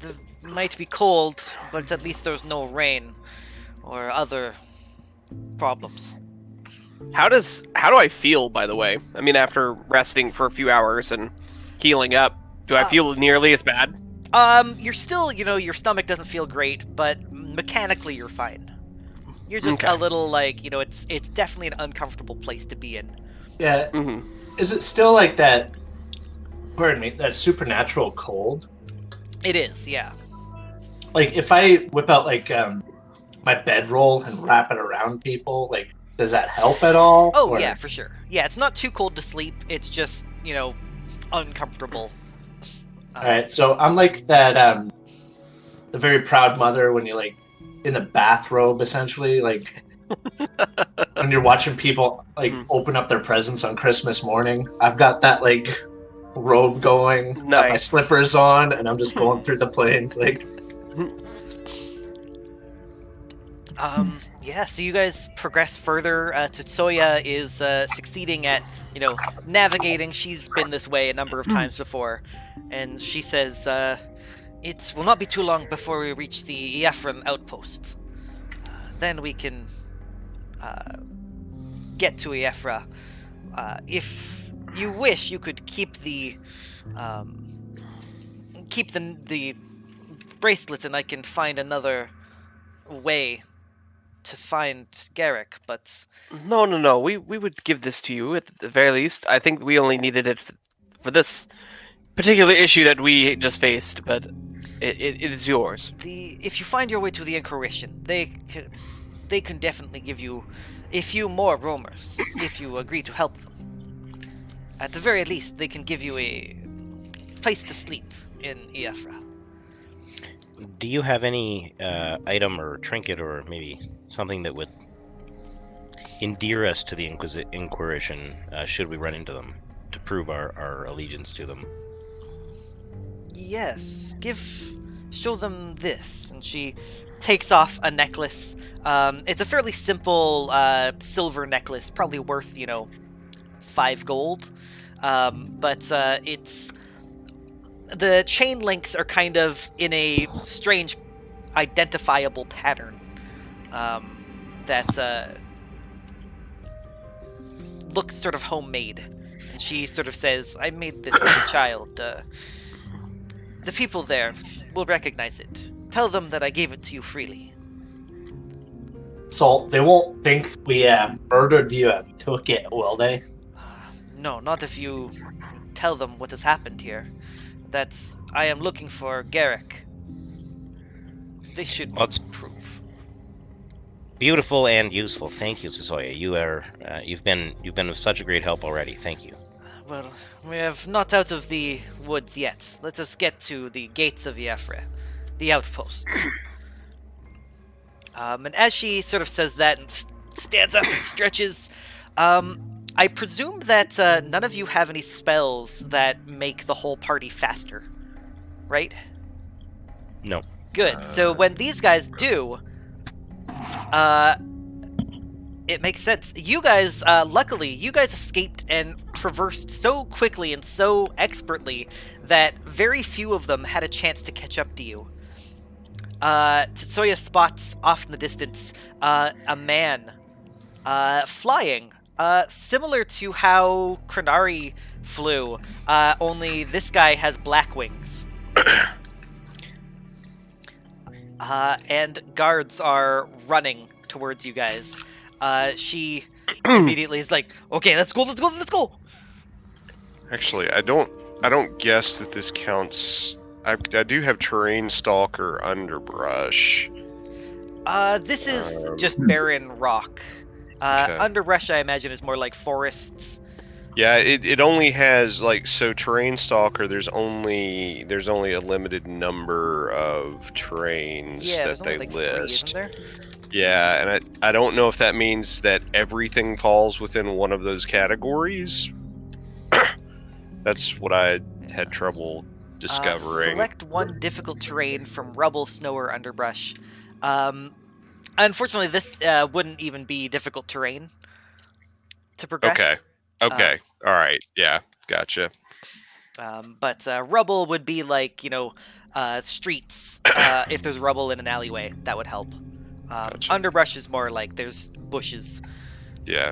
It might be cold, but at least there's no rain or other problems. How do I feel, by the way? I mean, after resting for a few hours and healing up, do I feel nearly as bad? You're still, your stomach doesn't feel great, but mechanically you're fine. You're just a little it's definitely an uncomfortable place to be in. Yeah. Mm-hmm. Is it still like that? Pardon me. That supernatural cold. It is, yeah. Like if I whip out my bedroll and wrap it around people, does that help at all? Oh yeah, for sure. Yeah, it's not too cold to sleep. It's just uncomfortable. All right, so I'm like that. The very proud mother when you're in the bathrobe, essentially, when you're watching people open up their presents on Christmas morning. I've got that robe going, got my slippers on, and I'm just going through the plains Yeah, so you guys progress further. Tsutoya is succeeding at, navigating. She's been this way a number of times before, and she says, it will not be too long before we reach the Ephron outpost. Then we can get to Ephra. If you wish, you could keep the bracelets, and I can find another way to find Garrick, but... No. We would give this to you, at the very least. I think we only needed it for this particular issue that we just faced, but it is yours. If you find your way to the Inquisition, they can definitely give you a few more roamers, if you agree to help them. At the very least, they can give you a place to sleep in Ephra. Do you have any item or trinket or maybe something that would endear us to the Inquisition should we run into them, to prove our allegiance to them? Yes. Show them this. And she takes off a necklace. It's a fairly simple silver necklace, probably worth, 5 gold. But it's... The chain links are kind of in a strange, identifiable pattern that looks sort of homemade. And she sort of says, I made this as a child. The people there will recognize it. Tell them that I gave it to you freely. So they won't think we murdered you and took it, will they? No, not if you tell them what has happened here. That I am looking for Garrick. They should prove. Beautiful and useful. Thank you, Tsutoya. You've been of such a great help already. Thank you. Well, we have not out of the woods yet. Let us get to the gates of Ephra, the outpost. And as she sort of says that and stands up and stretches, I presume that none of you have any spells that make the whole party faster, right? No. Good. So when these guys do, it makes sense. You guys, luckily, you guys escaped and traversed so quickly and so expertly that very few of them had a chance to catch up to you. Tsutoya spots off in the distance a man flying. Similar to how Kranari flew, only this guy has black wings. And guards are running towards you guys. She immediately is like, okay, let's go. Actually, I don't guess that this counts. I do have terrain stalker underbrush. This is just barren rock. Okay. Underbrush, I imagine, is more like forests. Yeah, it only has so terrain stalker. There's only a limited number of terrains there's that only they like 3, isn't list. there? Yeah, and I don't know if that means that everything falls within one of those categories. That's what I had trouble discovering. Select one difficult terrain from rubble, snow, or underbrush. Unfortunately, this wouldn't even be difficult terrain to progress. Okay. All right. Yeah. Gotcha. But rubble would be like, streets. If there's rubble in an alleyway, that would help. Gotcha. Underbrush is more like there's bushes. Yeah.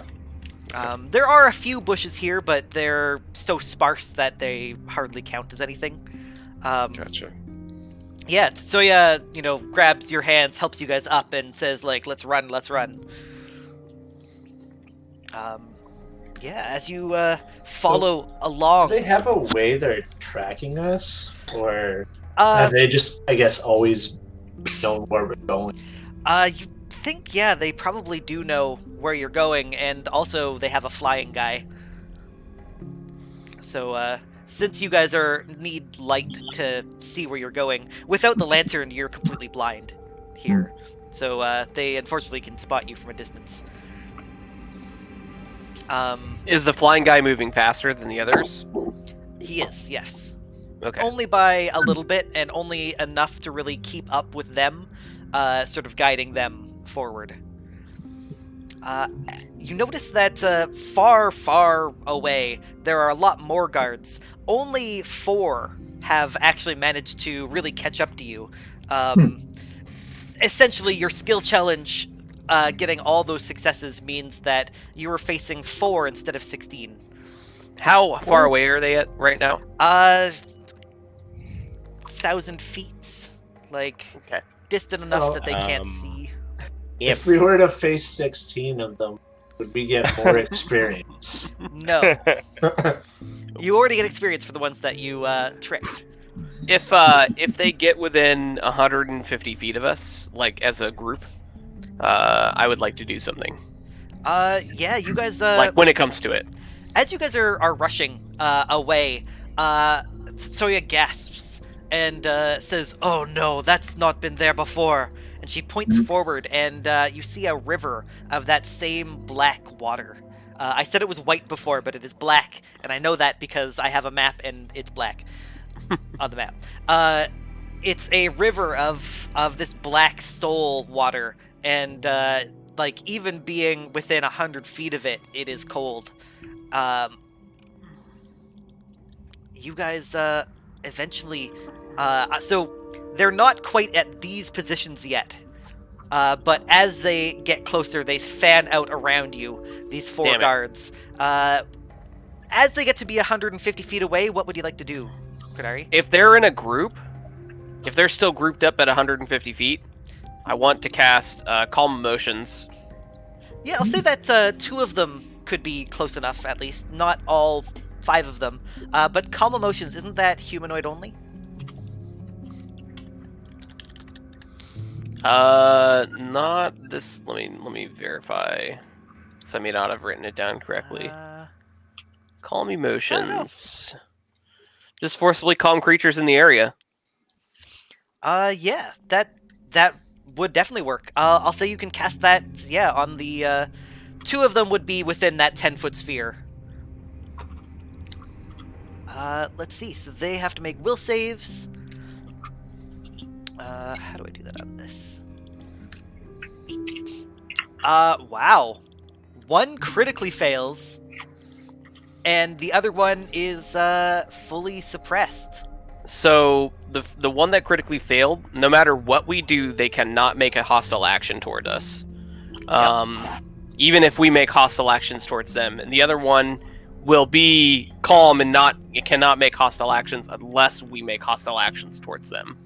There are a few bushes here, but they're so sparse that they hardly count as anything. Gotcha. Yeah, Soya, grabs your hands, helps you guys up, and says, let's run. Yeah, as you follow along. Do they have a way they're tracking us? Or have they just, I guess, always known where we're going? You think, they probably do know where you're going, and also they have a flying guy. So, since you guys need light to see where you're going, without the lantern, you're completely blind here. So, they unfortunately can spot you from a distance. Is the flying guy moving faster than the others? He is, yes. Okay. Only by a little bit, and only enough to really keep up with them, sort of guiding them forward. You notice that far, far away, there are a lot more guards. Only 4 have actually managed to really catch up to you. Essentially, your skill challenge, getting all those successes, means that you are facing 4 instead of 16. How far away are they at right now? 1,000 feet. Okay. Distant enough that they can't see. If we were to face 16 of them, would we get more experience? No. You already get experience for the ones that you tricked. If they get within 150 feet of us, as a group, I would like to do something. Yeah, you guys... when it comes to it. As you guys are rushing away, Soya gasps and says, "Oh no, that's not been there before." And she points forward, and you see a river of that same black water. I said it was white before, but it is black, and I know that because I have a map and it's black on the map. It's a river of this black soul water, and even being within 100 feet of it, it is cold. You guys eventually... so they're not quite at these positions yet. But as they get closer, they fan out around you, these 4 guards. As they get to be 150 feet away, what would you like to do, Kadari? If they're in a group, if they're still grouped up at 150 feet, I want to cast Calm Emotions. Yeah, I'll say that 2 of them could be close enough, at least. Not all 5 of them. But Calm Emotions, isn't that humanoid only? Not this. Let me verify. So I may not have written it down correctly. Calm Emotions. Just forcibly calm creatures in the area. Yeah, that would definitely work. I'll say you can cast that, on the... 2 of them would be within that 10-foot sphere. Let's see. So they have to make will saves. How do I do that on this? Wow. 1 critically fails, and the other one is fully suppressed. So the one that critically failed, no matter what we do, they cannot make a hostile action toward us. Even if we make hostile actions towards them. And the other one will be calm and cannot make hostile actions unless we make hostile actions towards them.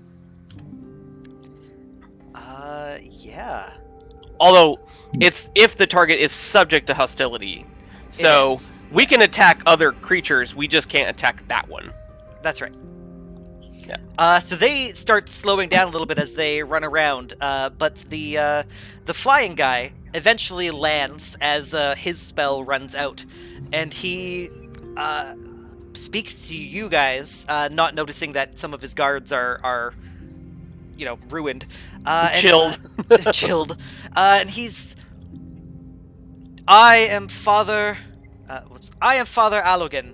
Yeah. Although, it's if the target is subject to hostility. So, we can attack other creatures, we just can't attack that one. That's right. Yeah. So they start slowing down a little bit as they run around, but the flying guy eventually lands as his spell runs out, and he speaks to you guys, not noticing that some of his guards are ruined. Chilled. Chilled. And he's... I am Father Alogan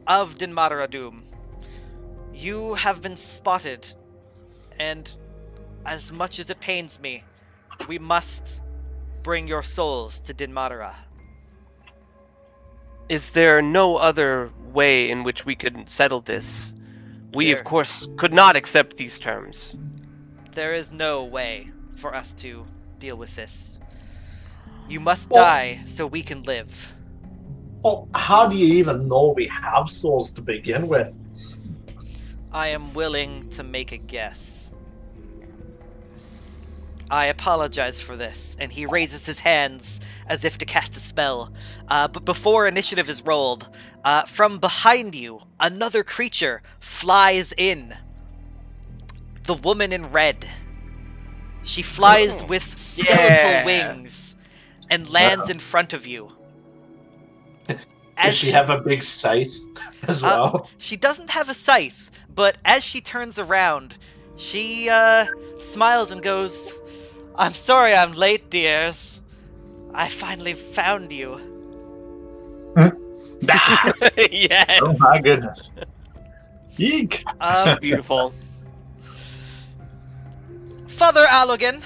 of Dinmadaradoom. You have been spotted, and as much as it pains me, we must bring your souls to Dinmadara. Is there no other way in which we could settle this? We, of course, could not accept these terms. There is no way for us to deal with this. You must die so we can live. Well, how do you even know we have souls to begin with? I am willing to make a guess. I apologize for this, and he raises his hands as if to cast a spell. But before initiative is rolled, from behind you, another creature flies in. The woman in red. She flies with skeletal wings and lands in front of you. Does she have a big scythe as well? She doesn't have a scythe, but as she turns around, she smiles and goes, "I'm sorry I'm late, dears. I finally found you." Yes. Oh my goodness. Yeek. Beautiful. Father Alogan,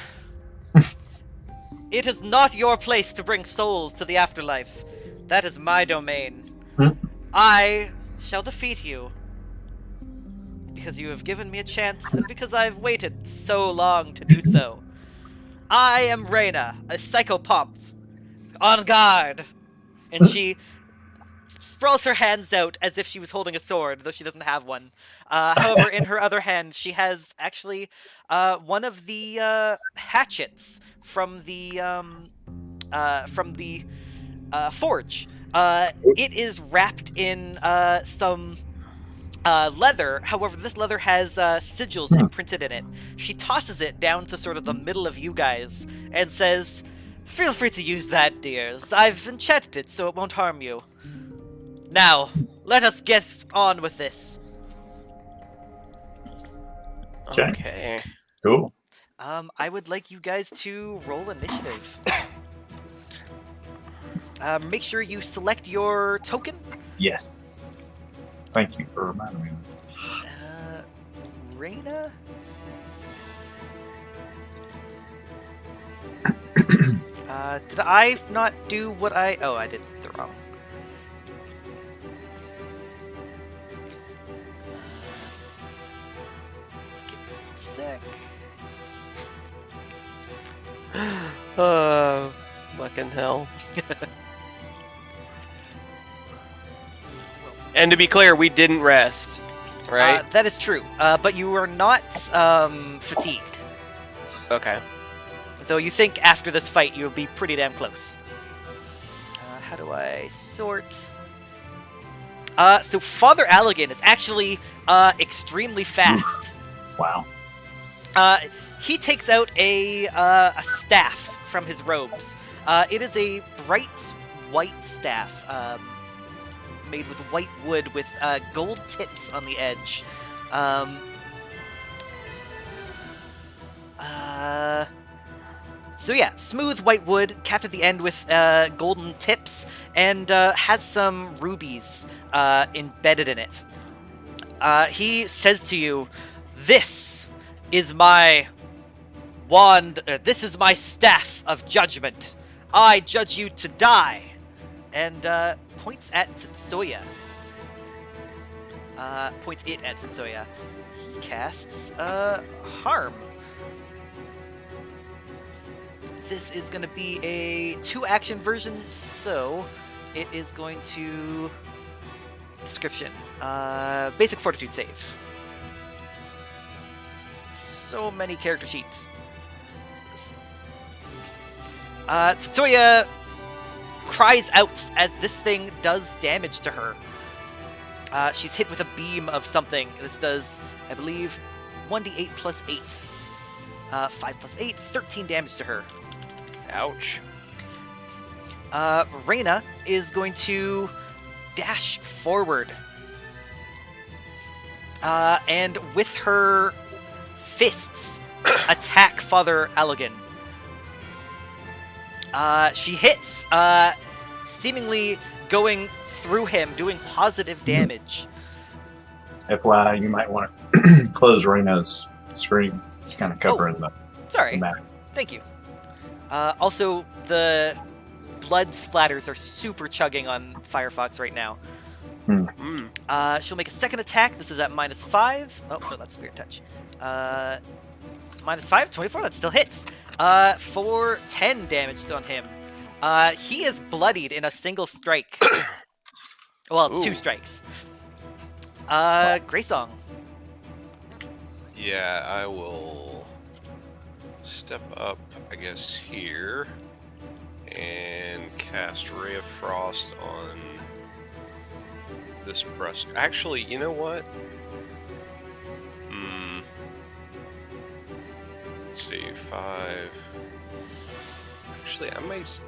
it is not your place to bring souls to the afterlife. That is my domain. I shall defeat you because you have given me a chance and because I've waited so long to do so. I am Rhea, a psychopomp. On guard! And she sprawls her hands out as if she was holding a sword, though she doesn't have one. However, in her other hand, she has actually one of the hatchets from the forge. It is wrapped in some leather. However, this leather has sigils imprinted in it. She tosses it down to sort of the middle of you guys and says, "Feel free to use that, dears. I've enchanted it so it won't harm you. Now, let us get on with this." Okay. Cool. I would like you guys to roll initiative. Make sure you select your token. Yes. Thank you for reminding me. Rhea? Did I not do what I... Oh, I did the wrong. Give me 1 sec. Fucking hell. And to be clear, we didn't rest, right? That is true, but you were not fatigued. Okay. Though you think after this fight you'll be pretty damn close. How do I sort? So Father Alogan is actually extremely fast. Wow. He takes out a staff from his robes. It is a bright white staff, made with white wood with gold tips on the edge. So yeah, smooth white wood, capped at the end with golden tips, and has some rubies embedded in it. He says to you, "This is my wand, this is my staff of judgment. I judge you to die." And points at Tetsuya. Points it at Tetsuya. He casts harm. This is going to be a 2-action version, so it is going to... Description. Basic fortitude save. So many character sheets. Tetsuya cries out as this thing does damage to her. She's hit with a beam of something. This does, I believe, 1d8 plus 8. 5 plus 8, 13 damage to her. Ouch. Rhea is going to dash forward. And with her fists, attack Father Allegan. She hits, seemingly going through him, doing positive damage. FYI, you might want to close Rena's screen. It's kind of covering the Sorry. map. Thank you. Also, the blood splatters are super chugging on Firefox right now. She'll make a second attack. This is at -5. Oh, no, that's Spirit Touch. -5, 24, that still hits. For 10 damage on him. He is bloodied in a single strike. Well, 2 strikes. Greysong. Yeah, I will step up, I guess, here and cast Ray of Frost on this breast. Actually, you know what? Let's see, 5. Actually, I might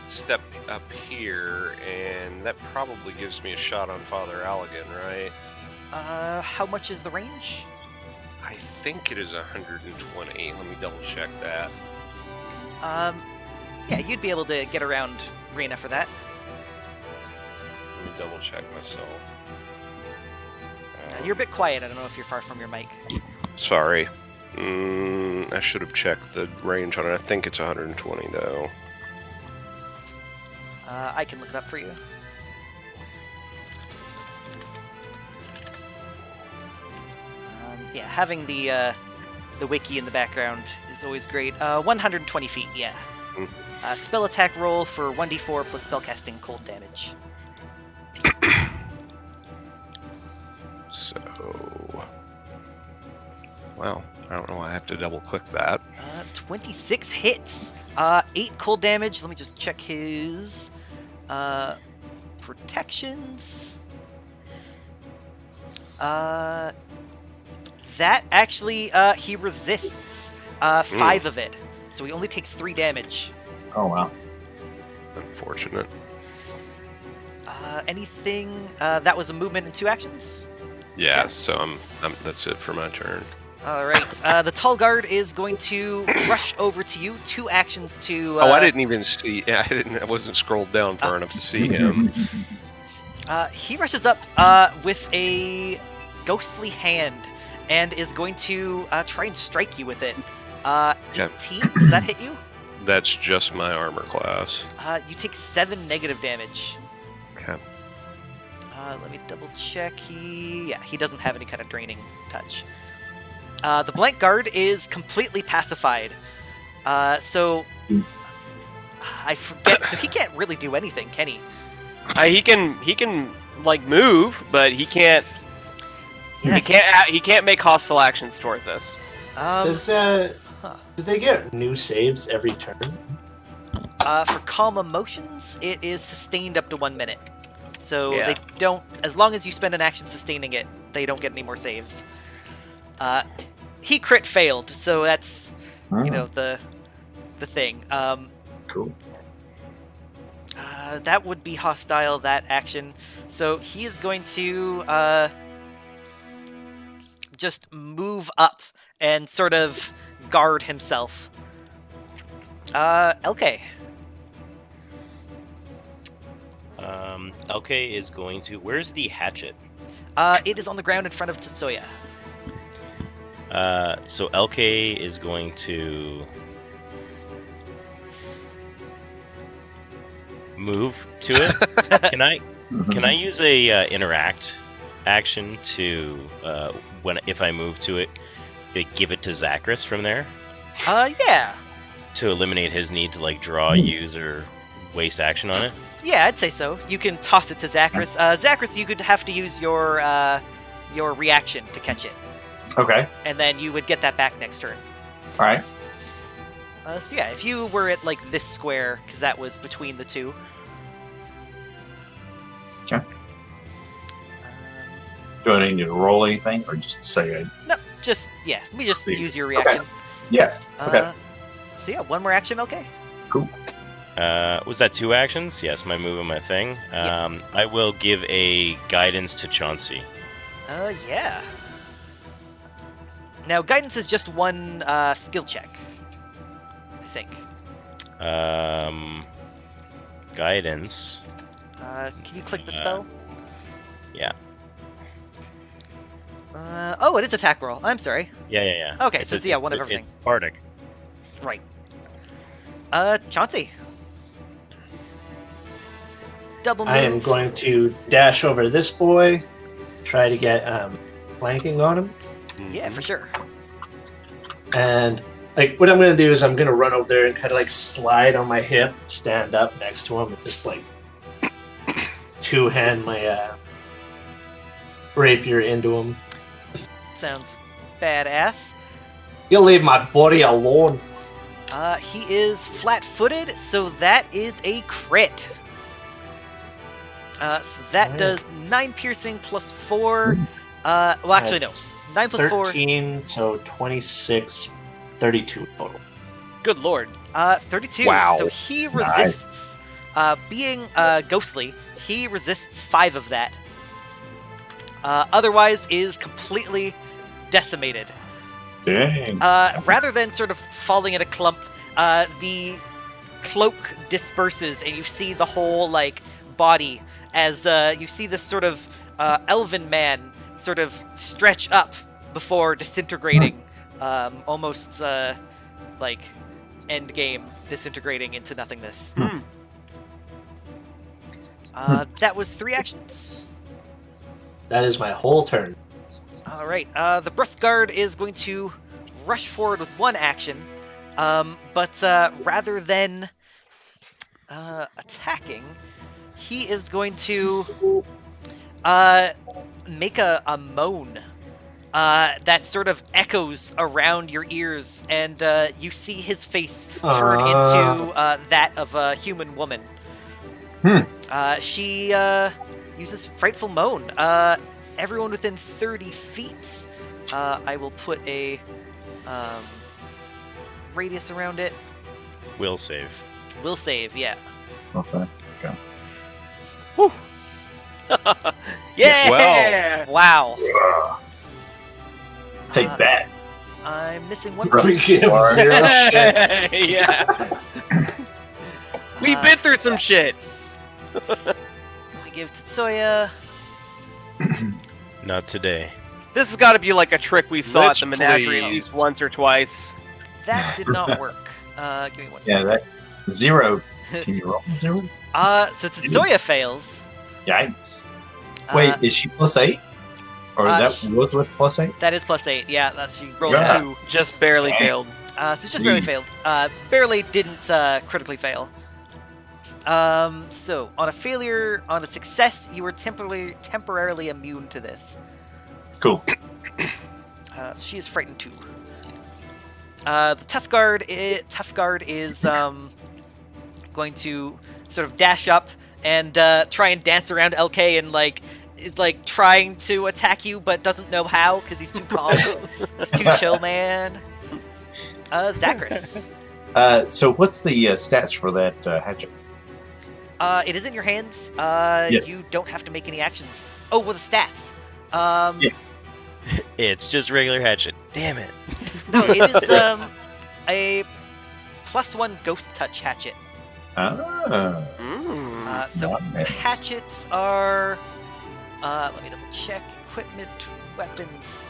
step up here, and that probably gives me a shot on Father Allegan, right? How much is the range? I think it is 120. Let me double check that. Yeah, you'd be able to get around Rhea for that. Let me double check myself. You're a bit quiet. I don't know if you're far from your mic. Sorry. I should have checked the range on it. I think it's 120 though. I can look it up for you. Yeah, having the wiki in the background is always great. 120 feet, yeah. Spell attack roll for 1d4 plus spellcasting cold damage. So, well, I don't know why I have to double click that. 26 hits. 8 cold damage. Let me just check his protections. That actually, he resists 5 of it, so he only takes 3 damage. Oh wow! Unfortunate. Anything? That was a movement and 2 actions. Yeah, so I'm that's it for my turn. All right. The tall guard is going to rush over to you. 2 actions to. I didn't even see. I wasn't scrolled down far enough to see him. He rushes up with a ghostly hand and is going to try and strike you with it. 18. Does that hit you? That's just my armor class. You take 7 negative damage. Okay. Let me double check. He doesn't have any kind of draining touch. The blank guard is completely pacified. So I forget. So he can't really do anything, can he? He can like move, but he can't. Yeah. He can't make hostile actions towards us. Do they get new saves every turn? For calm emotions, it is sustained up to 1 minute. So Yeah. they don't, as long as you spend an action sustaining it, they don't get any more saves. He crit failed, so that's the thing. Cool. That would be hostile, that action. So he is going to just move up and sort of guard himself. LK. LK is going to... Where's the hatchet? It is on the ground in front of Tetsuya. So LK is going to move to it. Can I use a interact action to if I move to it, to give it to Zachris from there? Yeah. To eliminate his need to like draw, use, or waste action on it. Yeah, I'd say so. You can toss it to Zachris. Zachris, you could have to use your reaction to catch it. Okay. And then you would get that back next turn. All right. So yeah, if you were at like this square, because that was between the two. Okay. Do I need to roll anything, or just say I... No, just we just See. use your reaction. Yeah. Okay. So yeah, one more action, okay. Cool. Was that 2 actions? Yes, my move and my thing. I will give a guidance to Chauncey. Yeah. Now, guidance is just one skill check, I think. Guidance. Can you click the spell? Yeah. Oh, it is attack roll. I'm sorry. Yeah. Okay, so one of everything. It's Bardic. Right. Chauncey. Double move. I am going to dash over this boy, try to get flanking on him. Yeah, for sure. And like what I'm going to do is I'm going to run over there and kind of like slide on my hip, stand up next to him, and just like two-hand my rapier into him. Sounds badass. You'll leave my body alone. He is flat-footed, so that is a crit. So that does 9 piercing plus 4. Well, actually, no. 9 plus 4. 13, so 26, 32 total. Good lord. 32. Wow. So he resists, being ghostly, he resists 5 of that. Otherwise is completely decimated. Dang. Rather than sort of falling in a clump, the cloak disperses and you see the whole, like, body as you see this sort of elven man sort of stretch up before disintegrating, almost like endgame disintegrating into nothingness. That was 3 actions. That is my whole turn. All right. The Brusque Guard is going to rush forward with 1 action, but rather than attacking, he is going to make a moan that sort of echoes around your ears, and you see his face turn into that of a human woman. She uses Frightful Moan. Everyone within 30 feet, I will put a radius around it. Will save. Will save, yeah. Okay. Woo. Yeah. Well. Wow. Take that. I'm missing 1 We person. give 0 shit. Yeah. We've been through some shit. I give Tetsuya. Not today. This has got to be like a trick we saw Lich, at the menagerie at please. least once or twice. That did not work. Give me 1 Yeah, second. that 0. Can you roll 0? So Tetsuya fails. Yikes. Wait, is she +8? Or that sh- was with +8? That is +8. Yeah, that's she rolled Yeah. 2. Just barely failed. So just barely failed. Barely didn't critically fail. So on a success, you were temporarily immune to this. Cool. So she is frightened too. The Tough Guard is going to sort of dash up and try and dance around LK and is trying to attack you but doesn't know how because he's too calm. He's too chill, man. Zachris. So what's the stats for that hatchet? It is in your hands. Yes. You don't have to make any actions. Oh, well, the stats. Yeah. It's just regular hatchet. Damn it. No, it is a +1 ghost touch hatchet. So Nice. hatchets are. Let me double check. Equipment, weapons.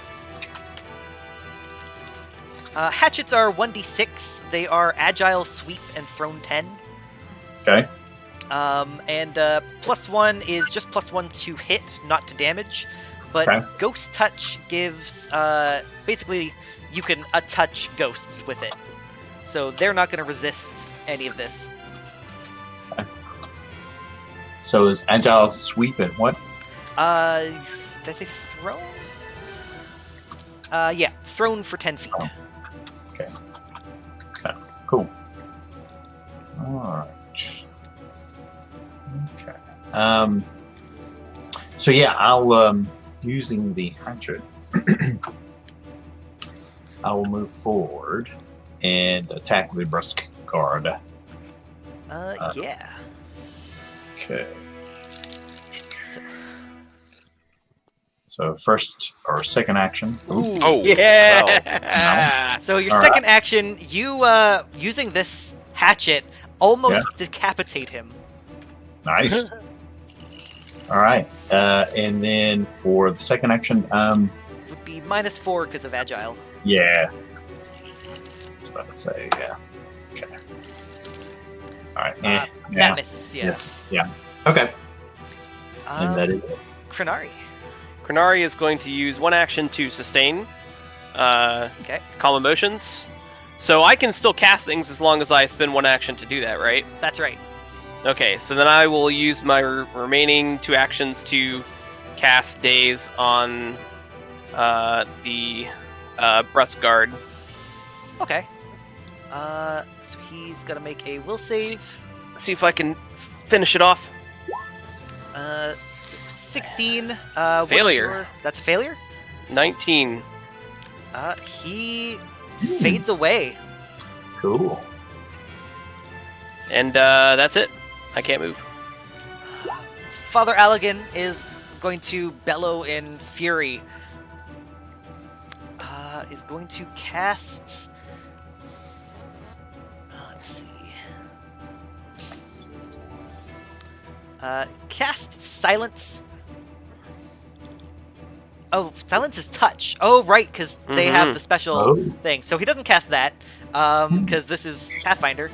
Hatchets are 1d6. They are agile, sweep, and thrown 10. Okay. And +1 is just +1 to hit, not to damage. But Okay. Ghost Touch gives basically you can touch ghosts with it, so they're not going to resist any of this. So is agile sweep and what? Did I say thrown? Yeah, thrown for 10 feet. Oh. Okay. Cool. Alright. Okay. So yeah, I'll using the hatchet, I will move forward and attack the Brusque Guard. Yeah. Okay. So, So first or second action. ooh. Oh, Yeah. So your All second action, you using this hatchet almost decapitate him. Nice. All right. And then for the second action, Would be -4 because of agile. yeah. I was about to say, yeah. Okay. All right. That yeah. misses. Yeah. Yes. Yeah. Okay. And that is it. Krenari. Krenari is going to use one action to sustain Okay. calm emotions. So I can still cast things as long as I spend one action to do that, right? That's right. Okay, so then I will use my remaining 2 actions to cast Daze on the breast guard. Okay. So he's gonna make a will save. See if I can finish it off. So 16. What is Failure. That's a failure. 19. He fades away. Cool. And that's it. I can't move. Father Allegan is going to bellow in fury. Is going to cast. Let's see. Cast Silence. Oh, Silence is touch. Oh, right, because they have the special Oh. thing. So he doesn't cast that, because this is Pathfinder.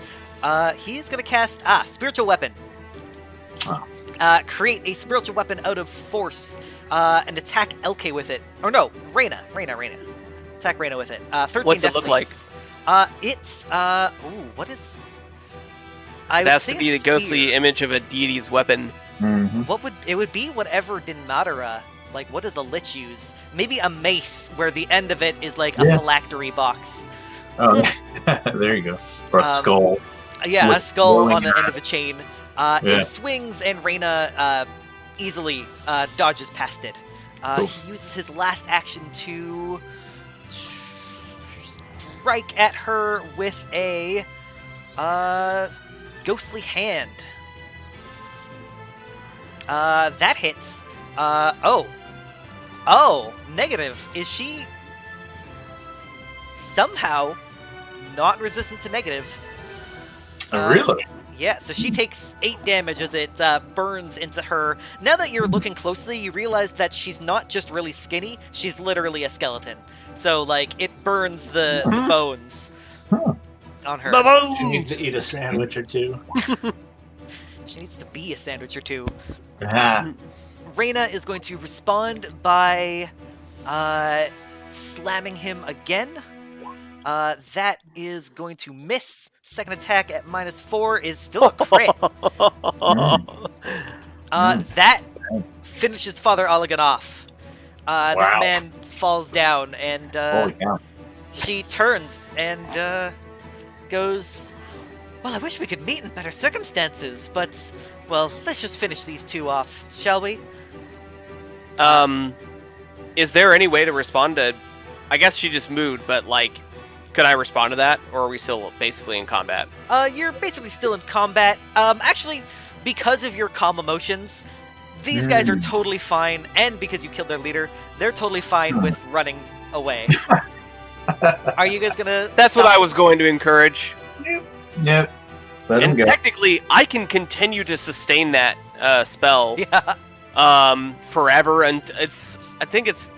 He's going to cast Spiritual Weapon. Oh. Create a spiritual weapon out of force and attack LK with it. Or no, Rhea. Attack Rhea with it. 13 What's it look definitely. like? It's what is? It would has say to be a the ghostly spear. image of a deity's weapon. Mm-hmm. What would it would be? Whatever Dinmadara. Like, what does a lich use? Maybe a mace, where the end of it is like a Yeah. phylactery box. Oh, there you go. Or a skull. Yeah, With a skull glowing on the end eyes. of a chain. Yeah. It swings, and Rhea easily dodges past it. Cool. He uses his last action to strike at her with a ghostly hand. That hits. Oh, negative. Is she somehow not resistant to negative? Really? Yeah, so she takes 8 damage as it burns into her. Now that you're looking closely, you realize that she's not just really skinny, she's literally a skeleton. So, like, it burns the bones on her. She needs to eat a sandwich or two. She needs to be a sandwich or two. Ah. Rhea is going to respond by slamming him again. That is going to miss. Second attack at -4 is still a crit. That finishes Father Allegan off. This Wow. man falls down, and Holy cow. she turns and goes, well, I wish we could meet in better circumstances, but, well, let's just finish these 2 off, shall we? Is there any way to respond to... I guess she just moved, but, like, could I respond to that? Or are we still basically in combat? You're basically still in combat. Actually, because of your calm emotions, these guys are totally fine, and because you killed their leader, they're totally fine with running away. Are you guys gonna... That's what stop? I was going to encourage. Yep. Let him And go. technically, I can continue to sustain that spell Yeah. forever, and I think it's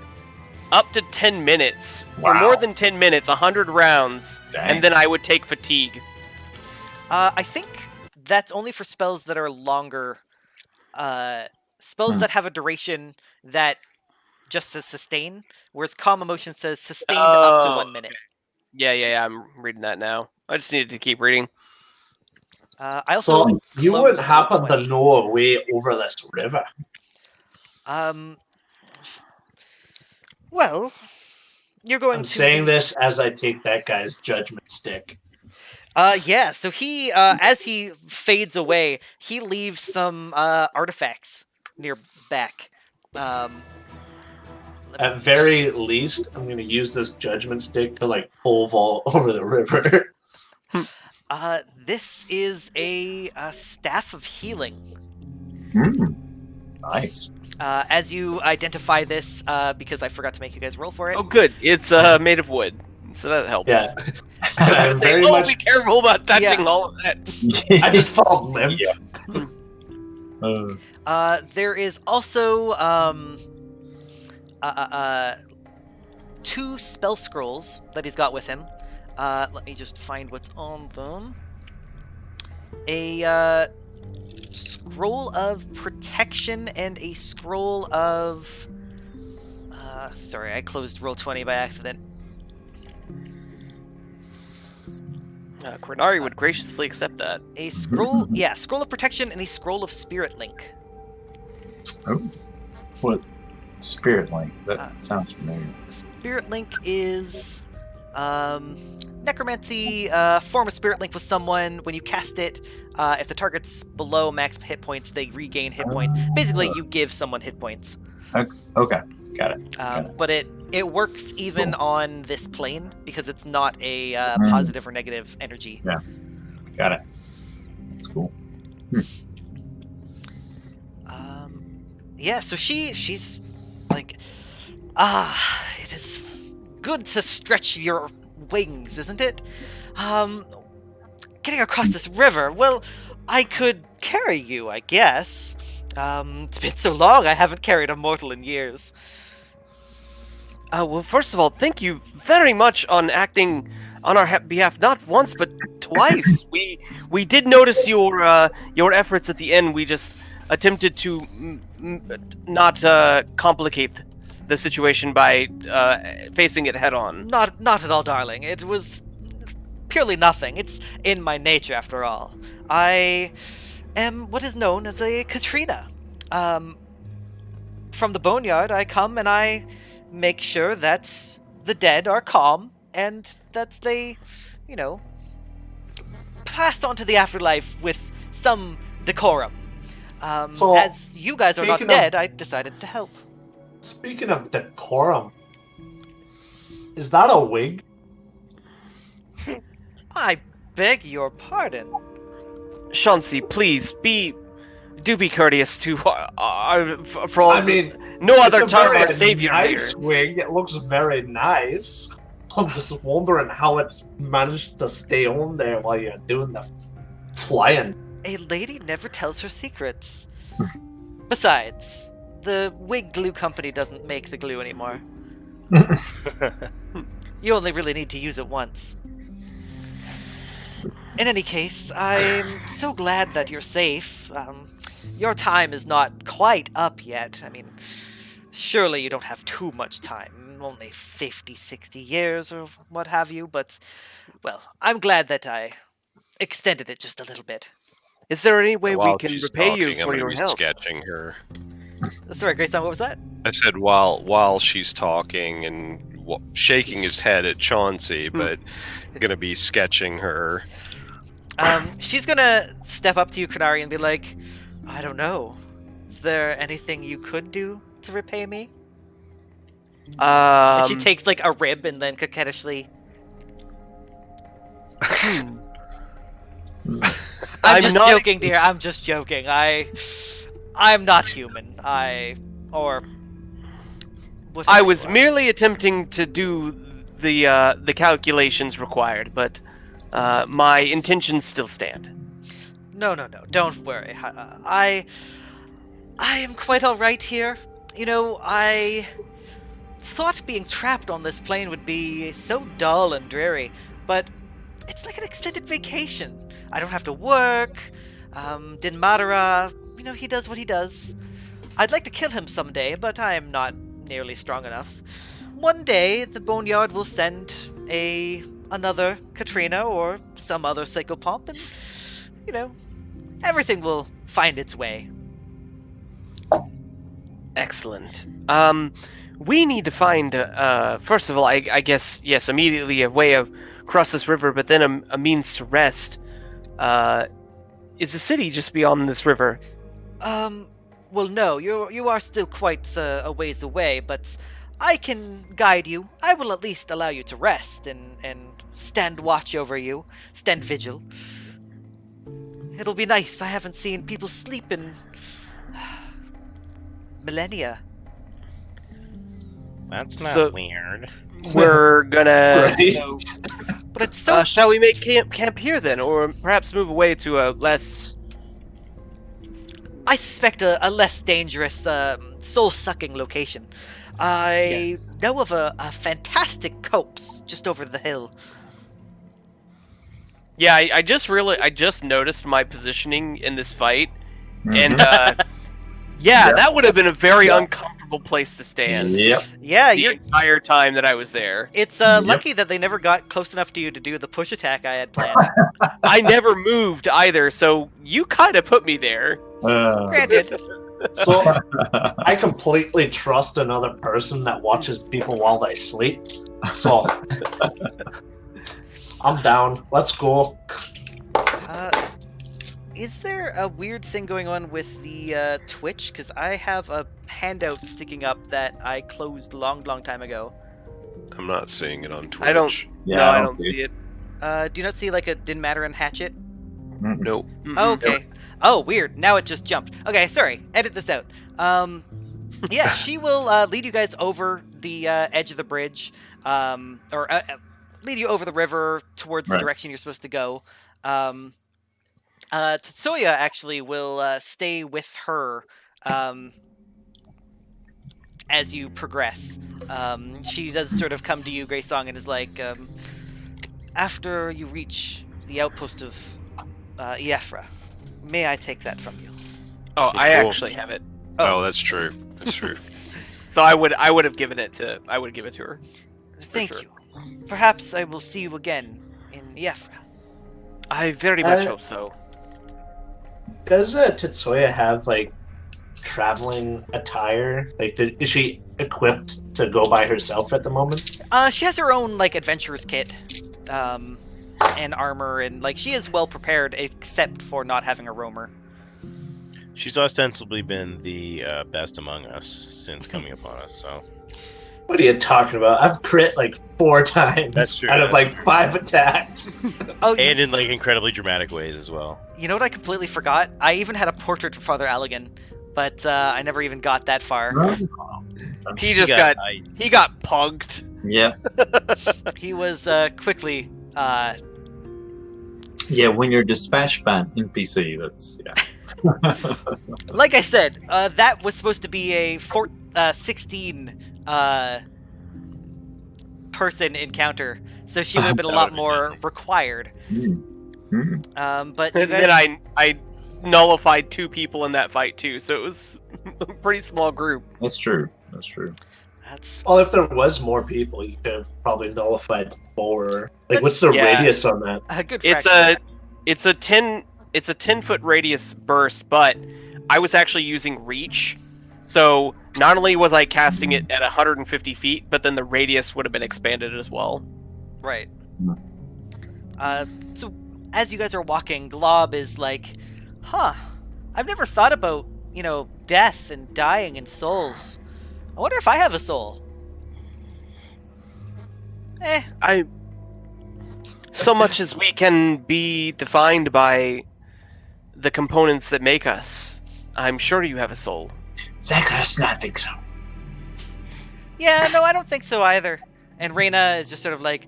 up to 10 minutes. For Wow. more than 10 minutes, 100 rounds, Dang. and then I would take fatigue. I think that's only for spells that are longer. Spells that have a duration that just says sustain, whereas calm emotion says sustained up to 1 minute. Yeah, I'm reading that now. I just needed to keep reading. I also So you closed wouldn't happen to 120. know a way over this river? Well, you're going I'm to... saying this as I take that guy's judgment stick. Yeah, so he, as he fades away, he leaves some, artifacts near back. At very least, I'm going to use this judgment stick to like pole vault over the river. This is a staff of healing. Nice. As you identify this, because I forgot to make you guys roll for it. Oh, good. It's made of wood, so that helps. Yeah. I I'm was gonna say, very oh, much. be careful about touching Yeah. all of that. I just fall limp. There is also 2 spell scrolls that he's got with him. Let me just find what's on them. A scroll of protection and a scroll of... sorry, I closed Roll20 by accident. Crenari would graciously accept that. A scroll... yeah, scroll of protection and a scroll of spirit link. Oh, what? Spirit Link. That sounds familiar. Spirit Link is necromancy. Form a Spirit Link with someone. When you cast it, if the target's below max hit points, they regain hit points. Basically, you give someone hit points. Okay, got it. But it works even on this plane because it's not a positive or negative energy. Yeah, got it. That's cool. Yeah, so she's like, it is good to stretch your wings, isn't it? Getting across this river, well, I could carry you, I guess. It's been so long, I haven't carried a mortal in years. Well, first of all, thank you very much on acting on our behalf, not once, but twice. We did notice your efforts at the end. We just attempted to not complicate the situation by facing it head on. Not at all, darling. It was purely nothing. It's in my nature, after all. I am what is known as a Katrina. From the Boneyard, I come and I make sure that the dead are calm and that they, pass on to the afterlife with some decorum. So, as you guys are not dead, I decided to help. Speaking of decorum, is that a wig? I beg your pardon. Chauncey, please do be courteous to for all. I mean, no other it's a time our very savior nice here. wig. It looks very nice. I'm just wondering how it's managed to stay on there while you're doing the flying. A lady never tells her secrets. Besides, the wig glue company doesn't make the glue anymore. You only really need to use it once. In any case, I'm so glad that you're safe. Your time is not quite up yet. I mean, surely you don't have too much time. Only 50, 60 years or what have you, but, well, I'm glad that I extended it just a little bit. Is there any way we While can she's repay talking, you I'm for gonna your be help? sketching her. Sorry, Grayson, what was that? I said while she's talking and shaking his head at Chauncey, but gonna be sketching her. She's gonna step up to you, Crenari, and be like, I don't know. Is there anything you could do to repay me? And she takes like a rib and then coquettishly. I'm just joking, dear. I'm just joking. I'm not human. I was merely attempting to do the calculations required, but my intentions still stand. No. Don't worry. I am quite all right here. I thought being trapped on this plane would be so dull and dreary, but it's like an extended vacation. I don't have to work. Dinmadara, he does what he does. I'd like to kill him someday, but I am not nearly strong enough. One day, the Boneyard will send another Katrina or some other psychopomp, and, everything will find its way. Excellent. We need to find, first of all, I guess, yes, immediately a way across this river, but then a means to rest. Is the city just beyond this river? Well, no, you are still quite a ways away, but I can guide you. I will at least allow you to rest and stand watch over you, stand vigil. It'll be nice. I haven't seen people sleep in millennia. That's not So- weird. We're gonna. Right. So, But it's so. shall we make camp here then, or perhaps move away to a less? I suspect a less dangerous, soul-sucking location. I know of a fantastic copse just over the hill. Yeah, I just noticed my positioning in this fight, and Yeah. that would have been a very Yeah. uncomfortable place to stand Yep. Yeah, the entire time that I was there. It's Yep. lucky that they never got close enough to you to do the push attack I had planned. I never moved either, so you kind of put me there. Granted. So I completely trust another person that watches people while they sleep. So I'm down. Let's go. Is there a weird thing going on with the Twitch? Because I have a handout sticking up that I closed a long time ago. I'm not seeing it on Twitch. I don't. Yeah, No, I don't see it. Do you not see like a Dinmadaradoom hatchet? Nope. Mm-mm. Oh, okay. Oh, weird. Now it just jumped. Okay, sorry. Edit this out. Yeah, she will lead you guys over the edge of the bridge, or lead you over the river towards the Right. direction you're supposed to go. Tetsuya actually will stay with her as you progress. She does sort of come to you, Greysong, and is like, after you reach the outpost of Iefra, may I take that from you? Oh, I Cool. actually have it. Oh, that's true. That's true. So I would have given it to. I would give it to her. Thank sure. you. Perhaps I will see you again in Iefra. I very much Uh, hope so. Does Tetsuya have like traveling attire? Like, is she equipped to go by herself at the moment? She has her own like adventurer's kit, and armor, and like she is well prepared, except for not having a roamer. She's ostensibly been the best among us since coming upon us, so... What are you talking about? I've crit like 4 times That's true, out of that's like 5 attacks. Oh, And in, like, incredibly dramatic ways as well. you know what I completely forgot? I even had a portrait for Father Allegan, but I never even got that far. He just got. I- He got pugged. Yeah. He was quickly. Yeah, when you're dispatched by an NPC, that's Like I said, that was supposed to be a 16 person encounter, so she would have been a That lot would've been more deadly. required. But you And guys, then I nullified 2 people in that fight too, so it was a pretty small group. That's true. That's true. that's Well, if there was more people, you could have probably nullified 4. Like, what's the Yeah. radius on that? a good. It's fraction. a 10-foot radius burst, but I was actually using reach. So not only was I casting it at 150 feet, but then the radius would have been expanded as well. Right. So as you guys are walking, Glob is like, huh, I've never thought about, death and dying and souls. I wonder if I have a soul. So much as we can be defined by the components that make us, I'm sure you have a soul. Zacharias not think so. Yeah, no, I don't think so either. And Reyna is just sort of like,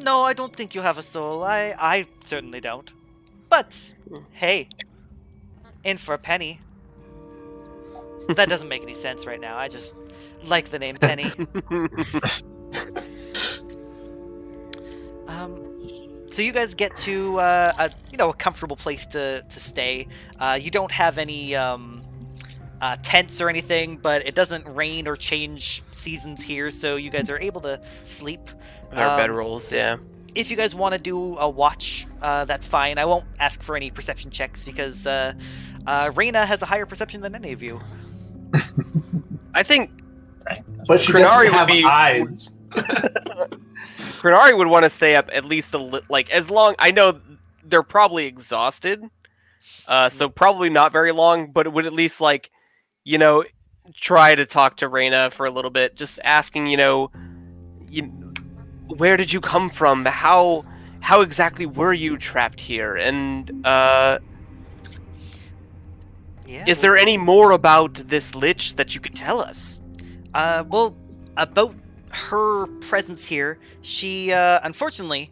no, I don't think you have a soul. I certainly don't. But, hey, in for a penny. That doesn't make any sense right now. I just like the name Penny. So you guys get to a comfortable place to stay. You don't have any tents or anything, but it doesn't rain or change seasons here, so you guys are able to sleep. Our bedrolls, yeah. If you guys want to do a watch, that's fine. I won't ask for any perception checks because Reyna has a higher perception than any of you. I think But she Crenari doesn't would have be- eyes. Crenari would want to stay up at least as long. I know they're probably exhausted, so probably not very long. But it would at least try to talk to Reyna for a little bit, just asking, where did you come from? How exactly were you trapped here? And is there any more about this lich that you could tell us? Well, about her presence here, she unfortunately,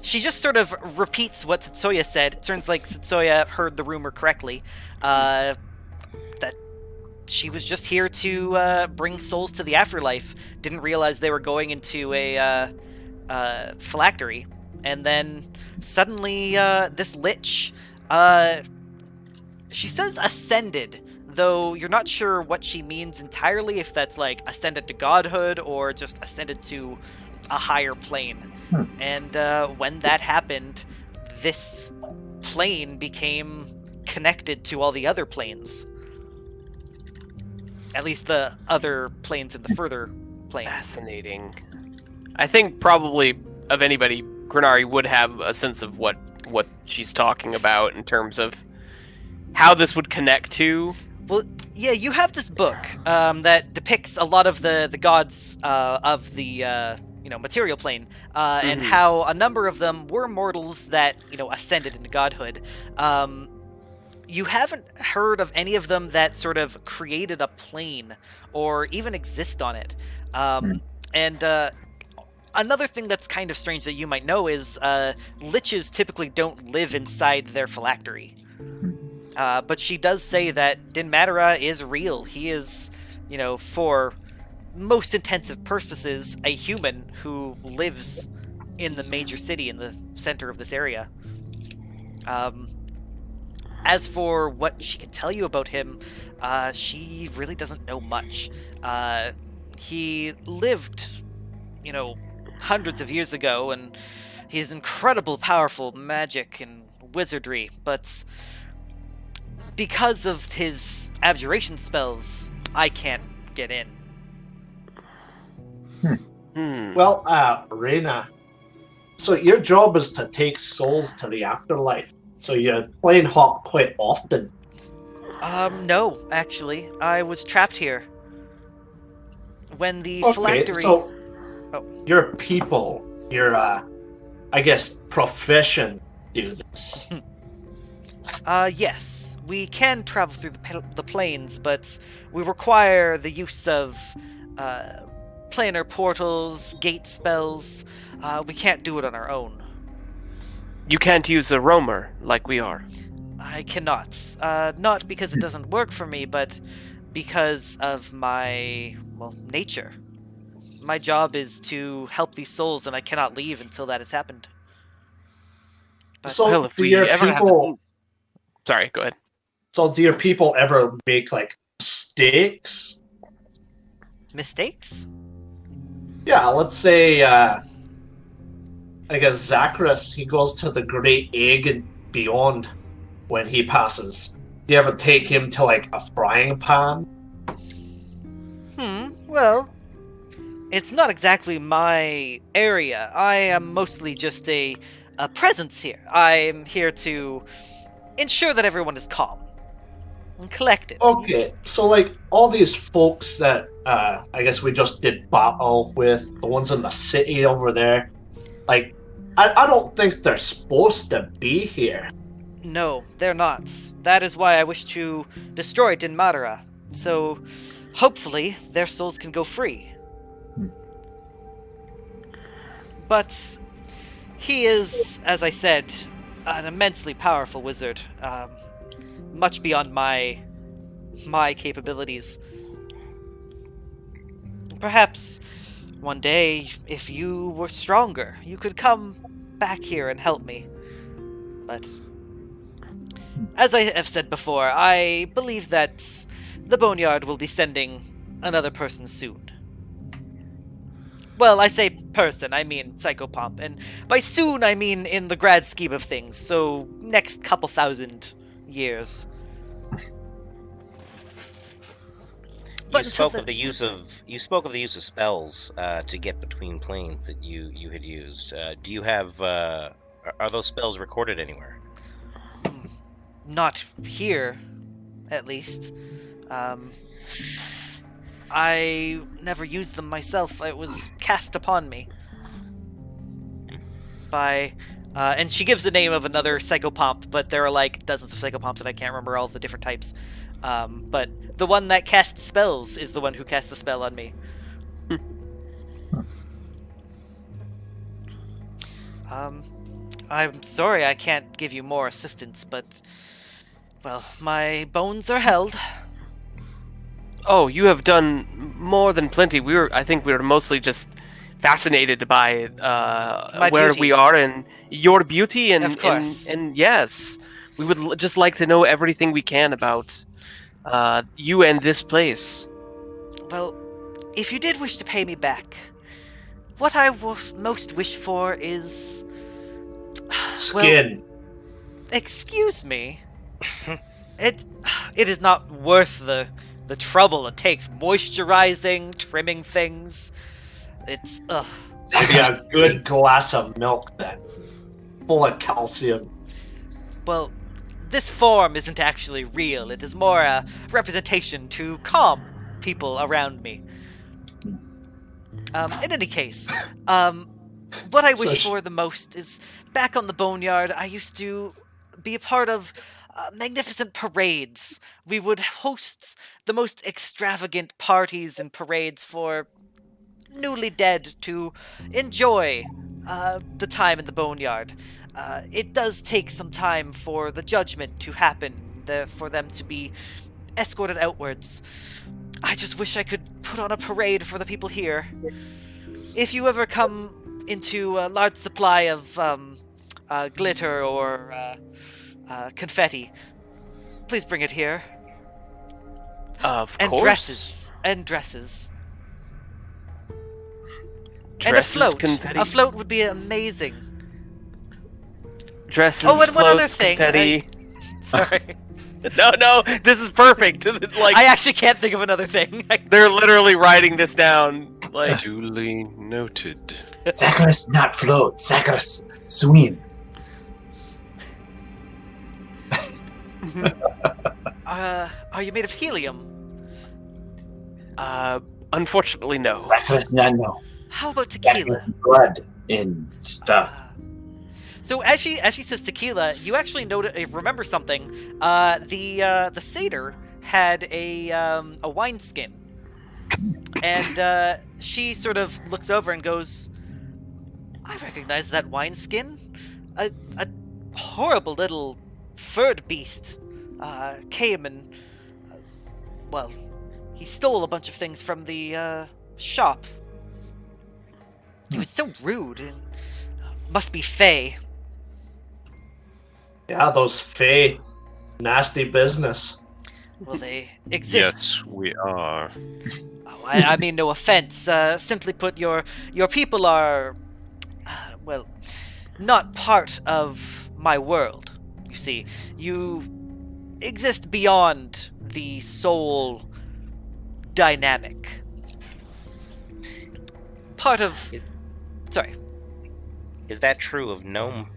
she just sort of repeats what Tsutsuya said. It turns like Tsutsuya heard the rumor correctly, that she was just here to bring souls to the afterlife. Didn't realize they were going into a phylactery, and then suddenly this lich, she says ascended, though you're not sure what she means entirely, if that's like ascended to godhood or just ascended to a higher plane. And when that happened, this plane became connected to all the other planes. At least the other planes in the further plane. Fascinating. I think probably of anybody, Grenari would have a sense of what she's talking about in terms of how this would connect to. Well, yeah, you have this book that depicts a lot of the gods of the material plane, and how a number of them were mortals that ascended into godhood. You haven't heard of any of them that sort of created a plane or even exist on it. And another thing that's kind of strange that you might know is liches typically don't live inside their phylactery. But she does say that Dinmadara is real. He is, for most intensive purposes, a human who lives in the major city in the center of this area. As for what she can tell you about him, she really doesn't know much. He lived, hundreds of years ago, and he has incredible powerful magic and wizardry, but because of his abjuration spells, I can't get in. Well, Reyna, so your job is to take souls to the afterlife. So you plane hop quite often. No, actually. I was trapped here. When the Okay, phylactery... so your people, your, I guess, profession do this. Yes. We can travel through the planes, but we require the use of, planar portals, gate spells. We can't do it on our own. You can't use a roamer like we are. I cannot. Not because it doesn't work for me, but because of my, nature. My job is to help these souls, and I cannot leave until that has happened. But, So if do we your ever have people... Sorry, go ahead. So do your people ever make, mistakes? Mistakes? Yeah, let's say, I guess Zacharias, he goes to the Great Egg and beyond when he passes. Do you ever take him to, a frying pan? Well, it's not exactly my area. I am mostly just a presence here. I'm here to ensure that everyone is calm and collected. Okay, so, all these folks that, I guess we just did battle with, the ones in the city over there, I don't think they're supposed to be here. No, they're not. That is why I wish to destroy Dinmadara. So, hopefully, their souls can go free. But he is, as I said, an immensely powerful wizard. Much beyond my capabilities. Perhaps one day, if you were stronger, you could come back here and help me. But as I have said before, I believe that the Boneyard will be sending another person soon. Well, I say person, I mean Psychopomp, and by soon I mean in the grand scheme of things, so next couple thousand years. You spoke of the use of spells to get between planes that you had used. Do you have are those spells recorded anywhere? Not here, at least. I never used them myself. It was cast upon me by... and she gives the name of another psychopomp, but there are like dozens of psychopomps and I can't remember all the different types. But the one that casts spells is the one who cast the spell on me. I'm sorry I can't give you more assistance, but... well, my bones are held. Oh, you have done more than plenty. I think we were mostly just fascinated by where beauty. we are and your beauty, and Of course. and yes, we would just like to know everything we can about you and this place. Well, if you did wish to pay me back, what I most wish for is... Skin. excuse me. It is not worth the trouble it takes moisturizing, trimming things. It's Maybe a good glass of milk then. Full of calcium. well, this form isn't actually real. It is more a representation to calm people around me. In any case, what I wish for the most is back on the Boneyard. I used to be a part of magnificent parades. We would host the most extravagant parties and parades for newly dead to enjoy the time in the Boneyard. It does take some time for the judgment to happen, for them to be escorted outwards. I just wish I could put on a parade for the people here. If you ever come into a large supply of glitter or confetti, please bring it here. Of and course. Dresses. And dresses. Dresses, and a float. confetti. A float would be amazing. Dresses, Oh, and one floats, other thing. confetti. Sorry. No, this is perfect. Like, I actually can't think of another thing. they're literally writing this down. Like, Duly noted. Zacharias, not float. Zacharias, swim. Are you made of helium? unfortunately, no. Zacharias, not no. How about tequila? Zacharias, blood and stuff. So as she says tequila, you actually remember something. The satyr had a wineskin, and she sort of looks over and goes, "I recognize that wineskin. A horrible little furred beast came and well, he stole a bunch of things from the shop. He was so rude and must be Fey." Yeah, those Fey. Nasty business. Well, they exist. Yes, we are. Oh, I mean no offense. Simply put, your people are, well, not part of my world. You see, you exist beyond the soul dynamic. Part of... Sorry. Is that true of gnome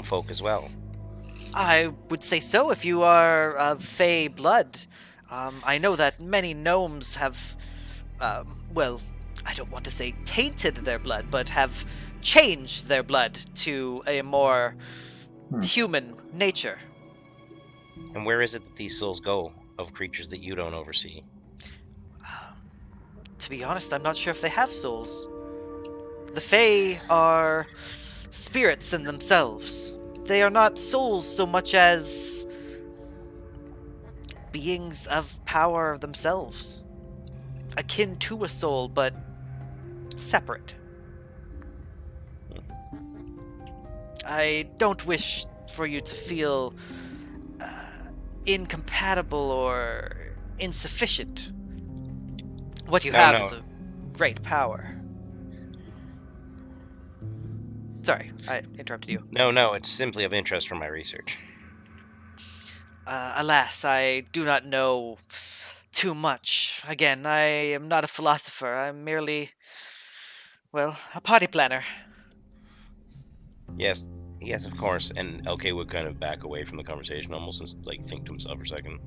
folk as well? I would say so if you are of Fey blood. I know that many gnomes have, well, I don't want to say tainted their blood, but have changed their blood to a more human nature. And where is it that these souls go of creatures that you don't oversee? To be honest, I'm not sure if they have souls. The Fey are spirits in themselves. They are not souls so much as beings of power themselves. Akin to a soul, but separate. I don't wish for you to feel incompatible or insufficient. What you have is a great power. Sorry, I interrupted you. No, it's simply of interest for my research. Alas, I do not know too much. Again, I am not a philosopher. I'm merely, well, a party planner. Yes, Yes, of course. And LK would kind of back away from the conversation, almost and, like, think to himself for a second.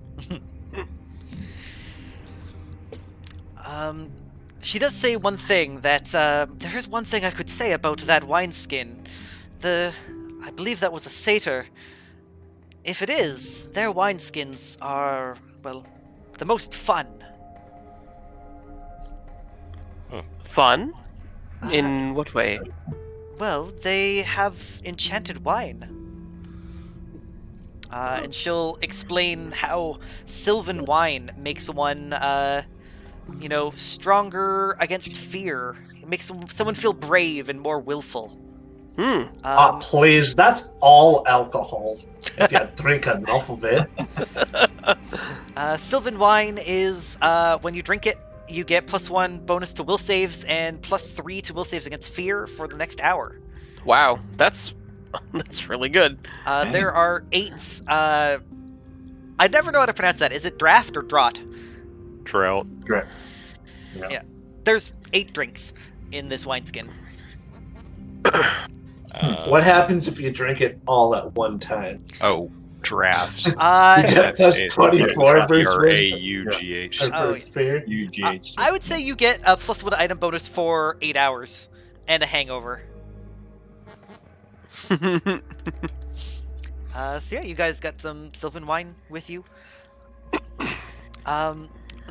She does say one thing that, there is one thing I could say about that wineskin. I believe that was a satyr. If it is, their wineskins are, well, the most fun. Fun? In what way? Well, they have enchanted wine. And she'll explain how sylvan wine makes one, stronger against fear. It makes someone feel brave and more willful. Please, that's all alcohol. If you drink enough of it. Sylvan wine is, when you drink it, you get +1 bonus to will saves and +3 to will saves against fear for the next hour. Wow, that's really good. There are 8. I never know how to pronounce that. Is it draft or draught? Trout. Yeah. There's 8 drinks in this wineskin. What happens if you drink it all at one time? Oh, drafts. That's 24 versus R-A-U-G-H. UGH. I would say you get a +1 item bonus for 8 hours and a hangover. So yeah, you guys got some sylvan wine with you.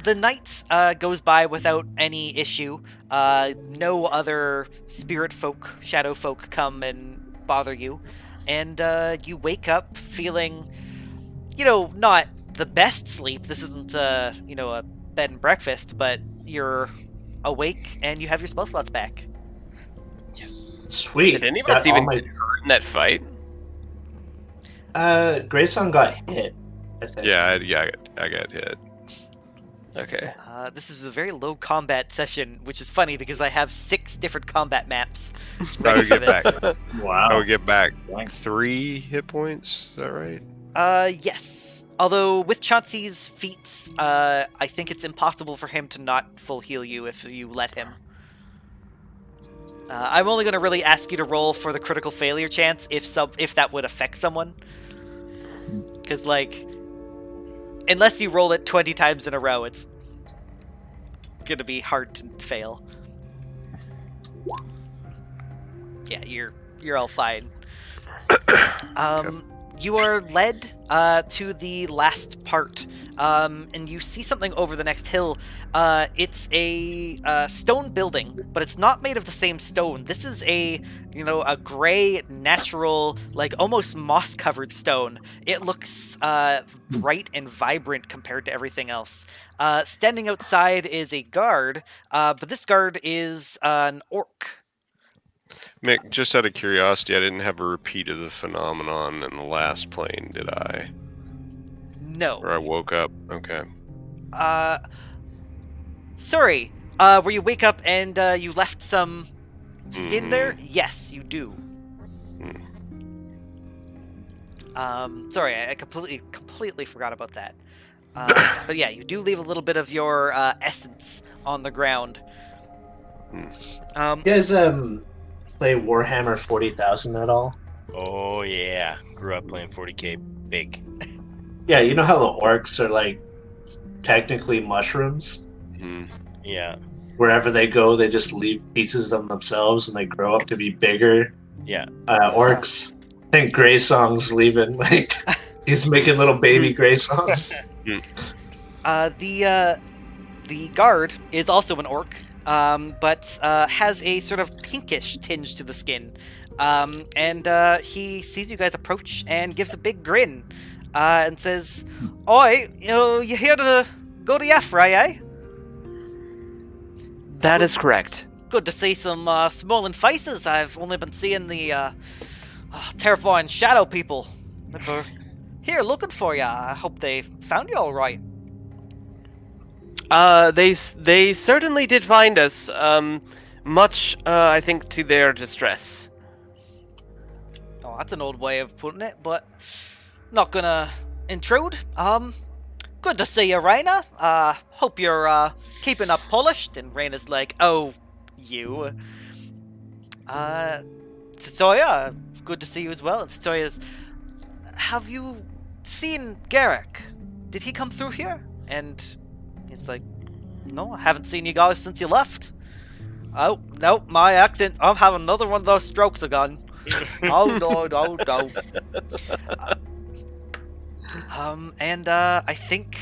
The night goes by without any issue. No other spirit folk, shadow folk come and bother you. And you wake up feeling, not the best sleep. This isn't, a bed and breakfast, but you're awake and you have your spell slots back. Yes. Sweet. Did any of us even get hurt in that fight? Grayson got hit, I think. Yeah, I got hit. Okay. This is a very low combat session, which is funny because I have 6 different combat maps I ready would for get this. back. Wow. I would get back 3 hit points. Is that right? Yes. Although with Chauncey's feats, I think it's impossible for him to not full heal you if you let him. I'm only going to really ask you to roll for the critical failure chance if that would affect someone. Because, unless you roll it 20 times in a row, it's going to be hard to fail. Yeah, you're all fine. You are led to the last part, and you see something over the next hill. It's a stone building, but it's not made of the same stone. This is a gray, natural, almost moss-covered stone. It looks bright and vibrant compared to everything else. Standing outside is a guard, but this guard is an orc. Mick, just out of curiosity, I didn't have a repeat of the phenomenon in the last plane, did I? No. Or I woke up. Okay. Sorry. Where you wake up and you left some skin there? Yes, you do. Sorry, I completely forgot about that. But yeah, you do leave a little bit of your essence on the ground. You guys play Warhammer 40,000 at all? Oh, yeah. Grew up playing 40k big. Yeah, you know how the orcs are, technically mushrooms? Yeah. Wherever they go, they just leave pieces of themselves and they grow up to be bigger. Yeah. Orcs. I think Grey Song's leaving. He's making little baby Grey Songs. The guard is also an orc, but has a sort of pinkish tinge to the skin. And he sees you guys approach and gives a big grin and says, "Oi, you here to go to Yafra, eh?" That is correct. Good to see some smiling faces. I've only been seeing the terrifying shadow people that were here looking for you. I hope they found you all right. They certainly did find us. Much, I think, to their distress. Oh, that's an old way of putting it, but not gonna intrude. Good to see you, Raina. Hope you're keeping up polished. And Raina's like, "Oh, you." Tsutoya, good to see you as well. And Tsutoya's, have you seen Garrick? Did he come through here? And he's like, no, I haven't seen you guys since you left. Oh, no, my accent, I'm having another one of those strokes again. Oh, no. I think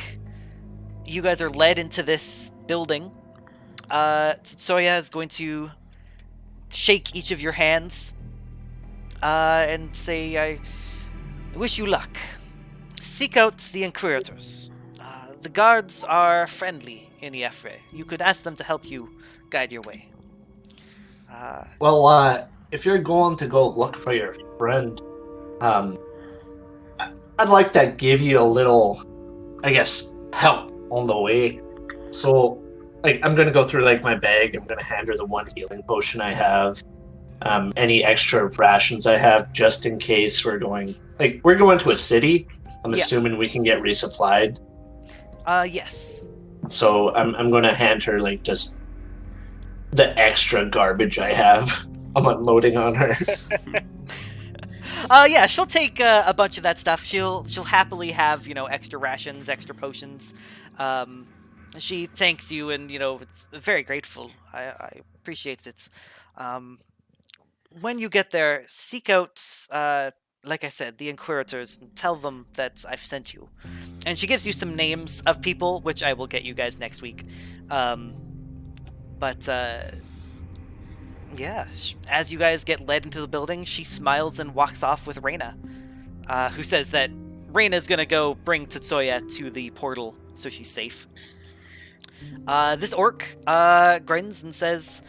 you guys are led into this building. Tsutoya is going to shake each of your hands and say, I wish you luck. Seek out the Inquisitors. The guards are friendly in Iefre. You could ask them to help you guide your way. If you're going to go look for your friend, I'd like to give you a little, I guess, help on the way. So, I'm gonna go through my bag. I'm gonna hand her the one healing potion I have, any extra rations I have, just in case we're going to a city. I'm assuming we can get resupplied. Yes. So I'm gonna hand her just the extra garbage I have. I'm unloading on her. Yeah, she'll take a bunch of that stuff. She'll happily have, extra rations, extra potions. She thanks you, and it's very grateful. I appreciate it. When you get there, seek out, like I said, the Inquisitors, and tell them that I've sent you. And she gives you some names of people, which I will get you guys next week. Yeah, as you guys get led into the building, she smiles and walks off with Reyna, who says that Reyna's gonna go bring Tsutoya to the portal so she's safe. This orc grins and says,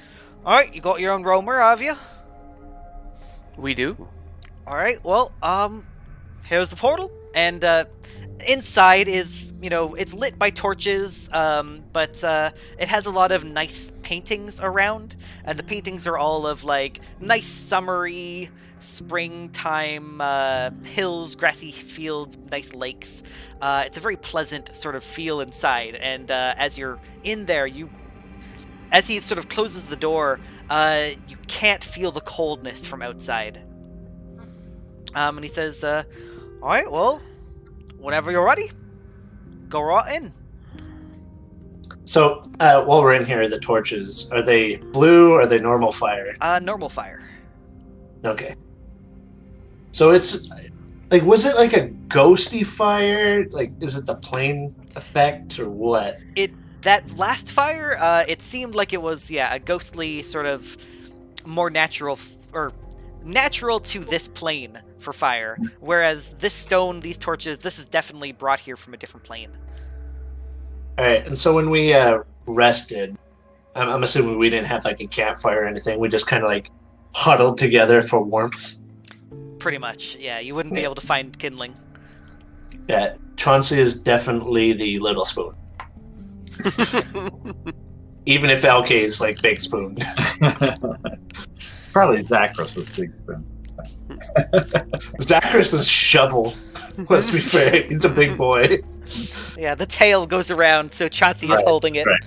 alright, you got your own roamer, have you? We do. Alright, well, here's the portal, and inside is, it's lit by torches, but it has a lot of nice paintings around, and the paintings are all of nice summery springtime hills, grassy fields, nice lakes. It's a very pleasant sort of feel inside, and as you're in there, as he sort of closes the door, you can't feel the coldness from outside. And he says, alright, well, whenever you're ready, go right in. So, while we're in here, the torches, are they blue or are they normal fire? Normal fire. Okay. So it's, was it a ghosty fire? Is it the plane effect or what? That last fire, it seemed like it was, a ghostly sort of more natural, or natural to this plane for fire, whereas this stone, these torches, this is definitely brought here from a different plane. Alright, and so when we rested, I'm assuming we didn't have a campfire or anything, we just kind of huddled together for warmth? Pretty much, yeah, you wouldn't be able to find kindling. Yeah, Chauncey is definitely the little spoon. Even if LK is big spoon. Probably Zachary was big spoon. Zachary is shovel. Let's be fair, he's a big boy. Yeah, the tail goes around, so Chauncey is holding it. Right.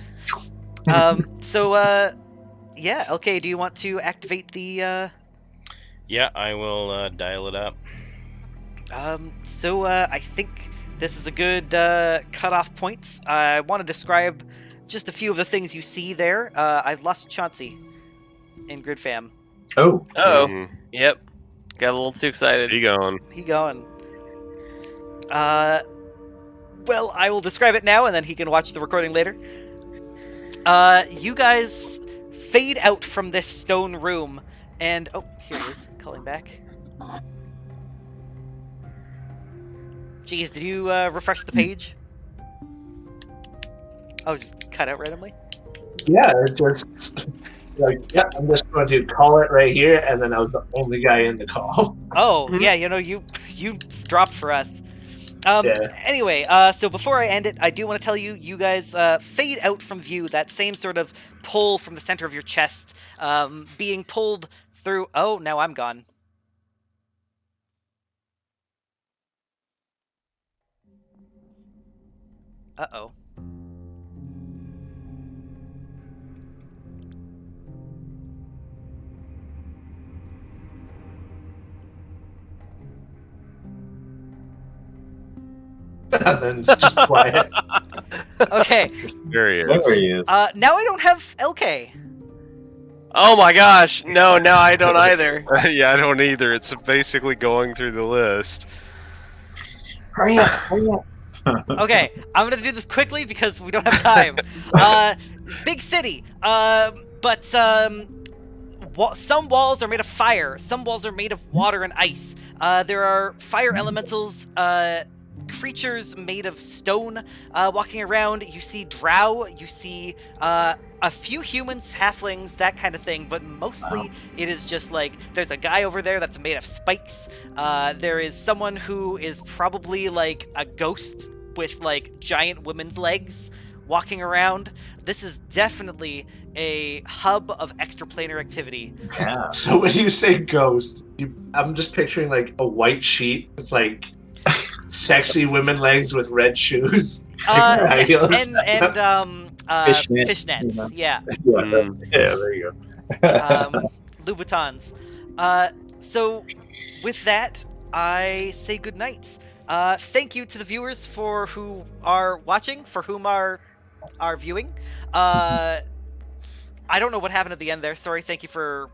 Yeah, LK, do you want to activate the... Yeah, I will dial it up. I think this is a good cutoff point. I want to describe just a few of the things you see there. I've lost Chauncey in GridFam. Oh. Uh-oh. Yep. Got a little too excited. He gone. He gone. Well, I will describe it now, and then he can watch the recording later. You guys fade out from this stone room, and... Oh, here he is, calling back. Jeez, did you refresh the page? I was just cut out randomly? Yeah, it just... I'm just going to call it right here, and then I was the only guy in the call. Oh, yeah, you dropped for us. Anyway, so before I end it, I do want to tell you, you guys fade out from view, that same sort of pull from the center of your chest, being pulled through... Oh, now I'm gone. Uh-oh. and then it's just quiet. Okay. There he is. There he is. Now I don't have LK. Oh my gosh! No, now I don't either. Yeah, I don't either. It's basically going through the list. Hurry up, hurry up. Okay, I'm gonna do this quickly because we don't have time. Big city, but some walls are made of fire, some walls are made of water and ice. There are fire elementals, creatures made of stone walking around. You see drow, you see a few humans, halflings, that kind of thing, but mostly it is just like there's a guy over there that's made of spikes. There is someone who is probably like a ghost with like giant women's legs walking around. This is definitely a hub of extraplanar activity. Yeah. So when you say ghost, I'm just picturing like a white sheet with like sexy women legs with red shoes. Like, Yes, and fishnets. Yeah. Yeah, there you go. Louboutins. So with that, I say good night. Thank you to the viewers for who are watching, for whom are viewing. I don't know what happened at the end there. Sorry. Thank you for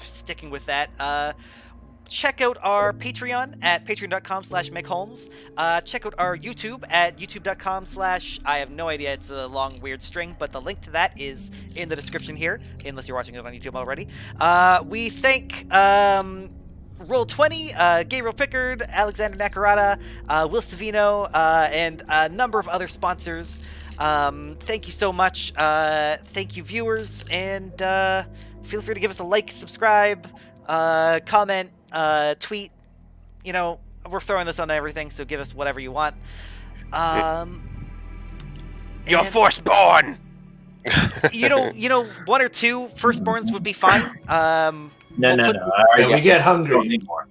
sticking with that. Check out our Patreon at patreon.com/MegHolmes. Check out our YouTube at youtube.com/ I have no idea, it's a long weird string, but the link to that is in the description here, unless you're watching it on YouTube already. We thank Roll20, Gabriel Pickard, Alexander Nakarada, Will Savino, and a number of other sponsors. Thank you so much. Thank you, viewers, and feel free to give us a like, subscribe, comment, tweet. You know, we're throwing this on everything, so give us whatever you want. You're Forceborn! You know, one or two firstborns would be fine. No. We get hungry. Don't need more.